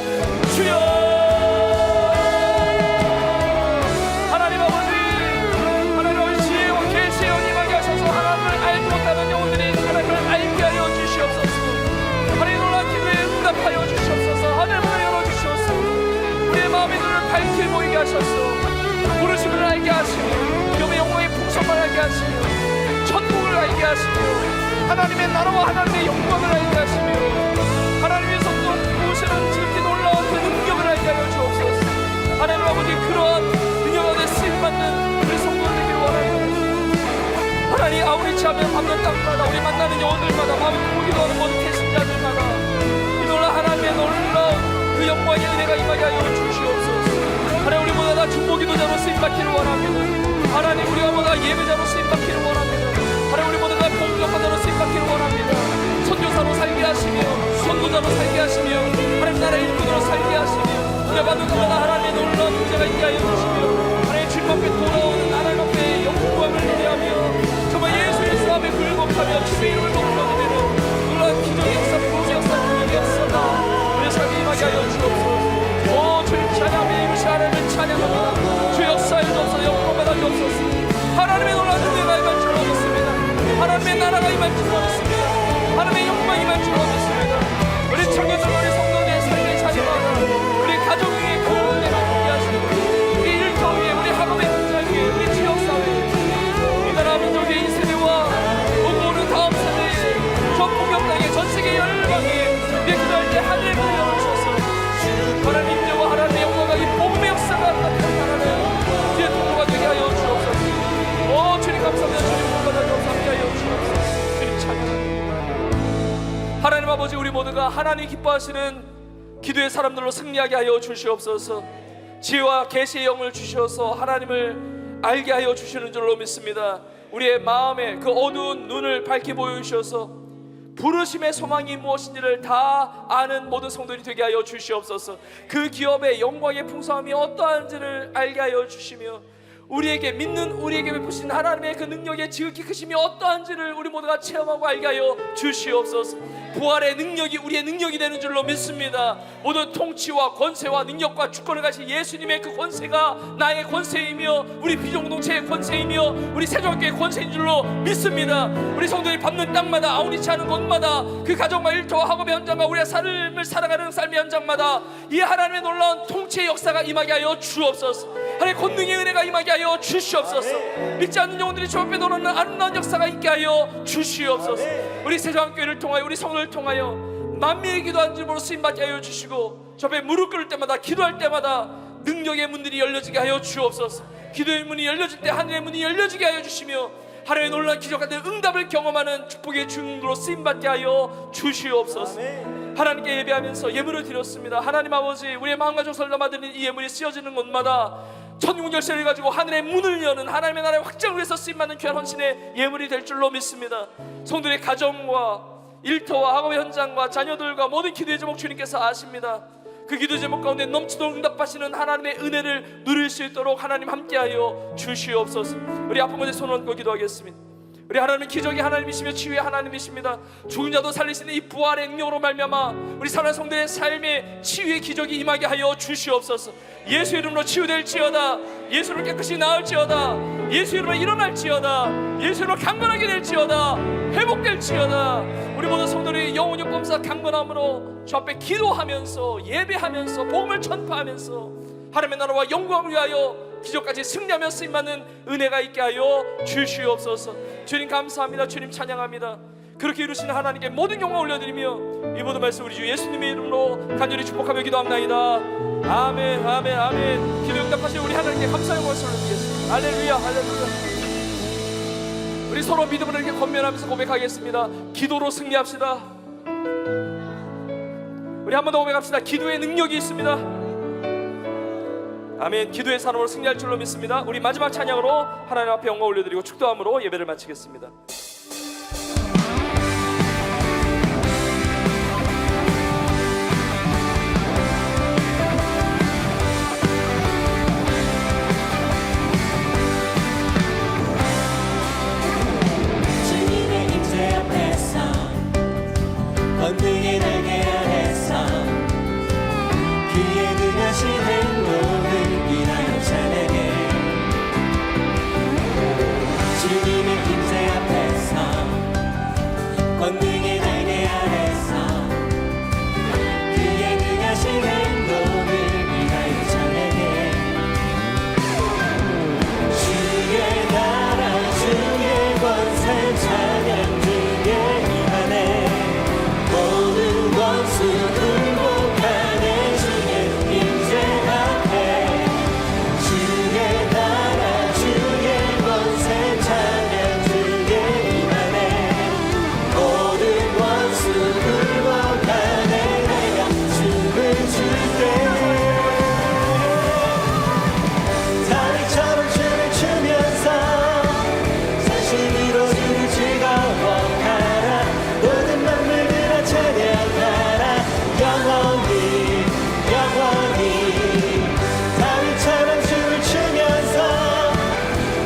주여 하나님 아버지, 하나님 아버지 지혜와 계시의 영이 임하게 하셔서 하나님을 알지 못하는 영혼들이 하나님을 알게 하여 주시옵소서. 하나님 놀라운 기도에 응답하여 주시옵소서. 하늘의 문을 열어주시옵소서. 우리의 마음의 눈을 밝게 보이게 하셔서 부르심을 알게 하시며 기업의 영광의 풍성을 알게 하시며 천국을 알게 하시며 하나님의 나라와 하나님의 영광을 알게 하시며 하나님의 성도 보시는 지극히 놀라운 그 능력을 알게 하여 주옵소서. 하나님 아버지, 그러한 능력 안에 쓰임받는 우리 성도들 되기를 원합니다. 하나님, 아우리치 하며 밟는 땅마다 우리 만나는 영혼들마다 마음이 고기도 하는 모든 대신자들마다 이 놀라운 하나님의 놀라운 그 영광의 은혜가 임하게 하여 주시옵소서. 하나님, 우리 모두 다 중보기도자로 쓰임받기를 원합니다. 하나님, 우리가 모두 다 예배자로 쓰임받기를 원합니다. 하나님, 우리 모두 다 공격자로 쓰임받기를 원합니다. 선교사로 살게 하시며 선도자로 살게 하시며 하나님 나라의 일꾼으로 살게 하시며 우리가 받은 것마다 하나님의 놀라운 문제가 있게 하여 주시며 하나님 주님 앞에 돌아오는 하나님 앞에 영광을 누리하며 정말 예수 그리스도 앞에 굴복하며 주의 이름을 높여드리는 놀라운 기적의 역사, 부흥의 역사, 능력의 역사가 우리의 삶에 임하게 하여 주옵소서. 오 주님 찬양하며 이루시 하나님을 찬양하며 주 역사에 주옵소서. 영광받아 주옵소서. 하나님의 놀라운 은혜가 임할 줄 믿습니다. 하나님의 나라가 임할 줄 믿습니다. 하나님의 영광이 임할 줄 믿습니다. 우리 청년들, 우리 성도들의 삶의 자리마다 우리 가정 위에 그 은혜가 있게 하시고 우리 일터 위에 우리 학업의 현장 위에 우리 지역사회 이 나라 민족의 이 세대와 오는 다음 세대에 저 폭격 땅에 전 세계 열방에 우리 기도할 때 하늘의 문을 열어주셔서 하나님 인자와 하나님의 영광과 이 복음의 역사가 나타나는 주의 통로가 되게 하여 주옵소서. 오 주님 감사합니다. 주님 복받아 주옵소서. 함께 하여 주옵소서. 주님 찬양합니다. 하나님 아버지, 우리 모두가 하나님 기뻐하시는 기도의 사람들로 승리하게 하여 주시옵소서. 지혜와 계시의 영을 주셔서 하나님을 알게 하여 주시는 줄로 믿습니다. 우리의 마음에 그 어두운 눈을 밝게 보여주셔서 부르심의 소망이 무엇인지를 다 아는 모든 성도들이 되게 하여 주시옵소서. 그 기업의 영광의 풍성함이 어떠한지를 알게 하여 주시며 우리에게 믿는 우리에게 베푸신 하나님의 그 능력의 지극히 크심이 어떠한지를 우리 모두가 체험하고 알게 하여 주시옵소서. 부활의 능력이 우리의 능력이 되는 줄로 믿습니다. 모든 통치와 권세와 능력과 주권을 가신 예수님의 그 권세가 나의 권세이며 우리 비정동체의 권세이며 우리 세종교회의 권세인 줄로 믿습니다. 우리 성도들이 밟는 땅마다 아우리치 하는 곳마다 그 가정과 일터와 학업의 현장과 우리의 삶을 살아가는 삶의 현장마다 이 하나님의 놀라운 통치의 역사가 임하게 하여 주옵소서. 하나님의 권능의 은혜가 임하게 하여 주시옵소서. 믿지 않는 영혼들이 주 앞에 돌아오는 아름다운 역사가 있게 하여 주시옵소서. 우리 세종교회를 통하여 우리 성도를 통하여 만민의 기도한 줄로 쓰임받게 하여 주시고 저 앞에 무릎 꿇을 때마다 기도할 때마다 능력의 문들이 열려지게 하여 주옵소서. 기도의 문이 열려질 때 하늘의 문이 열려지게 하여 주시며 하나님의 놀라운 기적 같은 응답을 경험하는 축복의 주인으로 쓰임받게 하여 주시옵소서. 하나님께 예배하면서 예물을 드렸습니다. 하나님 아버지, 우리의 마음과 정성을 담아드린 이 예물이 쓰여지는 곳마다 천국 열쇠를 가지고 하늘의 문을 여는 하나님의 나라의 확장을 위해서 쓰임받는 귀한 헌신의 예물이 될 줄로 믿습니다. 성도의 가정과 일터와 학업의 현장과 자녀들과 모든 기도의 제목 주님께서 아십니다. 그 기도 제목 가운데 넘치도록 응답하시는 하나님의 은혜를 누릴 수 있도록 하나님 함께하여 주시옵소서. 우리 아픈 곳에 손 얹고 기도하겠습니다. 우리 하나님은 기적이 하나님이시며 치유의 하나님이십니다. 죽은 자도 살리시는 이 부활의 능력으로 말미암아 우리 사랑하는 성도의 삶에 치유의 기적이 임하게 하여 주시옵소서. 예수 이름으로 치유될지어다. 예수 이름으로 깨끗이 나을지어다. 예수 이름으로 일어날지어다. 예수 이름으로 강건하게 될지어다. 회복될지어다. 우리 모든 성도들이 영혼이 범사 강건함으로 주 앞에 기도하면서 예배하면서 복음을 전파하면서 하나님의 나라와 영광을 위하여 기적까지 승리하며 쓰임받는 은혜가 있게 하여 주시옵소서. 주님 감사합니다. 주님 찬양합니다. 그렇게 이루시는 하나님께 모든 영광 올려드리며 이 모든 말씀 우리 주 예수님의 이름으로 간절히 축복하며 기도합나이다. 아멘 아멘 아멘. 기도 응답하신 우리 하나님께 감사의 말씀을 올려드리겠습니다. 할렐루야 할렐루야. 우리 서로 믿음으로 이렇게 건면하면서 고백하겠습니다. 기도로 승리합시다. 우리 한 번 더 고백합시다. 기도에 능력이 있습니다. 아멘. 기도의 산업으로 승리할 줄로 믿습니다. 우리 마지막 찬양으로 하나님 앞에 영광 올려드리고 축도함으로 예배를 마치겠습니다. 주님의 임재 앞에서 권능의 날개 아래서 그의 능하신 행동을 인하여 찬양해. 주님의 임재 앞에서 권능의 날개 아래서 그의 능하신 행동을 인하여 찬양해. 주의 나라 주의 권세 찬양 주의 임하네. 모든 원수 굴복하네. 주의 임재 앞에 주의 나라 주의 권세 찬양 주의 임하네. 모든 원수 굴복하네. 내가 춤을 출때 다리처럼 춤을 추면서 전심으로 주를 즐거워하라. 모든 만물들아 찬양하라. 영원히 영원히 다리처럼 춤을 추면서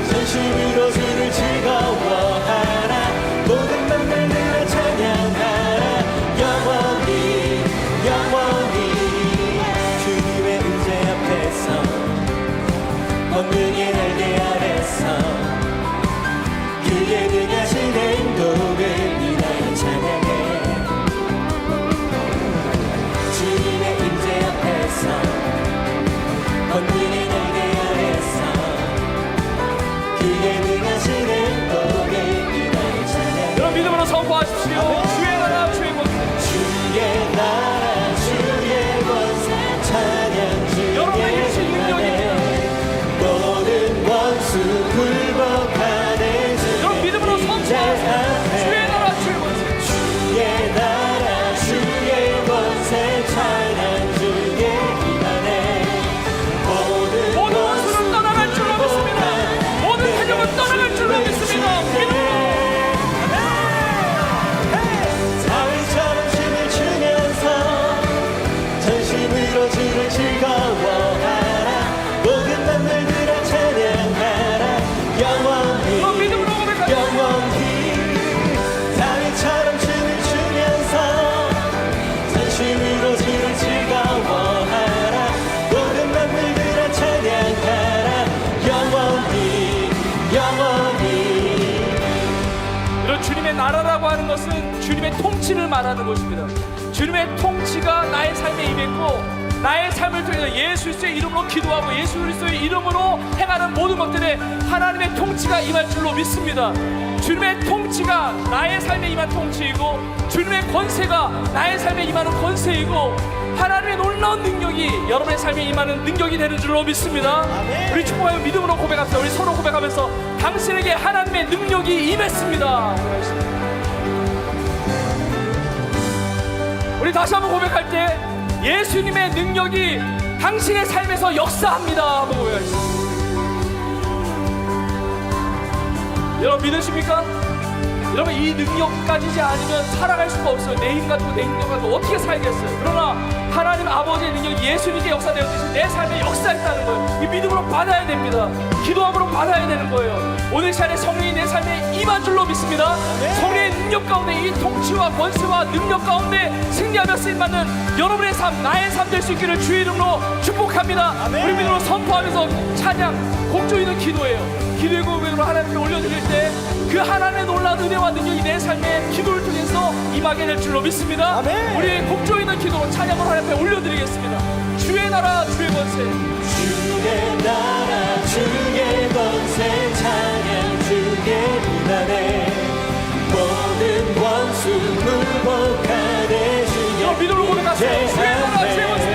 전심으로 주를 즐거워하라. 모든 만물들아 찬양하라. 영원히 영원히 주님의 은혜 앞에서 권능의 날개 아래서 그의 능하신 행동을 인하여 찬양해. 주님의 임재 앞에서 권능의 날개 아래서 그의 능하신 행동을 인하여 찬양해. 여러분 믿음으로 선포하십시오. 주의 나라 주의 권세. 주의 나라 주의 권세 찬양 주의 여러분에게 주신 능력입니다. 모든 원수 굴복하네. 여러분 믿음으로 선포하십시오. 주의 나라 주의 권세. 주의 나라 주의 권세 찬양 주의 임하네. 모든 원수는 떠나갈 줄로 믿습니다. 모든 세력은 떠나갈 줄로 믿습니다. 믿음으로 사위처럼 춤을 추면서 전심으로 주를 즐거워하라. 모든 만물들아 찬양하라. 영원히 믿음으로 고백하라. 영원히 사위처럼 춤을 추면서 전심으로 주를 즐거워하라. 모든 만물들아 찬양하라. 영원히 영원히. 이런 주님의 나라라고 하는 것은 주님의 통치를 말하는 것입니다. 주님의 통치가 나의 삶에 임했고 나의 삶을 통해서 예수 그리스도의 이름으로 기도하고 예수 그리스도의 이름으로 행하는 모든 것들에 하나님의 통치가 임할 줄로 믿습니다. 주님의 통치가 나의 삶에 임한 통치이고 주님의 권세가 나의 삶에 임하는 권세이고 하나님의 놀라운 능력이 여러분의 삶에 임하는 능력이 되는 줄로 믿습니다. 우리 축복하며 믿음으로 고백합시다. 우리 서로 고백하면서 당신에게 하나님의 능력이 임했습니다. 우리 다시 한번 고백할 때 예수님의 능력이 당신의 삶에서 역사합니다. 한번 고백하겠습니다. 여러분 믿으십니까? 여러분 이 능력 가지지 않으면 살아갈 수가 없어요. 내 힘 가지고 내 능력 가지고 어떻게 살겠어요? 그러나 하나님 아버지의 능력이 예수님께 역사되었듯이 내 삶에 역사했다는 거예요. 이 믿음으로 받아야 됩니다. 기도함으로 받아야 되는 거예요. 오늘 시간에 성령이 내 삶에 임한 줄로 믿습니다. 성령의 능력 가운데 이 통치와 권세와 능력 가운데 승리하며 쓰임받는 여러분의 삶, 나의 삶 될 수 있기를 주의 이름으로 축복합니다. 우리 믿음으로 선포하면서 찬양, 곡조 있는 기도예요. 기도의 고백으로 하나님께 올려드릴 때 그 하나님의 놀라운 은혜와 능력이 내 삶에 기도를 통해서 임하게 될 줄로 믿습니다. 우리 곡조 있는 기도로 찬양을 하나님 앞에 올려드리겠습니다. 주의 나라 주의 권세. 주의 나라 주의 권세 찬양 주의 임하네. 모든 원수 굴복하네. 주의 믿음으로 고백하세요. 주의 나라 주의 권세.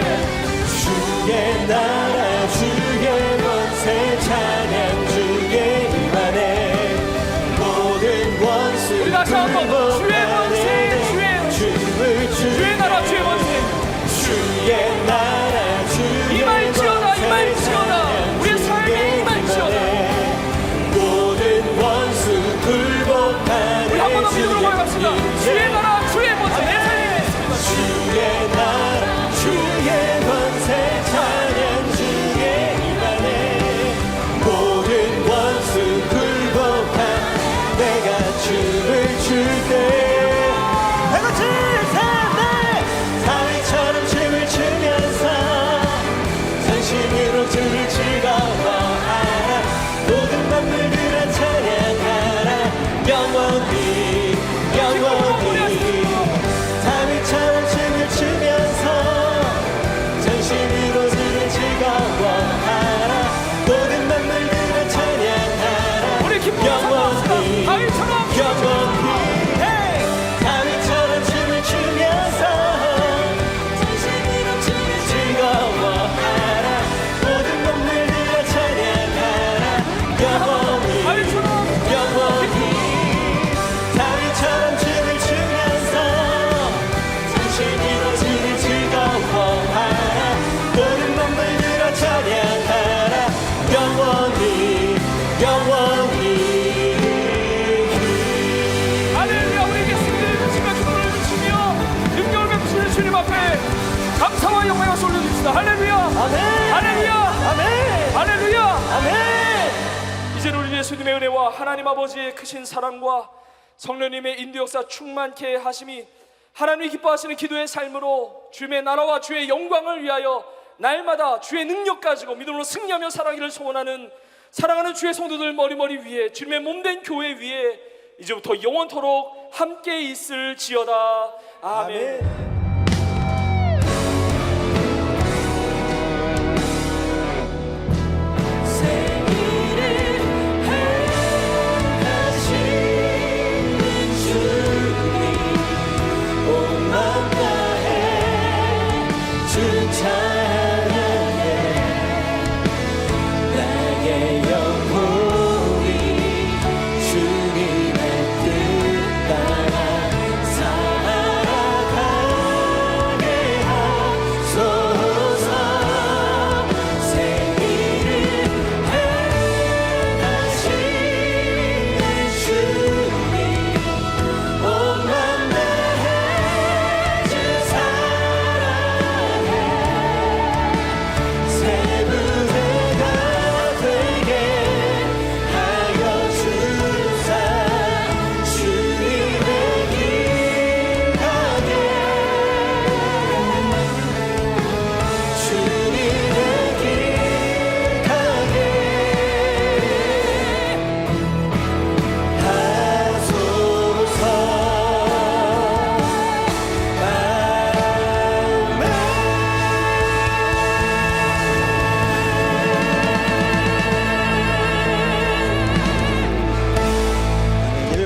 주의 나라 주의 권세 찬양 주의 임하네. 모든 영원히 다윗처럼 춤을 추면서 즐거워하라 모든 몸들이여 찬양하라 영원히 다윗처럼 춤을 추면서 전신이 이루어지는 즐거워하라 모든 몸들이여 찬양하라 영원히 할렐루야. 우리에게 승리를 주시며 기쁨을 주시며 능력을 베푸시는 주님 앞에 감사와 영광을 올려드립시다. 할렐루야. 아멘 할렐루야. 아멘 할렐루야. 아멘 이제는 우리 예수님의 은혜와 하나님 아버지의 크신 사랑과 성령님의 인도 역사 충만케 하심이 하나님이 기뻐하시는 기도의 삶으로 주님의 나라와 주의 영광을 위하여 날마다 주의 능력 가지고 믿음으로 승리하며 살아가기를 소원하는 사랑하는 주의 성도들 머리머리 위에 주님의 몸된 교회 위에 이제부터 영원토록 함께 있을지어다. 아멘.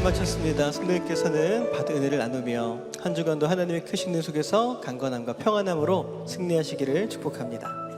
마쳤습니다. 성도님께서는 받은 은혜를 나누며 한 주간도 하나님의 크신 은 속에서 강건함과 평안함으로 승리하시기를 축복합니다.